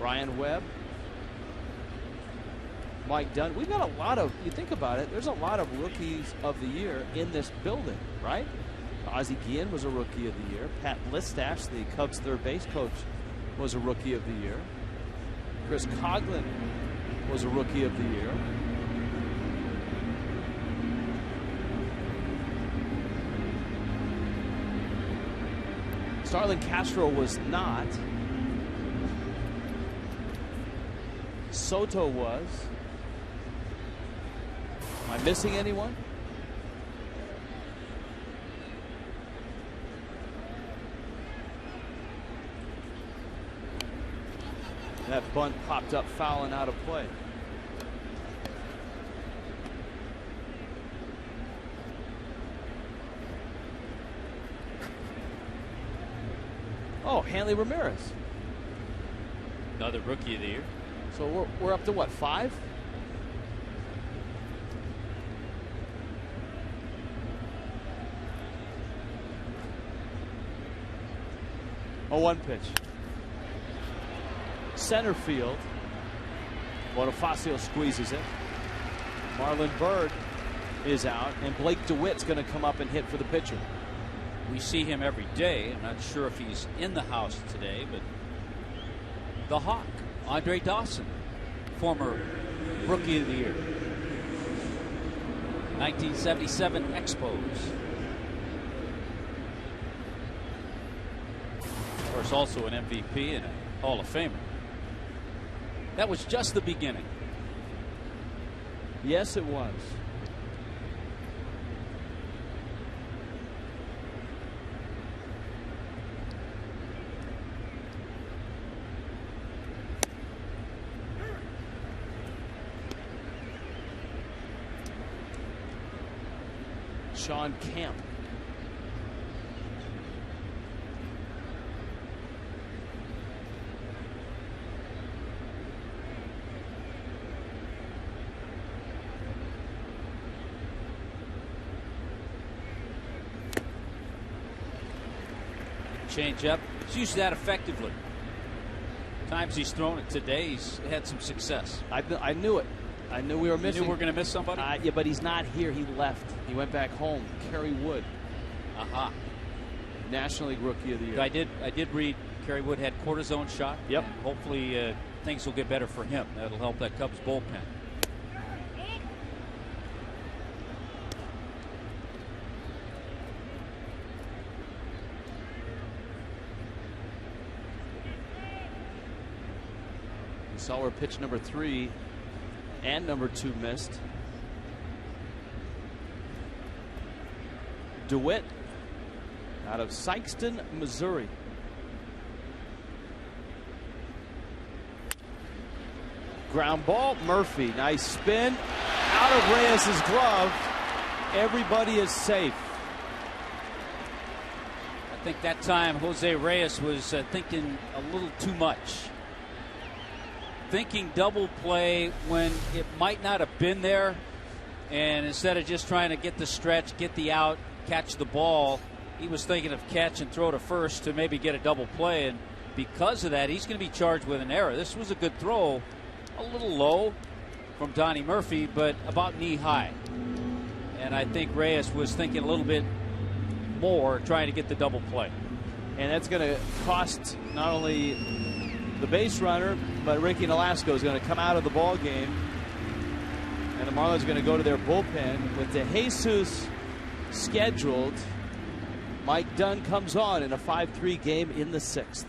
S1: Ryan Webb, Mike Dunn. We've got a lot of, you think about it, there's a lot of Rookies of the Year in this building, right? Ozzie Guillen was a Rookie of the Year. Pat Listash, the Cubs third base coach, was a Rookie of the Year. Chris Coughlin was a Rookie of the Year. Starlin Castro was not. Soto was. Am I missing anyone? That bunt popped up foul and out of play. Oh, Hanley Ramirez.
S2: Another Rookie of the Year.
S1: So we're up to what, 5? 0-1 pitch. Center field. Bonifacio squeezes it. Marlon Byrd is out, and Blake DeWitt's going to come up and hit for the pitcher.
S2: We see him every day. I'm not sure if he's in the house today, but the Hawk, Andre Dawson, former Rookie of the Year. 1977 Expos. Of course, also an MVP and a Hall of Famer. That was just the beginning.
S1: Yes, it was. Sean Camp.
S2: Change up. He's used that effectively. Times he's thrown it today, he's had some success.
S1: I knew it. I knew we were missing.
S2: You knew we were going to miss somebody?
S1: Yeah, but he's not here. He left. He went back home. Kerry Wood.
S2: Aha.
S1: National League Rookie of the Year.
S2: I did read Kerry Wood had cortisone shot.
S1: Yep.
S2: And hopefully things will get better for him. That'll help that Cubs bullpen.
S1: Saw where pitch number 3 and number 2 missed. DeWitt out of Sikeston, Missouri. Ground ball. Murphy. Nice spin. Out of Reyes' glove. Everybody is safe.
S2: I think that time Jose Reyes was thinking a little too much. Thinking double play when it might not have been there, and instead of just trying to get the stretch, get the out, catch the ball, he was thinking of catch and throw to first to maybe get a double play, and because of that, he's going to be charged with an error. This was a good throw, a little low from Donnie Murphy, but about knee high, and I think Reyes was thinking a little bit more trying to get the double play.
S1: And that's going to cost not only the base runner, but Ricky Nolasco is going to come out of the ball game, and the Marlins are going to go to their bullpen with DeJesus scheduled. Mike Dunn comes on in a 5-3 game in the 6th.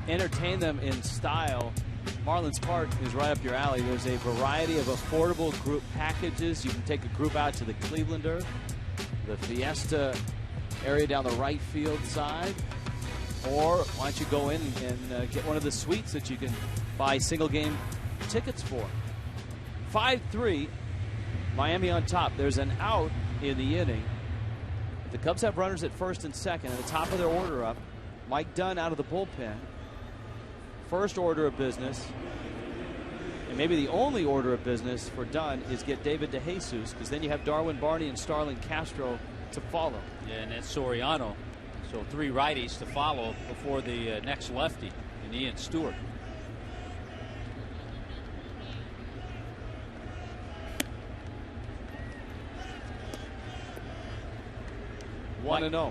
S1: Entertain them in style. Marlins Park is right up your alley. There's a variety of affordable group packages. You can take a group out to the Clevelander, the Fiesta area down the right field side. Or why don't you go in and get one of the suites that you can buy single game tickets for. 5-3, Miami on top. There's an out in the inning. The Cubs have runners at first and second, and the top of their order up. Mike Dunn out of the bullpen. First order of business, and maybe the only order of business for Dunn, is get David DeJesus, because then you have Darwin Barney and Starlin Castro to follow.
S2: Yeah, and that's Soriano. So 3 righties to follow before the next lefty in Ian Stewart.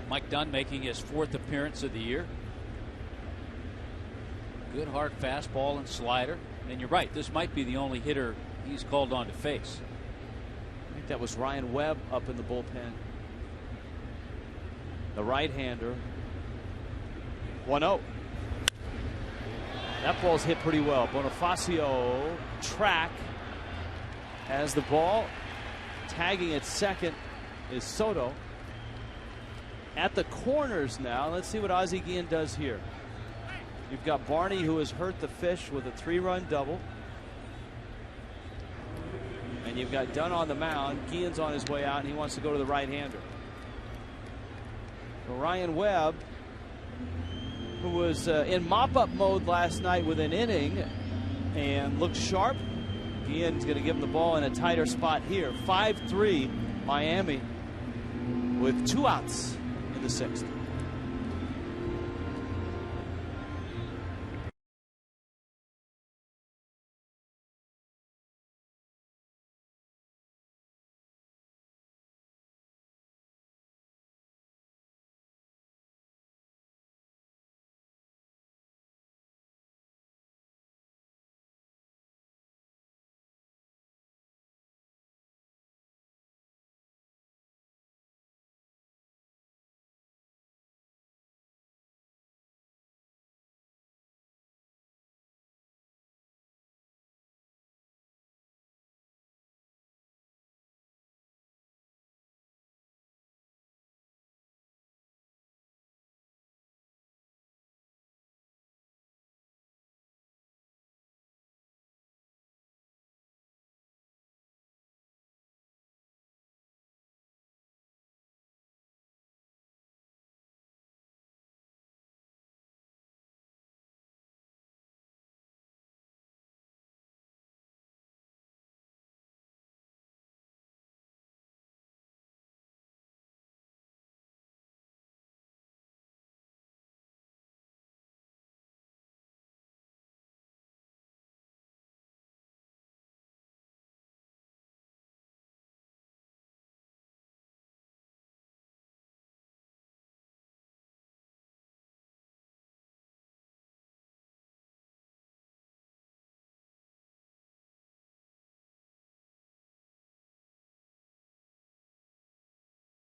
S2: Mike Dunn making his 4th appearance of the year. Good hard fastball and slider. And you're right, this might be the only hitter he's called on to face.
S1: I think that was Ryan Webb up in the bullpen. The right-hander. 1-0. That ball's hit pretty well. Bonifacio track has the ball. Tagging at second is Soto. At the corners now. Let's see what Ozzie Guillen does here. You've got Barney, who has hurt the fish with a 3-run double. And you've got Dunn on the mound. Guillen's on his way out, and he wants to go to the right-hander. So Ryan Webb, who was in mop-up mode last night with an inning and looked sharp. Guillen's going to give him the ball in a tighter spot here. 5-3 Miami with 2 outs in the 6th.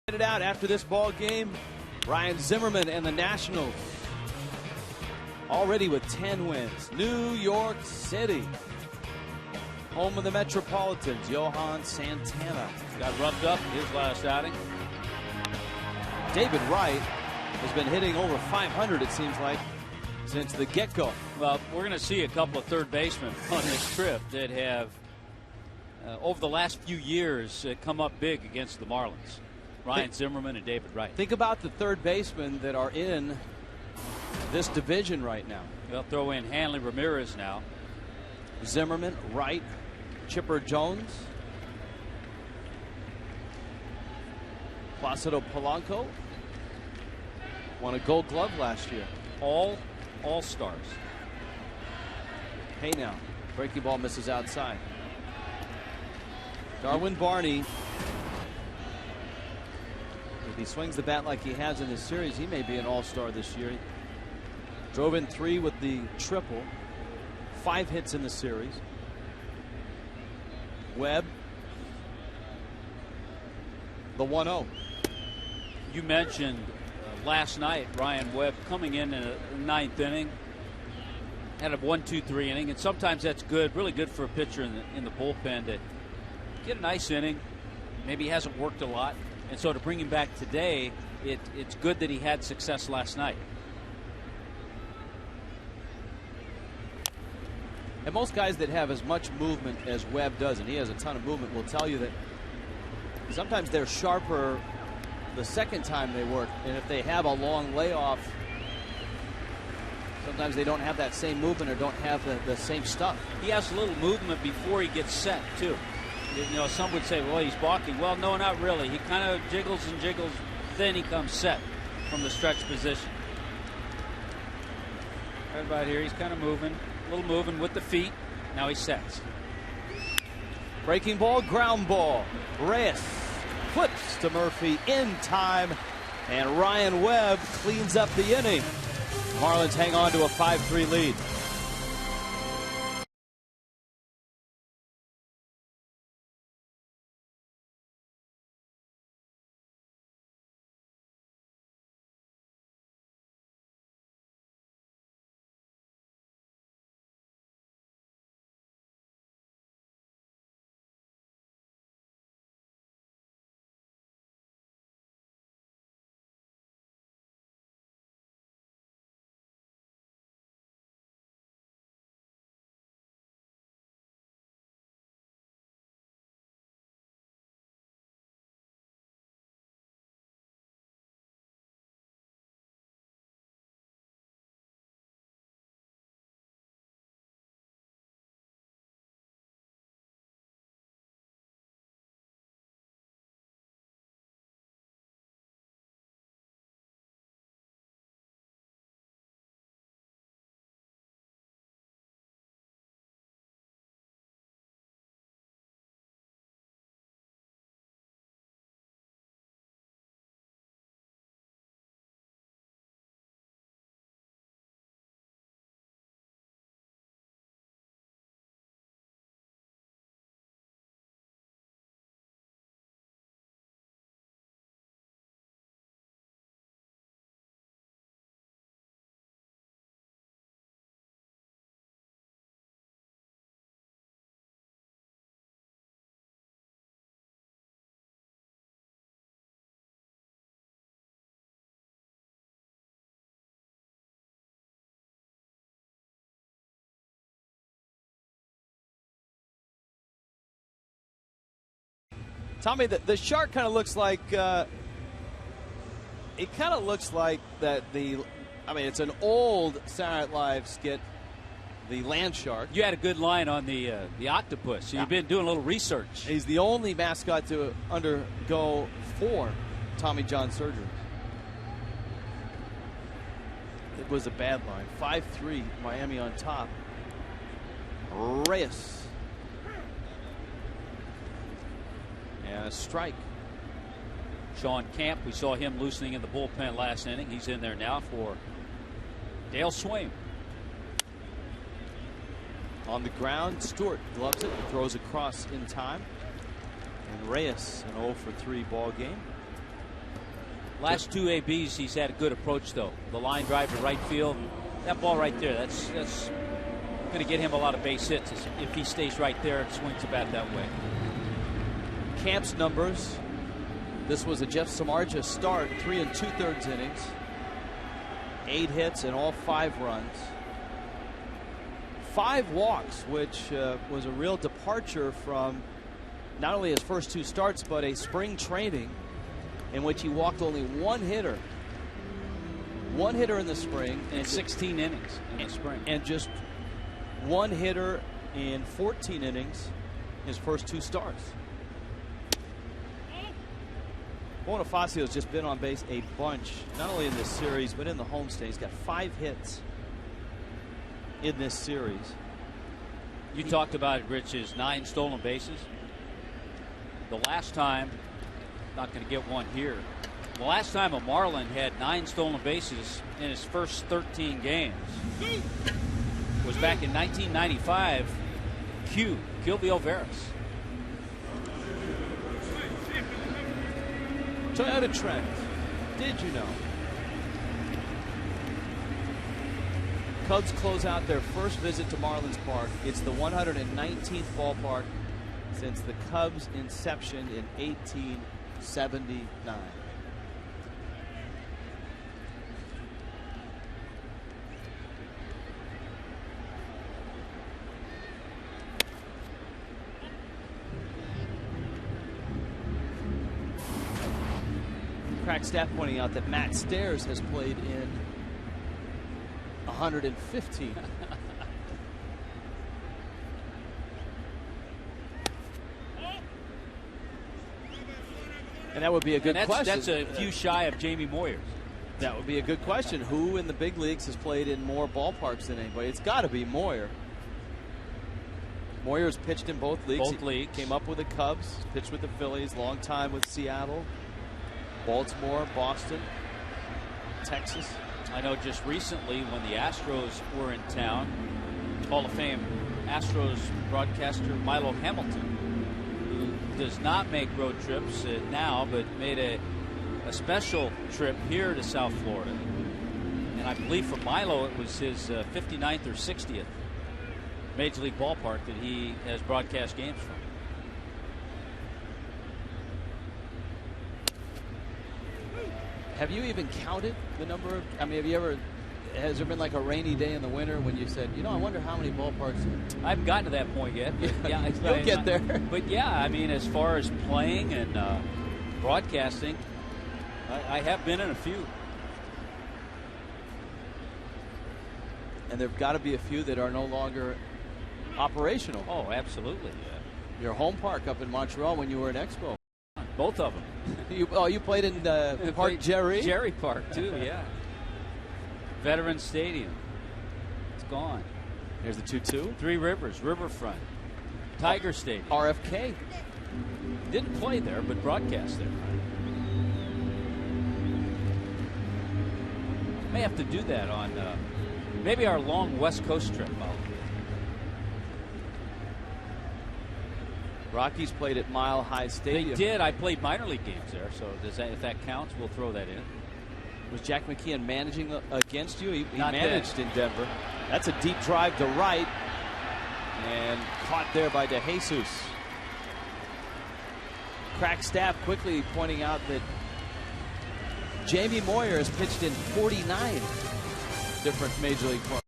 S1: It out after this ball game. Ryan Zimmerman and the Nationals already with 10 wins. New York City, home of the Metropolitans. Johan Santana
S2: got roughed up in his last outing.
S1: David Wright has been hitting over 500, it seems like, since the get-go.
S2: Well, we're going to see a couple of third basemen on this trip that have, over the last few years, come up big against the Marlins. Ryan Zimmerman and David Wright.
S1: Think about the third basemen that are in this division right now.
S2: They'll throw in Hanley Ramirez now.
S1: Zimmerman, Wright, Chipper Jones, Placido Polanco won a Gold Glove last year.
S2: All stars.
S1: Hey now, breaking ball misses outside. Darwin Barney. If he swings the bat like he has in this series, he may be an all-star this year. He drove in 3 with the triple, 5 hits in the series. Webb, the 1-0.
S2: You mentioned last night Ryan Webb coming in a 9th inning, had a 1-2-3 inning, and sometimes that's good, really good for a pitcher in the bullpen to get a nice inning. Maybe he hasn't worked a lot. And so to bring him back today, it's good that he had success last night.
S1: And most guys that have as much movement as Webb does, and he has a ton of movement, will tell you that sometimes they're sharper the second time they work. And if they have a long layoff, sometimes they don't have that same movement or don't have the same stuff.
S2: He has a little movement before he gets set, too. You know, some would say, well, he's balking. Well, no, not really. He kind of jiggles and jiggles, then he comes set from the stretch position. Right about here, he's kind of moving, a little moving with the feet. Now he sets.
S1: Breaking ball, ground ball. Reyes flips to Murphy in time, and Ryan Webb cleans up the inning. Marlins hang on to a 5-3 lead. Tommy, the shark kind of looks like it kind of looks like that it's an old Saturday Night Live skit, the land shark.
S2: You had a good line on the octopus. So you've been doing a little research.
S1: He's the only mascot to undergo 4 Tommy John surgeries. It was a bad line. 5-3, Miami on top. Reyes. And a strike.
S2: Sean Camp, we saw him loosening in the bullpen last inning. He's in there now for Dale Swaim.
S1: On the ground, Stewart gloves it, throws across in time. And Reyes, an 0-for-3 ball game.
S2: Last 2 ABs, he's had a good approach, though. The line drive to right field. That ball right there, that's going to get him a lot of base hits if he stays right there and swings the bat that way.
S1: Camp's numbers. This was a Jeff Samardzija start, 3 2/3 innings, 8 hits and all 5 runs, 5 walks, which was a real departure from not only his first 2 starts, but a spring training in which he walked only 1 hitter. 1 hitter in the spring
S2: and 16 innings in the spring,
S1: and just 1 hitter in 14 innings his first 2 starts. Bonifacio's just been on base a bunch, not only in this series, but in the homestand. He's got 5 hits in this series.
S2: You talked about it, Rich, his 9 stolen bases. The last time, not going to get one here, the last time a Marlin had 9 stolen bases in his first 13 games was back in 1995, Kilby Veras.
S1: Toyota Trent, did you know? Cubs close out their first visit to Marlins Park. It's the 119th ballpark since the Cubs' inception in 1879. Crack Staff pointing out that Matt Stairs has played in 115. And that would be a good question.
S2: That's a few shy of Jamie Moyers.
S1: That would be a good question. Who in the big leagues has played in more ballparks than anybody? It's got to be Moyer. Moyer's pitched in both leagues.
S2: Both leagues.
S1: Came up with the Cubs, pitched with the Phillies, long time with Seattle, Baltimore, Boston, Texas.
S2: I know just recently when the Astros were in town, Hall of Fame Astros broadcaster Milo Hamilton, who does not make road trips now, but made a special trip here to South Florida. And I believe for Milo it was his 59th or 60th Major League ballpark that he has broadcast games from.
S1: Have you even counted the number of, I mean, have you ever, has there been like a rainy day in the winter when you said, you know, I wonder how many ballparks?
S2: I haven't gotten to that point yet. But yeah,
S1: you'll get there.
S2: But yeah, I mean, as far as playing and broadcasting, I have been in a few.
S1: And there've got to be a few that are no longer operational.
S2: Oh, absolutely. Yeah.
S1: Your home park up in Montreal when you were in Expo.
S2: Both of them.
S1: You played in Park Jerry?
S2: Jerry Park, too, yeah. Veterans Stadium. It's gone.
S1: Here's the 2-2.
S2: Three Rivers, Riverfront, Tiger Stadium.
S1: RFK.
S2: Didn't play there, but broadcast there. May have to do that on maybe our long West Coast trip.
S1: Rockies played at Mile High Stadium.
S2: They did. I played minor league games there, so if that counts, we'll throw that in.
S1: Was Jack McKeon managing against you? He
S2: Not
S1: managed in Denver. That's a deep drive to right, and caught there by DeJesus. Crack Staff quickly pointing out that Jamie Moyer has pitched in 49 different Major League clubs.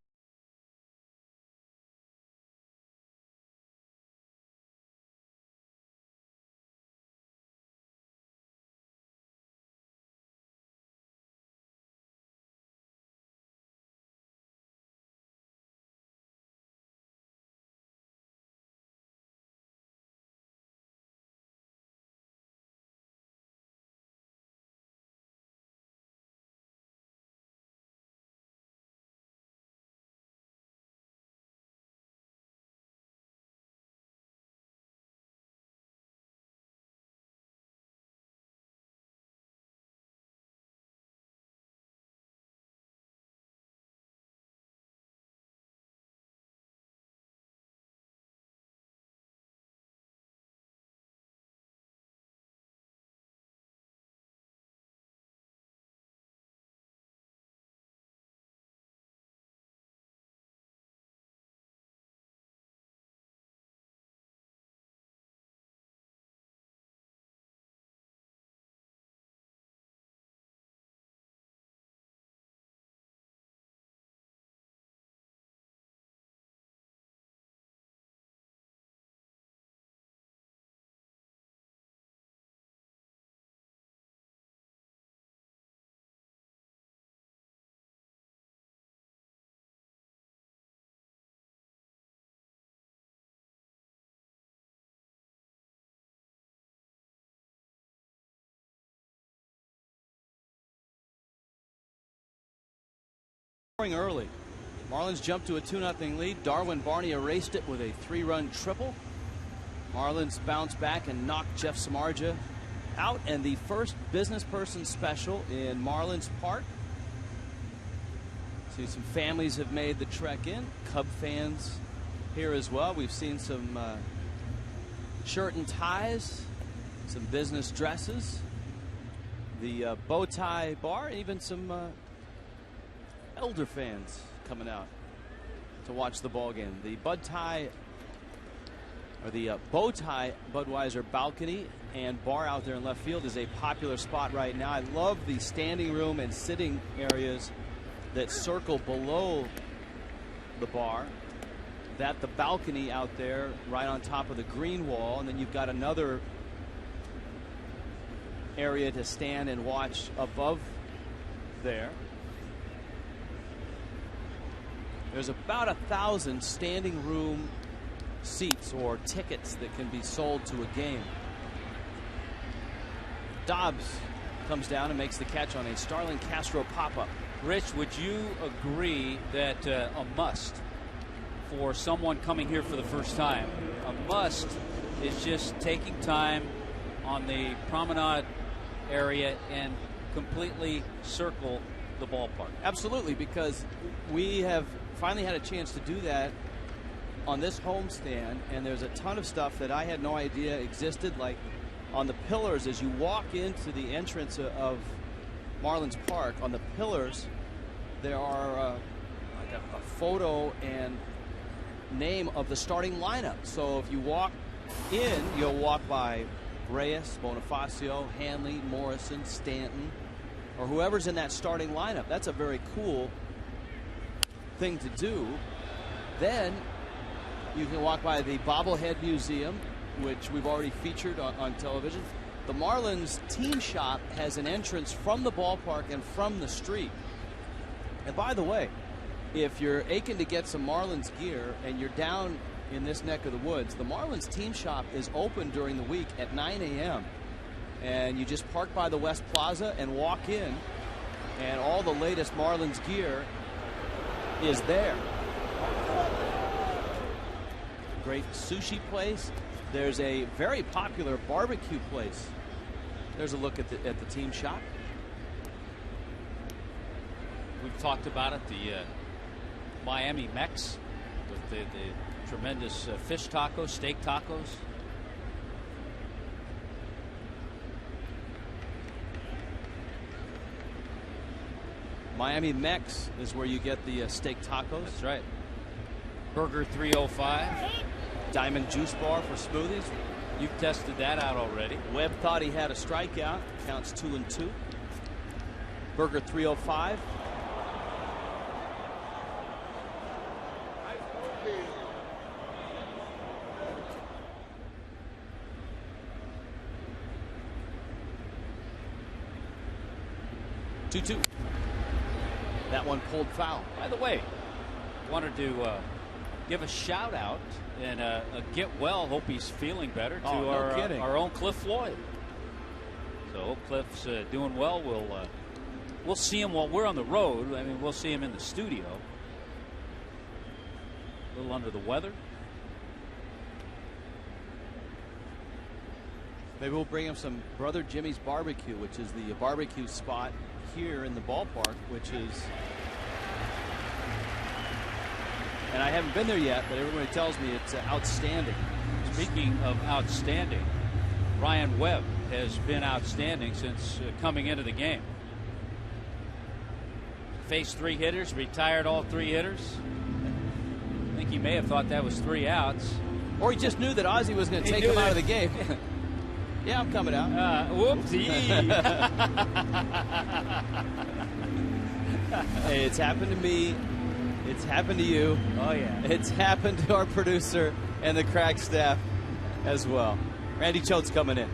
S1: Early. Marlins jumped to a 2-0 lead. Darwin Barney erased it with a 3-run triple. Marlins bounced back and knocked Jeff Samardzija out, and the first business person special in Marlins Park. See, some families have made the trek in. Cub fans here as well. We've seen some shirt and ties, some business dresses, the bow tie bar, even some elder fans coming out to watch the ball game. The bow tie Budweiser balcony and bar out there in left field is a popular spot right now. I love the standing room and sitting areas that circle below the bar. That the balcony out there right on top of the green wall, and then you've got another area to stand and watch above there. There's about 1,000 standing room seats or tickets that can be sold to a game. Dobbs comes down and makes the catch on a Starlin Castro pop-up.
S2: Rich, would you agree that a must for someone coming here for the first time, a must is just taking time on the promenade area and completely circle the ballpark?
S1: Absolutely, because we have finally had a chance to do that on this homestand, and there's a ton of stuff that I had no idea existed, like on the pillars as you walk into the entrance of Marlins Park. On the pillars there are like a photo and name of the starting lineup. So if you walk in, you'll walk by Reyes, Bonifacio, Hanley, Morrison, Stanton, or whoever's in that starting lineup. That's a very cool thing to do. Then you can walk by the Bobblehead Museum, which we've already featured on television. The Marlins team shop has an entrance from the ballpark and from the street. And by the way, if you're aching to get some Marlins gear and you're down in this neck of the woods, the Marlins team shop is open during the week at 9 a.m. And you just park by the West Plaza and walk in, and all the latest Marlins gear is there. Great sushi place. There's a very popular barbecue place. There's a look at the team shop.
S2: We've talked about it, the Miami Mex with the tremendous fish tacos, steak tacos.
S1: Miami Mex is where you get the steak tacos.
S2: That's right. Burger 305.
S1: Diamond Juice Bar for smoothies.
S2: You've tested that out already.
S1: Webb thought he had a strikeout. Counts 2-2. Burger 305. Two. That one pulled foul.
S2: By the way, wanted to give a shout out and a get well. Hope he's feeling better to our own Cliff Floyd. So hope Cliff's doing well. We'll see him while we're on the road. I mean, we'll see him in the studio. A little under the weather.
S1: Maybe we'll bring him some Brother Jimmy's Barbecue, which is the barbecue spot here in the ballpark, which is, and I haven't been there yet, but everybody tells me it's outstanding.
S2: Speaking of outstanding, Ryan Webb has been outstanding since coming into the game. Faced 3 hitters, retired all 3 hitters. I think he may have thought that was 3 outs.
S1: Or he just knew that Ozzie was going to take him out of the game. Yeah, I'm coming out.
S2: Whoopsie.
S1: Hey, it's happened to me. It's happened to you.
S2: Oh, yeah.
S1: It's happened to our producer and the crack staff as well. Randy Choate's coming in.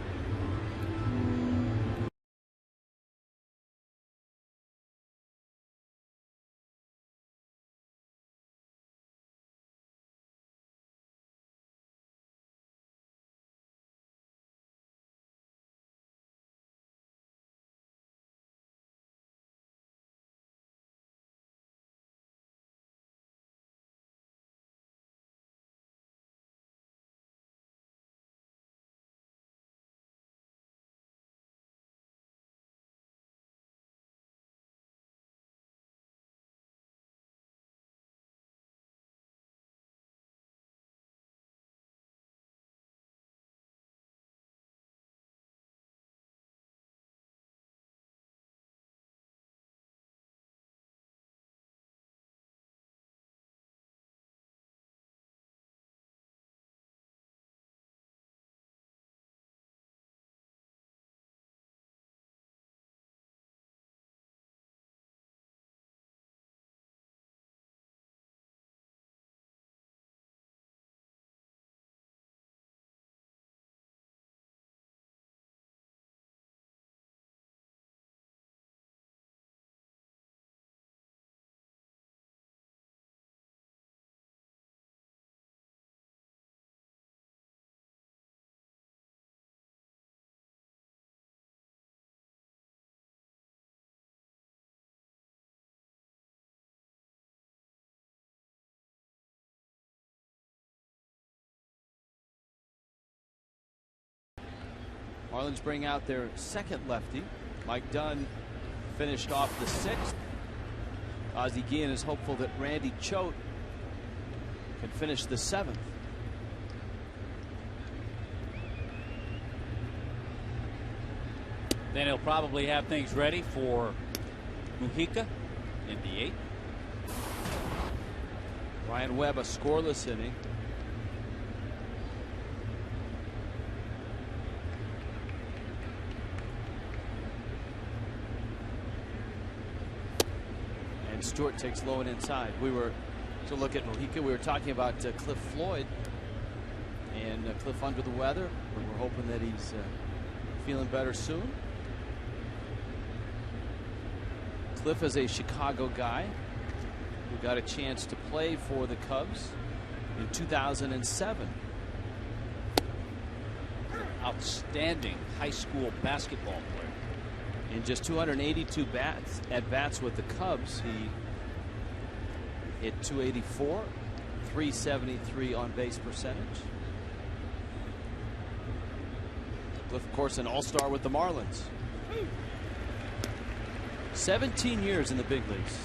S1: Marlins bring out their second lefty. Mike Dunn finished off the 6th. Ozzie Guillen is hopeful that Randy Choate can finish the 7th.
S2: Then he'll probably have things ready for Mujica in the 8th.
S1: Ryan Webb, a scoreless inning. And Stewart takes low and inside. We were to look at Mujica. We were talking about Cliff Floyd, and Cliff under the weather. We're hoping that he's feeling better soon. Cliff is a Chicago guy who got a chance to play for the Cubs in 2007.
S2: Outstanding high school basketball player.
S1: In just 282 at-bats with the Cubs, he hit .284, .373 on base percentage. Cliff, of course, an all-star with the Marlins. 17 years in the big leagues.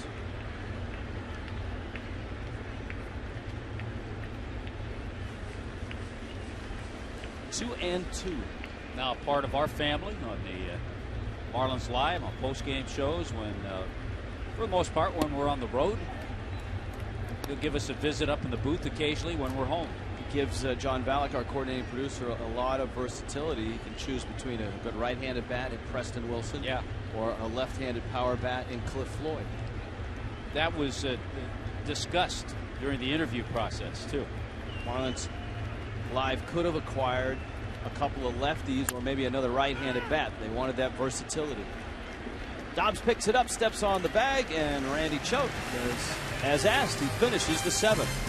S1: Two and two.
S2: Now part of our family on the Marlins Live on post-game shows when, for the most part, when we're on the road. He'll give us a visit up in the booth occasionally when we're home.
S1: He gives John Valek, our coordinating producer, a lot of versatility. He can choose between a good right-handed bat in Preston Wilson, or a left-handed power bat in Cliff Floyd.
S2: That was discussed during the interview process too.
S1: Marlins Live could have acquired a couple of lefties or maybe another right-handed bat. They wanted that versatility. Dobbs picks it up, steps on the bag, and Randy Choate does as asked. He finishes the 7th.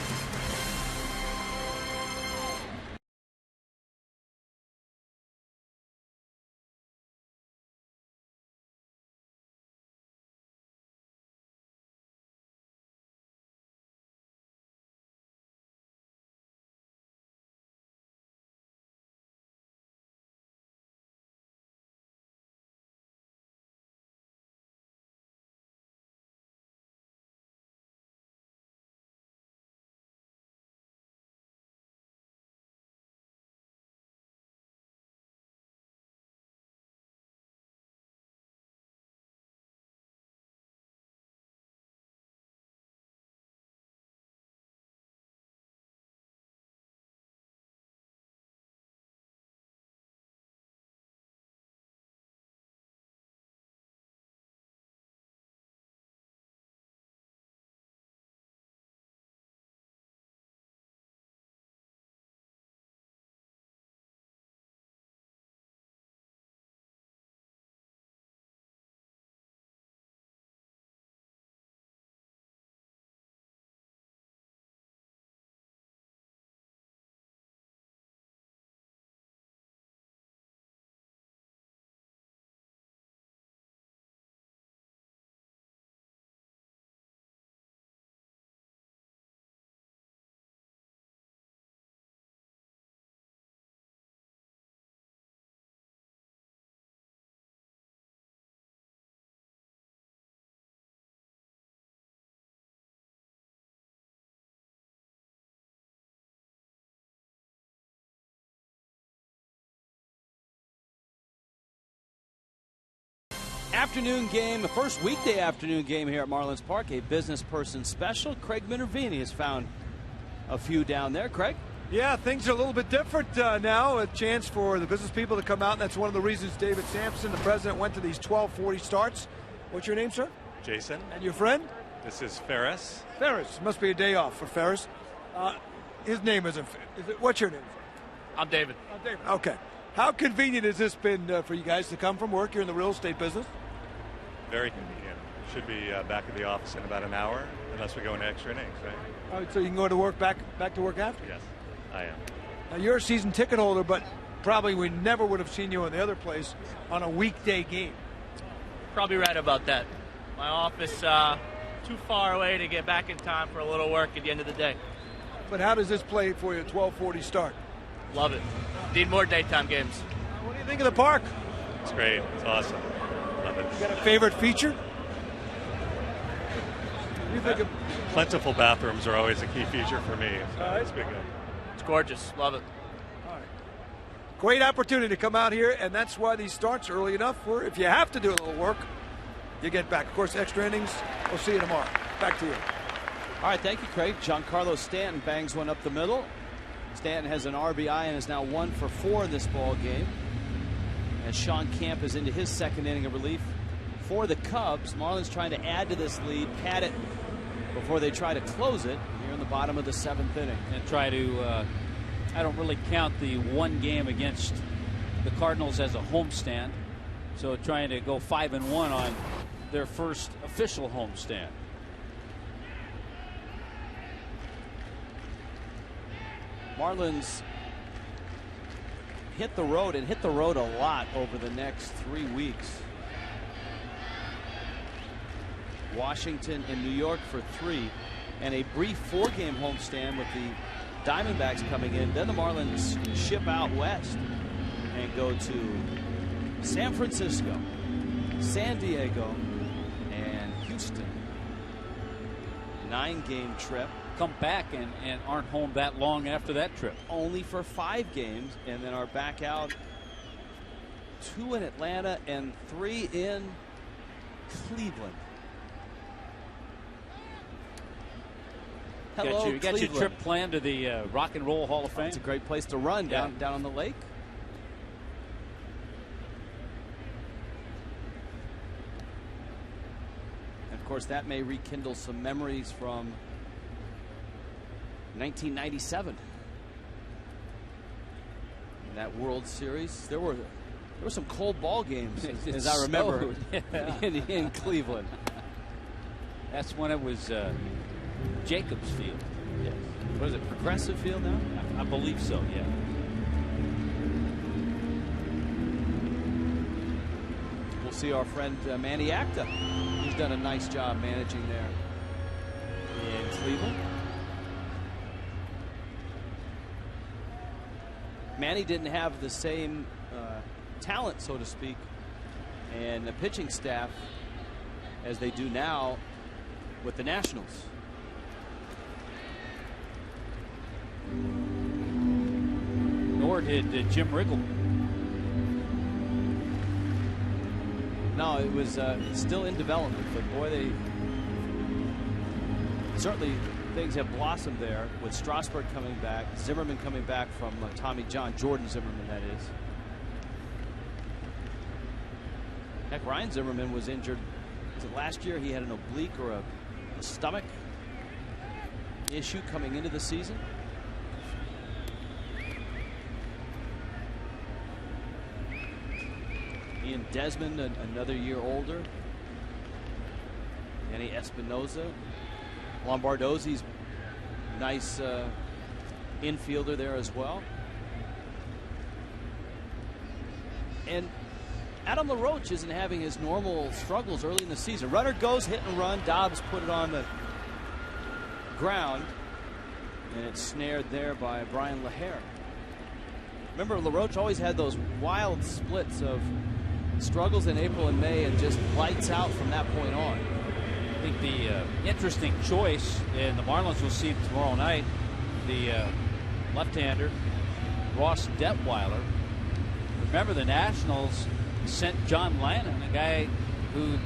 S1: Afternoon game, the first weekday afternoon game here at Marlins Park, a business person special. Craig Minervini has found a few down there. Craig?
S3: Yeah, things are a little bit different now. A chance for the business people to come out, and that's one of the reasons David Sampson, the president, went to these 12:40 starts. What's your name, sir?
S8: Jason.
S3: And your friend?
S8: This is Ferris.
S3: Ferris. Must be a day off for Ferris. His name isn't. What's your name?
S9: I'm David.
S3: David. Okay. How convenient has this been for you guys to come from work? You're in the real estate business.
S8: Very convenient. Should be back at the office in about an hour, unless we go into extra innings, right?
S3: All right, so you can go to work back to work after?
S8: Yes, I am.
S3: Now, you're a season ticket holder, but probably we never would have seen you in the other place on a weekday game.
S9: Probably right about that. My office too far away to get back in time for a little work at the end of the day.
S3: But how does this play for you at 12:40 start?
S9: Love it. Need more daytime games.
S3: What do you think of the park?
S8: It's great. It's awesome. Love it.
S3: You got a favorite feature? You think of
S8: Plentiful bathrooms are always a key feature for me. So it's been good.
S9: It's gorgeous. Love it.
S3: great opportunity to come out here, and that's why these starts early enough where if you have to do a little work, you get back. Of course, extra innings. We'll see you tomorrow. Back to you.
S1: All right, thank you, Craig. Giancarlo Stanton bangs one up the middle. Stanton has an RBI and is now 1 for 4 in this ball game. And Sean Camp is into his second inning of relief for the Cubs. Marlins trying to add to this lead, pad it before they try to close it here in the bottom of the 7th inning.
S2: And try to, I don't really count the one game against the Cardinals as a homestand. So trying to go 5-1 on their first official homestand.
S1: Marlins hit the road and hit the road a lot over the next 3 weeks. Washington and New York for 3, and a brief 4-game homestand with the Diamondbacks coming in. Then the Marlins ship out west and go to San Francisco, San Diego, and Houston. 9-game trip.
S2: Come back and aren't home that long after that trip.
S1: Only for 5 games, and then are back out 2 in Atlanta and 3 in Cleveland. Hello,
S2: you got your trip planned to the Rock and Roll Hall of Fame.
S1: It's a great place to run down on the lake. And of course, that may rekindle some memories from 1997. In that World Series, there were some cold ball games, as I remember, in Cleveland.
S2: That's when it was Jacobs Field.
S1: Yes. What is it, Progressive Field now?
S2: I believe so, yeah.
S1: We'll see our friend Manny Acta. He's done a nice job managing there in Cleveland. Manny didn't have the same talent, so to speak, and the pitching staff as they do now with the Nationals.
S2: Nor did Jim Riggle.
S1: No, it was still in development, but boy, they certainly things have blossomed there with Strasburg coming back, Zimmerman coming back from Tommy John, Jordan Zimmerman, that is. Heck, Ryan Zimmerman was injured. Was it last year? He had an oblique or a stomach issue coming into the season. Ian Desmond, another year older. Danny Espinoza. Lombardozzi's nice infielder there as well. And Adam LaRoche isn't having his normal struggles early in the season. Runner goes, hit and run. Dobbs put it on the ground, and it's snared there by Brian LaHare. Remember, LaRoche always had those wild splits of struggles in April and May and just lights out from that point on.
S2: I think the interesting choice, and the Marlins will see him tomorrow night, the left-hander, Ross Detweiler. Remember, the Nationals sent John Lannon, a guy who'd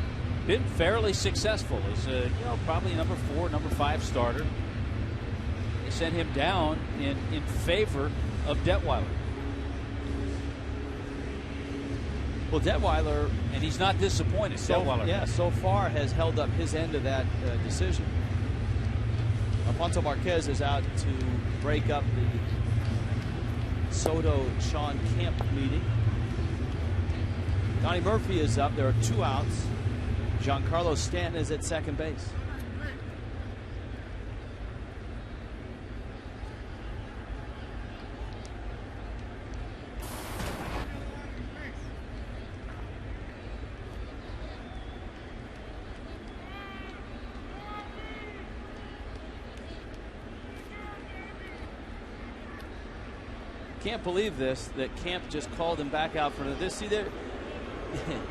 S2: been fairly successful as a, probably number 4, number 5 starter. They sent him down in favor of Detweiler.
S1: Well, Detweiler,
S2: and he's not disappointed. Detweiler,
S1: so far has held up his end of that decision. Alfonso Marquez is out to break up the Soto-Sean Camp meeting. Donnie Murphy is up. There are 2 outs. Giancarlo Stanton is at second base. can't believe this, that Camp just called him back out for this. See there.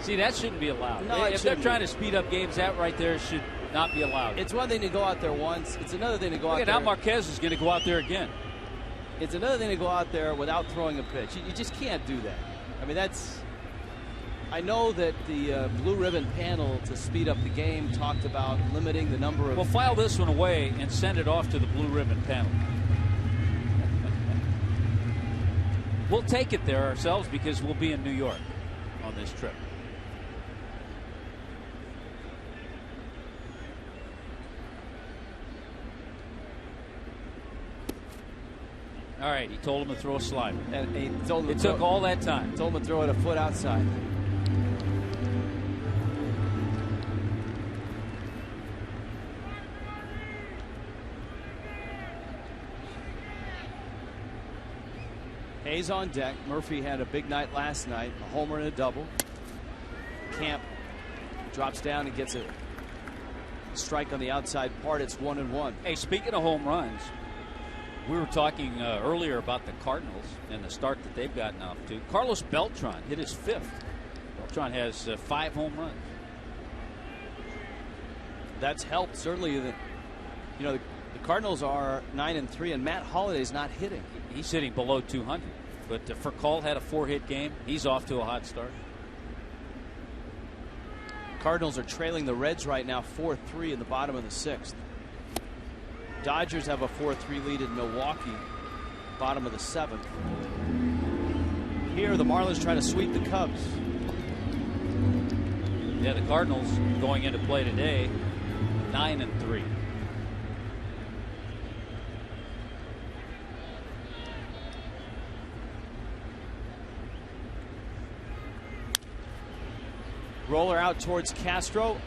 S2: See, that shouldn't be allowed.
S1: No,
S2: if they're trying to speed up games, that right there should not be allowed.
S1: It's one thing to go out there once. It's another thing to go out there.
S2: Now Marquez is going to go out there again.
S1: It's another thing to go out there without throwing a pitch. You just can't do that. I mean, I know that the Blue Ribbon panel to speed up the game talked about limiting the number of...
S2: Well, file this one away and send it off to the Blue Ribbon panel. We'll take it there ourselves because we'll be in New York on this trip. All right, he told him to throw a slider.
S1: And he told him
S2: it took all that time.
S1: Told him to throw it a foot outside. Hayes on deck. Murphy had a big night last night, a homer and a double. Camp drops down and gets a strike on the outside part. It's 1-1.
S2: Hey, speaking of home runs, we were talking earlier about the Cardinals and the start that they've gotten off to. Carlos Beltran hit his 5th. Beltran has 5 home runs.
S1: That's helped certainly. The Cardinals are 9-3, and Matt Holliday's not hitting.
S2: He's hitting below 200. But Furcal had a 4-hit game. He's off to a hot start.
S1: Cardinals are trailing the Reds right now 4-3 in the bottom of the 6th. Dodgers have a 4-3 lead in Milwaukee, bottom of the 7th. Here, the Marlins trying to sweep the Cubs.
S2: Yeah, the Cardinals going into play today, 9-3.
S1: Roller out towards Castro.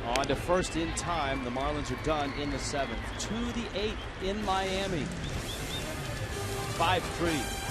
S1: On to first in time. The Marlins are done in the 7th. To the 8th in Miami. 5-3.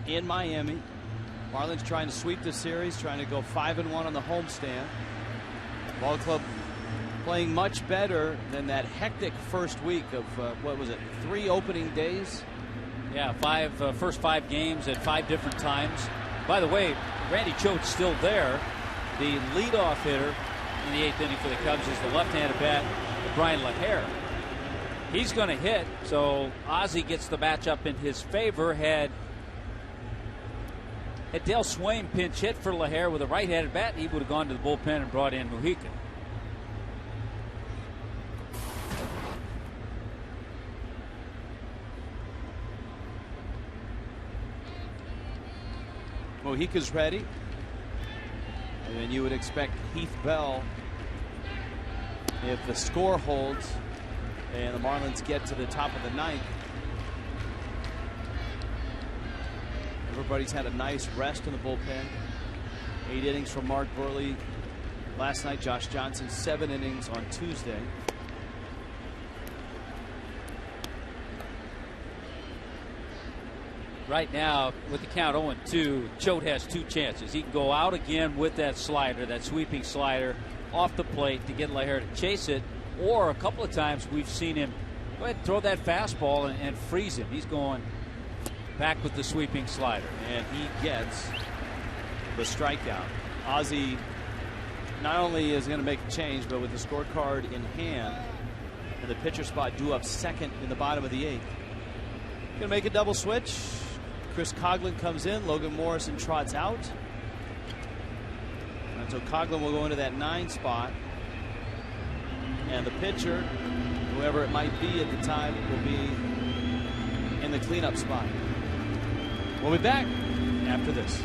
S1: In Miami. Marlins trying to sweep the series, trying to go 5-1 on the homestand. Ball club playing much better than that hectic first week of, 3 opening days?
S2: Yeah, first 5 games at 5 different times. By the way, Randy Choate's still there. The leadoff hitter in the 8th inning for the Cubs is the left-handed bat, Brian LaHare. He's going to hit, so Ozzie gets the matchup in his favor. Had Dale Swain pinch hit for LaHare with a right-handed bat, he would have gone to the bullpen and brought in Mujica.
S1: Mujica's ready. And then you would expect Heath Bell, if the score holds and the Marlins get to the top of the 9th. Everybody's had a nice rest in the bullpen. 8 innings from Mark Burley. last night. Josh Johnson, 7 innings on Tuesday.
S2: Right now, with the count 0-2, Choate has 2 chances. He can go out again with that slider, that sweeping slider, off the plate to get Leher to chase it, or a couple of times we've seen him go ahead and throw that fastball and freeze him. He's going back with the sweeping slider.
S1: And he gets the strikeout. Ozzie not only is going to make a change, but with the scorecard in hand and the pitcher spot due up second in the bottom of the 8th. Going to make a double switch. Chris Coghlan comes in. Logan Morrison trots out. And so Coghlan will go into that 9 spot. And the pitcher, whoever it might be at the time, will be in the cleanup spot. We'll be back after this.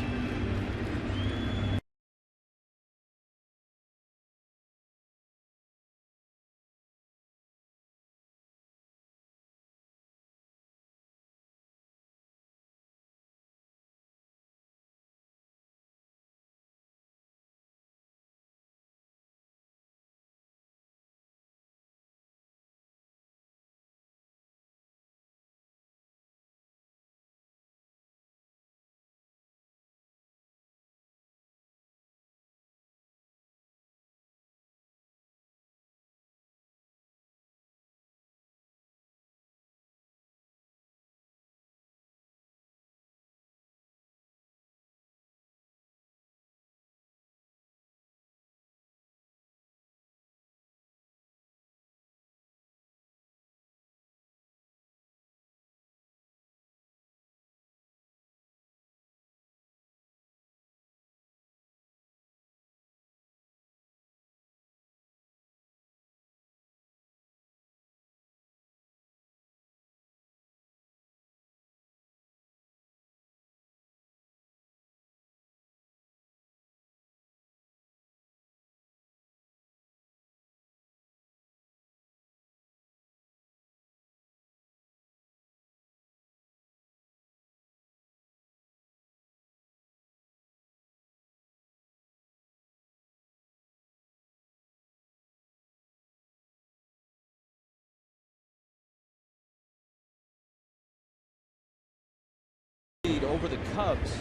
S1: Over the Cubs.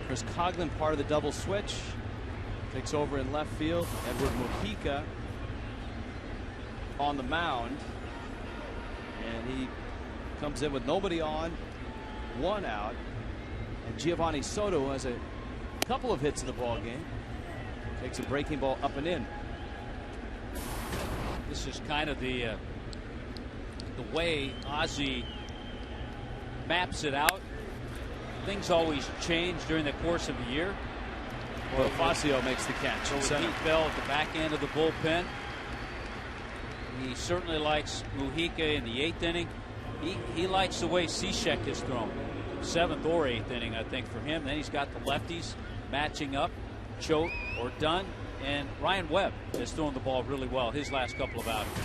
S1: Chris Coghlan, part of the double switch, takes over in left field. Edward Mujica on the mound, and he comes in with nobody on, 1 out. And Giovanni Soto has a couple of hits in the ball game. Takes a breaking ball up and in.
S2: This is kind of the way Ozzie maps it out. Things always change during the course of the year.
S1: Well, Facio makes the catch.
S2: So Pete Bell at the back end of the bullpen. He certainly likes Mujica in the 8th inning. He likes the way Cishek is thrown. 7th or 8th inning, I think, for him. Then he's got the lefties matching up. Choate or Dunn. And Ryan Webb has thrown the ball really well his last couple of outings.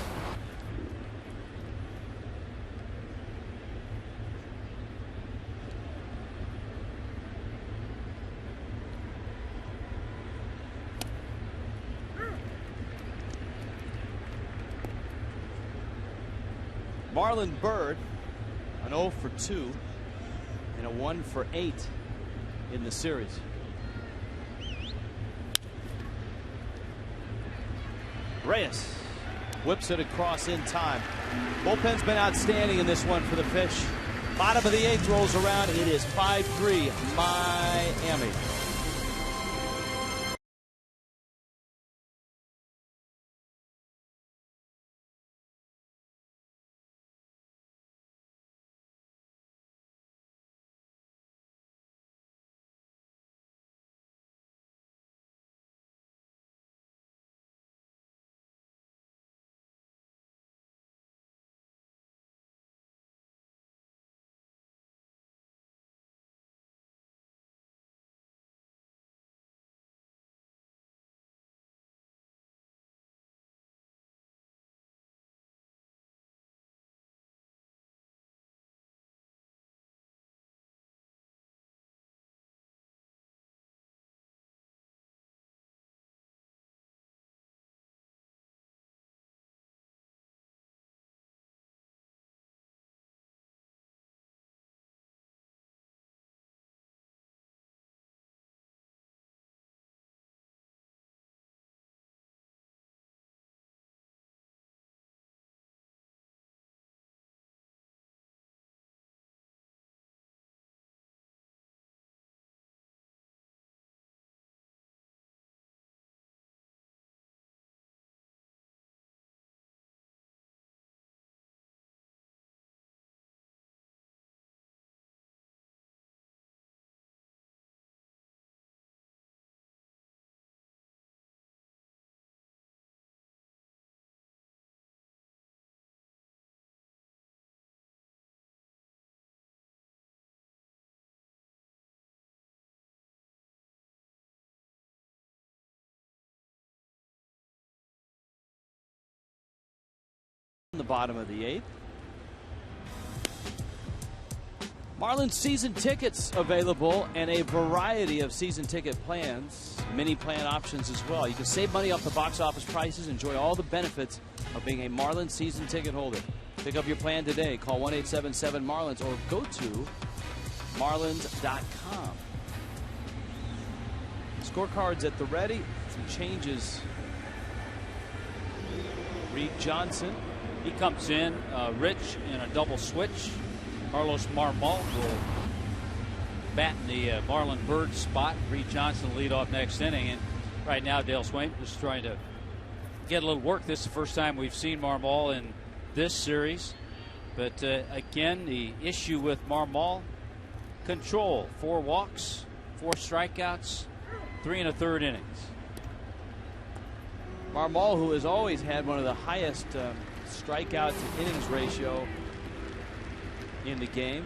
S1: Marlon Byrd, an 0 for 2 and a 1 for 8 in the series. Reyes whips it across in time. Bullpen's been outstanding in this one for the Fish. Bottom of the 8th rolls around. It is 5-3 Miami. in the bottom of the 8th. Marlins season tickets available and a variety of season ticket plans, mini plan options as well. You can save money off the box office prices, enjoy all the benefits of being a Marlins season ticket holder. Pick up your plan today. Call 1-877-MARLINS or go to marlins.com. Scorecards at the ready. Some changes. Reed Johnson.
S2: He comes in rich in a double switch. Carlos Marmol will bat in the Marlon Byrd spot. Reed Johnson lead off next inning. And right now, Dale Swain is trying to get a little work. This is the first time we've seen Marmol in this series. But again, the issue with Marmol, control. 4 walks, 4 strikeouts, 3 1/3 innings.
S1: Marmol, who has always had one of the highest strikeout to innings ratio in the game.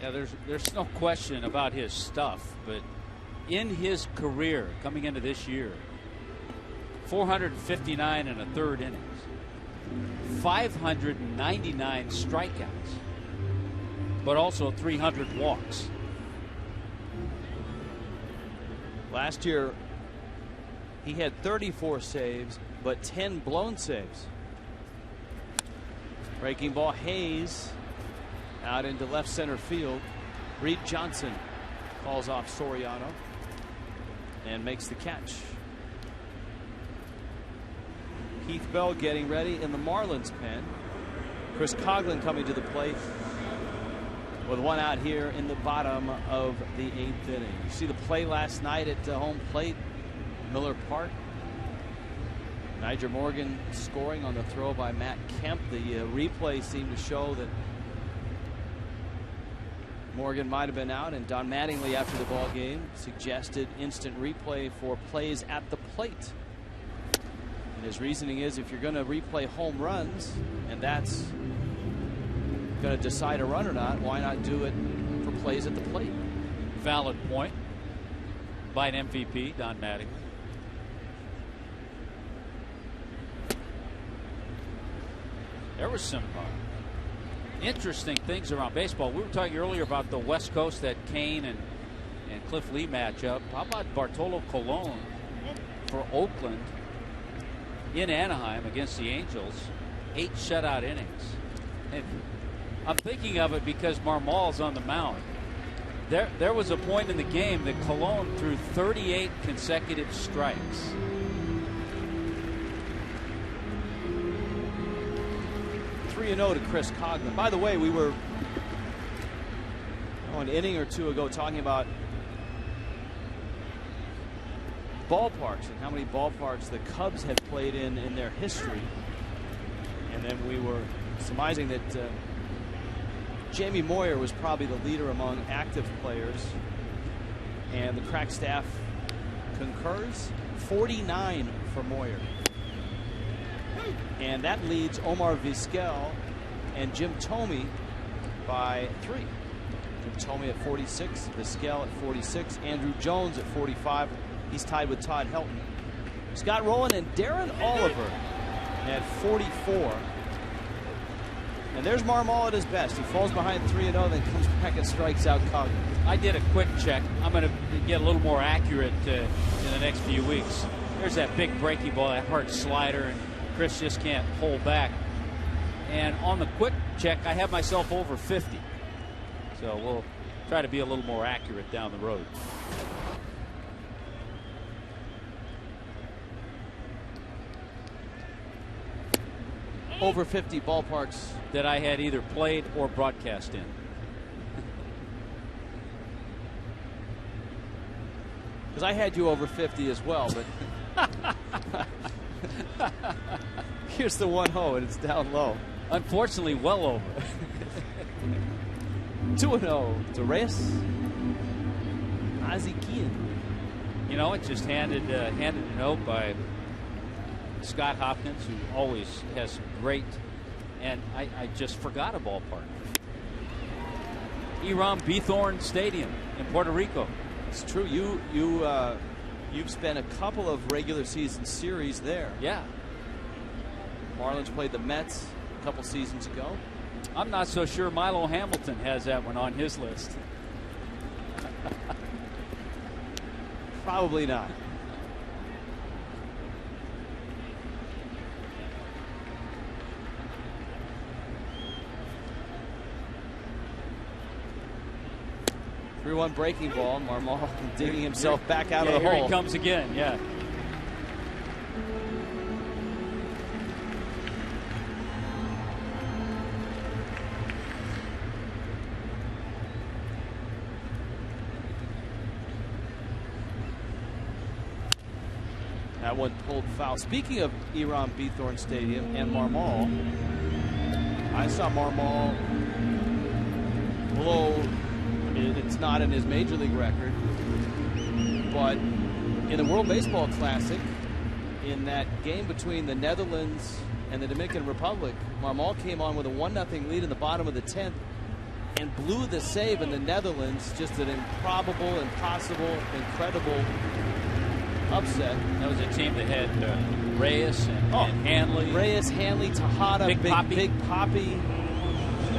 S2: Yeah, there's no question about his stuff, but in his career coming into this year, 459 1/3 innings, 599 strikeouts, but also 300 walks.
S1: Last year, he had 34 saves, but 10 blown saves. Breaking ball, Hayes out into left center field. Reed Johnson calls off Soriano and makes the catch. Keith Bell getting ready in the Marlins pen. Chris Coughlin coming to the plate with 1 out here in the bottom of the 8th inning. You see the play last night at home plate, Miller Park. Niger Morgan scoring on the throw by Matt Kemp. The replay seemed to show that Morgan might have been out, and Don Mattingly after the ball game suggested instant replay for plays at the plate. And his reasoning is if you're going to replay home runs and that's going to decide a run or not, why not do it for plays at the plate?
S2: Valid point by an MVP, Don Mattingly. There was some interesting things around baseball. We were talking earlier about the West Coast, that Kane and Cliff Lee matchup. How about Bartolo Colon for Oakland in Anaheim against the Angels? 8 shutout innings. And I'm thinking of it because Marmol's on the mound. There was a point in the game that Colon threw 38 consecutive strikes.
S1: To Chris Coughlin. By the way, we were an inning or two ago talking about ballparks and how many ballparks the Cubs had played in their history. And then we were surmising that Jamie Moyer was probably the leader among active players. And the crack staff concurs. 49 for Moyer. And that leads Omar Vizquel and Jim Thome by 3. Jim Thome at 46, Vizquel at 46, Andrew Jones at 45. He's tied with Todd Helton. Scott Rowland and Darren Oliver at 44. And there's Marmol at his best. He falls behind 3-0, then comes back and strikes out Coughlin.
S2: I did a quick check. I'm going to get a little more accurate in the next few weeks. There's that big breaking ball, that hard slider, and Chris just can't hold back. And on the quick check, I have myself over 50. So we'll try to be a little more accurate down the road.
S1: Over 50 ballparks
S2: that I had either played or broadcast in.
S1: Because I had you over 50 as well, but here's the 1-0 and it's down low.
S2: Unfortunately, well over.
S1: 2-0 to Reyes. Azikian.
S2: You know, it just handed a note by Scott Hopkins, who always has some great, and I just forgot a ballpark. Hiram Bithorn Stadium in Puerto Rico.
S1: It's true. You You've spent a couple of regular season series there.
S2: Yeah.
S1: Marlins played the Mets a couple seasons ago.
S2: I'm not so sure Milo Hamilton has that one on his list.
S1: Probably not. Three-one breaking ball. Marmol digging himself back out of the
S2: here
S1: hole.
S2: He comes again. Yeah.
S1: That one pulled foul. Speaking of Iran Bithorn Stadium and Marmol, I saw Marmol blow. I mean, it's not in his major league record, but in the World Baseball Classic, in that game between the Netherlands and the Dominican Republic, Marmol came on with a 1-0 lead in the bottom of the 10th and blew the save in the Netherlands. Just an improbable, impossible, incredible upset.
S2: That was a team that had Reyes and Hanley.
S1: Reyes, Hanley, Tejada, Big Poppy.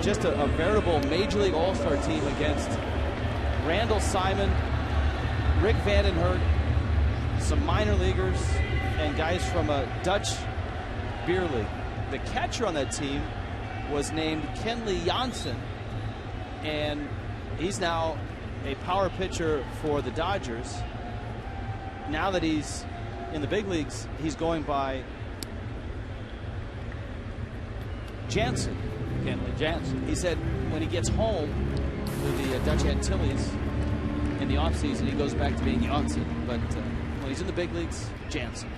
S1: Just a veritable Major League All-Star team against Randall Simon, Rick Vandenhert, some minor leaguers, and guys from a Dutch beer league. The catcher on that team was named Kenley Jansen, and he's now a power pitcher for the Dodgers. Now that he's in the big leagues, he's going by Jansen.
S2: Kenley Jansen.
S1: He said when he gets home to the Dutch Antilles in the offseason, he goes back to being Jansen. But when he's in the big leagues, Jansen.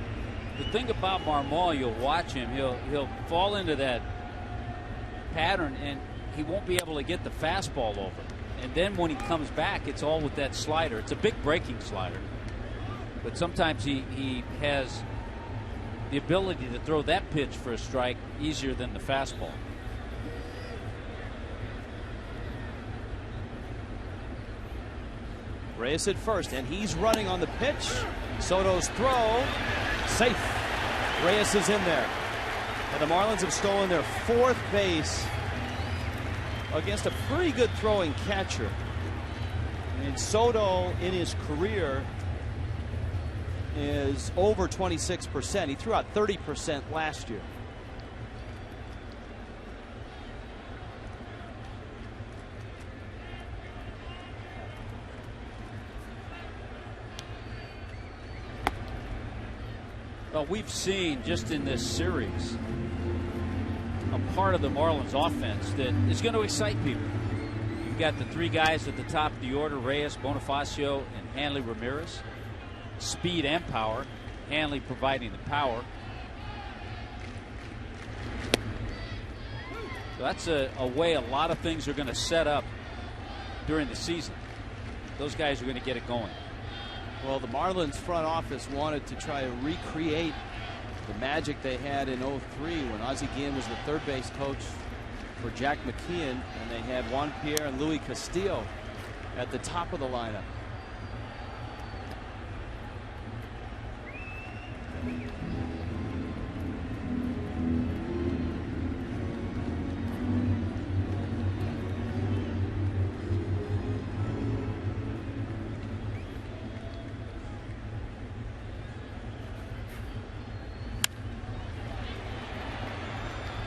S2: The thing about Marmol, you'll watch him, he'll fall into that pattern, and he won't be able to get the fastball over. And then when he comes back, it's all with that slider. It's a big breaking slider. But sometimes he has the ability to throw that pitch for a strike easier than the fastball.
S1: Reyes at first, and he's running on the pitch. Soto's throw, safe. Reyes is in there. And the Marlins have stolen their 4th base against a pretty good throwing catcher. And Soto, in his career, is over 26%. He threw out 30% last year.
S2: Well, we've seen just in this series a part of the Marlins offense that is going to excite people. You've got the 3 guys at the top of the order, Reyes, Bonifacio, and Hanley Ramirez. Speed and power. Hanley providing the power. So that's a way a lot of things are going to set up during the season. Those guys are going to get it going.
S1: Well, the Marlins front office wanted to try to recreate the magic they had in 03 when Ozzie Guillen was the third base coach for Jack McKeon, and they had Juan Pierre and Louis Castillo at the top of the lineup.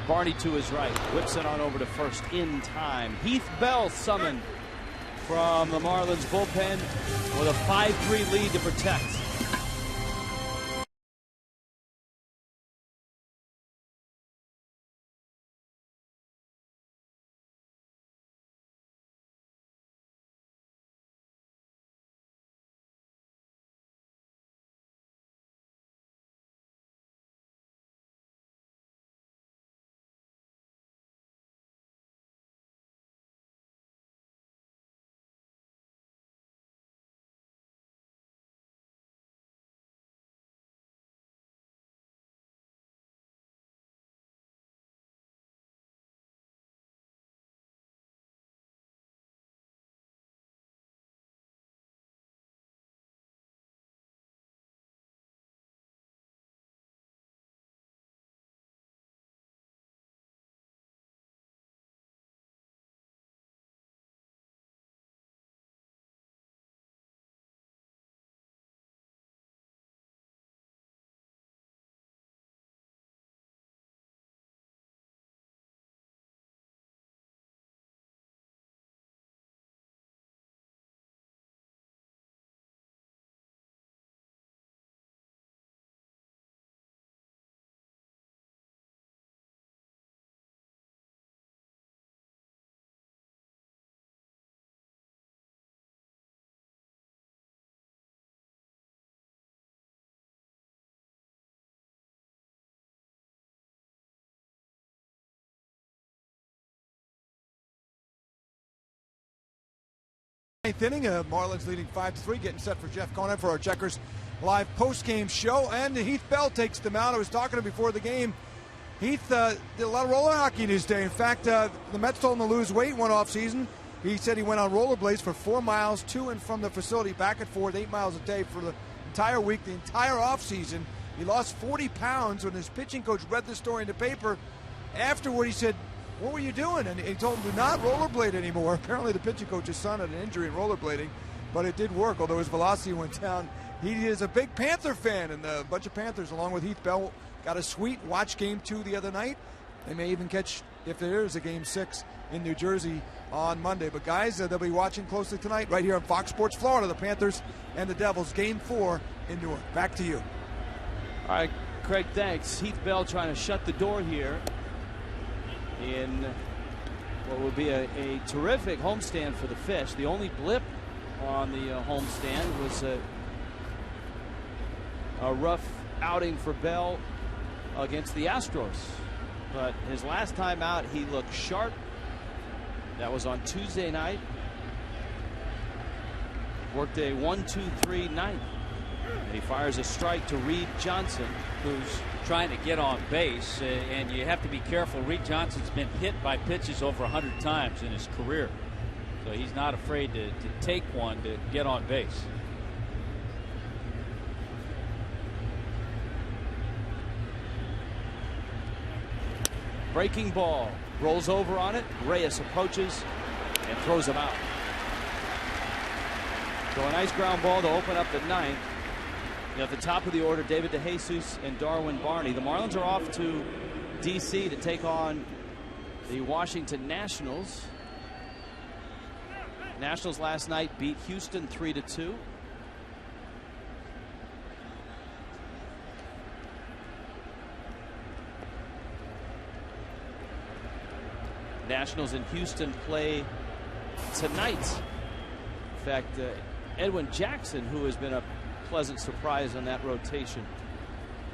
S1: Barney to his right, whips it on over to first in time. Heath Bell summoned from the Marlins bullpen with a 5-3 lead to protect.
S3: Ninth inning, Marlins leading 5-3, getting set for Jeff Conan for our Checkers live post-game show. And Heath Bell takes them out. I was talking to him before the game. Heath did a lot of roller hockey in his day. In fact, the Mets told him to lose weight one off-season. He said he went on rollerblades for 4 miles to and from the facility, back and forth, 8 miles a day for the entire week, the entire off-season. He lost 40 pounds when his pitching coach read the story in the paper. Afterward, he said, "What were you doing?" And he told him to not rollerblade anymore. Apparently the pitching coach's son had an injury in rollerblading, but it did work, although his velocity went down. He is a big Panther fan, and a bunch of Panthers, along with Heath Bell, got a sweet watch Game 2 the other night. They may even catch, if there is a Game 6 in New Jersey on Monday. But guys, they'll be watching closely tonight right here on Fox Sports Florida, the Panthers and the Devils, Game 4 in Newark. Back to you.
S1: All right, Craig, thanks. Heath Bell trying to shut the door here in what will be a terrific homestand for the Fish. The only blip on the homestand was a rough outing for Bell against the Astros. But his last time out, he looked sharp. That was on Tuesday night. Worked a 1-2-3 ninth. And he fires a strike to Reed Johnson,
S2: who's trying to get on base, and you have to be careful. Reed Johnson's been hit by pitches over 100 times in his career, so he's not afraid to take one to get on base.
S1: Breaking ball, rolls over on it. Reyes approaches and throws him out. So a nice ground ball to open up the ninth. At the top of the order, David DeJesus and Darwin Barney. The Marlins are off to D.C. to take on the Washington Nationals. Nationals last night beat Houston 3-2. Nationals in Houston play tonight. In fact, Edwin Jackson, who has been a pleasant surprise on that rotation,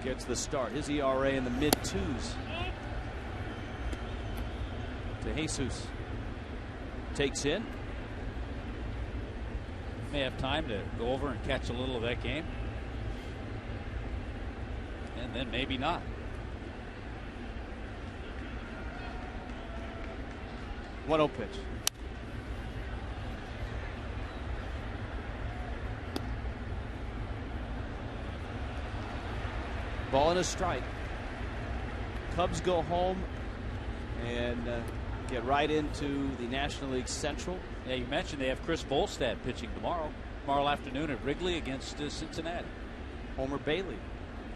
S1: gets the start. His ERA in the mid-2s. DeJesus takes in.
S2: May have time to go over and catch a little of that game, and then maybe not.
S1: One-0 pitch. Ball and a strike. Cubs go home and get right into the National League Central.
S2: Yeah, you mentioned they have Chris Volstad pitching tomorrow afternoon at Wrigley against Cincinnati.
S1: Homer Bailey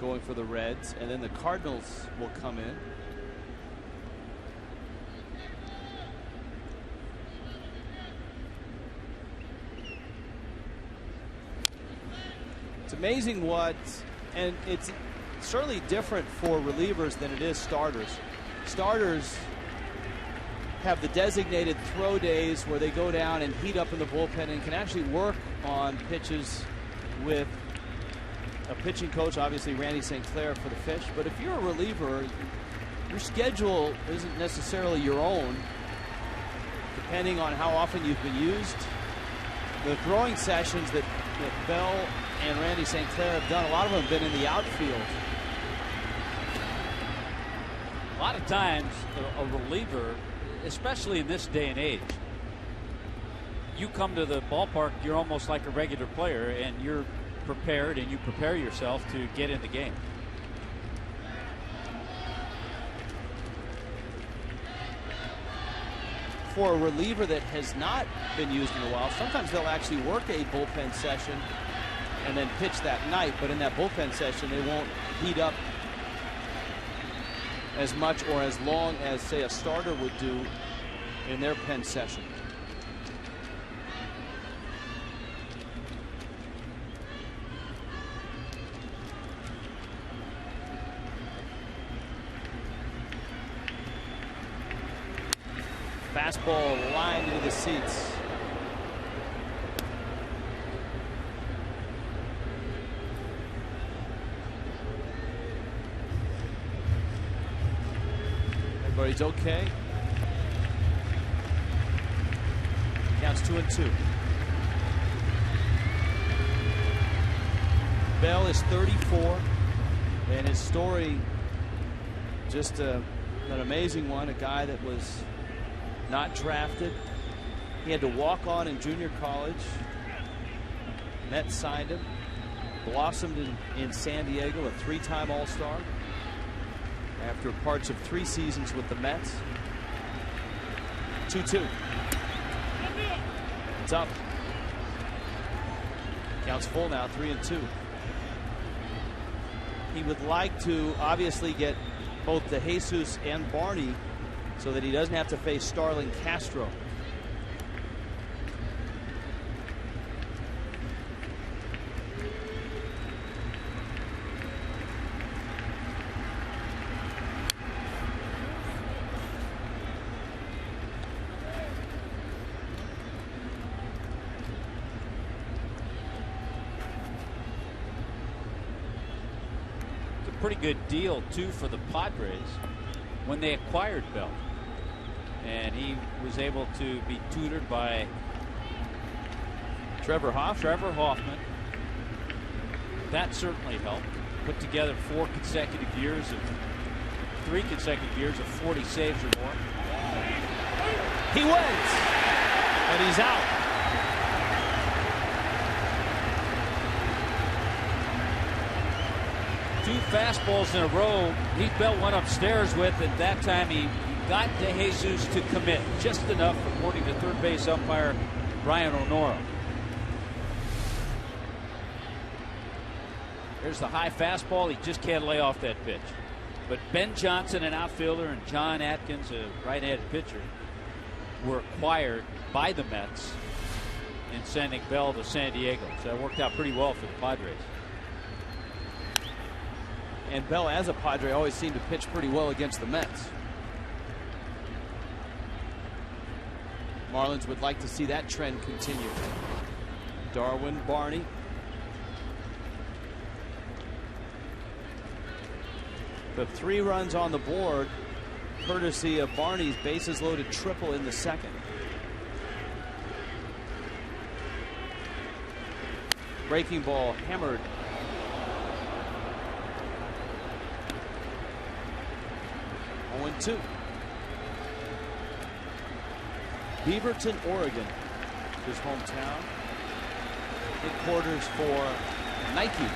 S1: going for the Reds, and then the Cardinals will come in. It's amazing and it's certainly different for relievers than it is starters. Starters have the designated throw days where they go down and heat up in the bullpen and can actually work on pitches with a pitching coach, obviously Randy St. Clair for the Fish. But if you're a reliever, your schedule isn't necessarily your own, depending on how often you've been used. The throwing sessions that Bell and Randy St. Clair have done, a lot of them have been in the outfield.
S2: A lot of times, a reliever, especially in this day and age, you come to the ballpark, you're almost like a regular player, and you're prepared, and you prepare yourself to get in the game.
S1: For a reliever that has not been used in a while, sometimes they'll actually work a bullpen session and then pitch that night, but in that bullpen session they won't heat up as much or as long as, say, a starter would do in their pen session. Fastball lined into the seats. Everybody's okay. Counts 2-2. Bell is 34, and his story just an amazing one. A guy that was not drafted. He had to walk on in junior college. Mets signed him. Blossomed in San Diego, a 3-time All-Star. After parts of 3 seasons with the Mets. 2-2. It's up. Counts full now, 3-2. He would like to obviously get both DeJesus and Barney so that he doesn't have to face Starlin Castro.
S2: Pretty good deal too for the Padres when they acquired Bell, and he was able to be tutored by Trevor Hoffman. That certainly helped. Put together 3 consecutive years of 40 saves or more.
S1: He wins, and he's out.
S2: 2 fastballs in a row Heath Bell went upstairs with, and that time he got DeJesus to commit just enough, according to third base umpire Brian O'Nora. There's the high fastball. He just can't lay off that pitch. But Ben Johnson, an outfielder, and John Atkins, a right-handed pitcher, were acquired by the Mets in sending Bell to San Diego. So that worked out pretty well for the Padres.
S1: And Bell, as a Padre, always seemed to pitch pretty well against the Mets. Marlins would like to see that trend continue. Darwin, Barney. The 3 runs on the board, courtesy of Barney's bases loaded triple in the second. Breaking ball hammered. Two. Beaverton, Oregon, his hometown. Headquarters for Nike.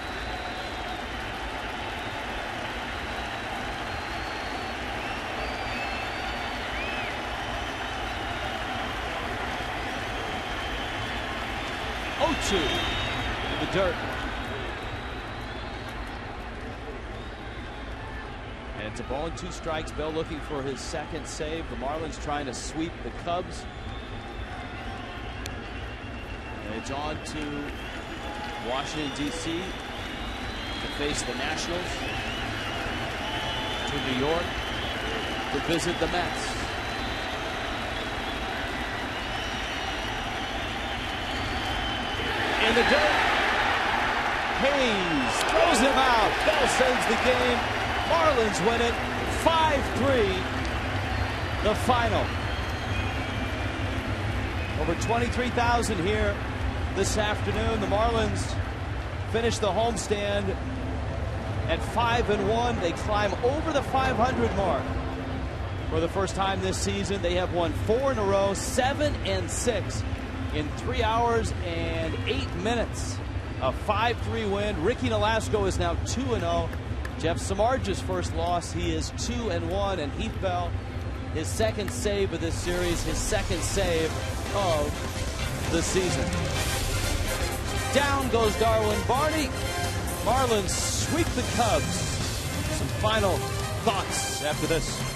S1: Oh, 2 in the dirt. It's a ball and 2 strikes. Bell looking for his second save. The Marlins trying to sweep the Cubs. And it's on to Washington, D.C. to face the Nationals. To New York to visit the Mets. In the dirt. Hayes throws him out. Bell saves the game. Marlins win it 5-3. The final. Over 23,000 here this afternoon. The Marlins finish the homestand at 5-1. They climb over the 500 mark for the first time this season. They have won 4 in a row, 7-6 in 3 hours and 8 minutes. A 5-3 win. Ricky Nolasco is now 2-0. Jeff Samardzij's first loss, he is 2-1, and Heath Bell, his second save of this series, his second save of the season. Down goes Darwin Barney. Marlins sweep the Cubs. Some final thoughts after this.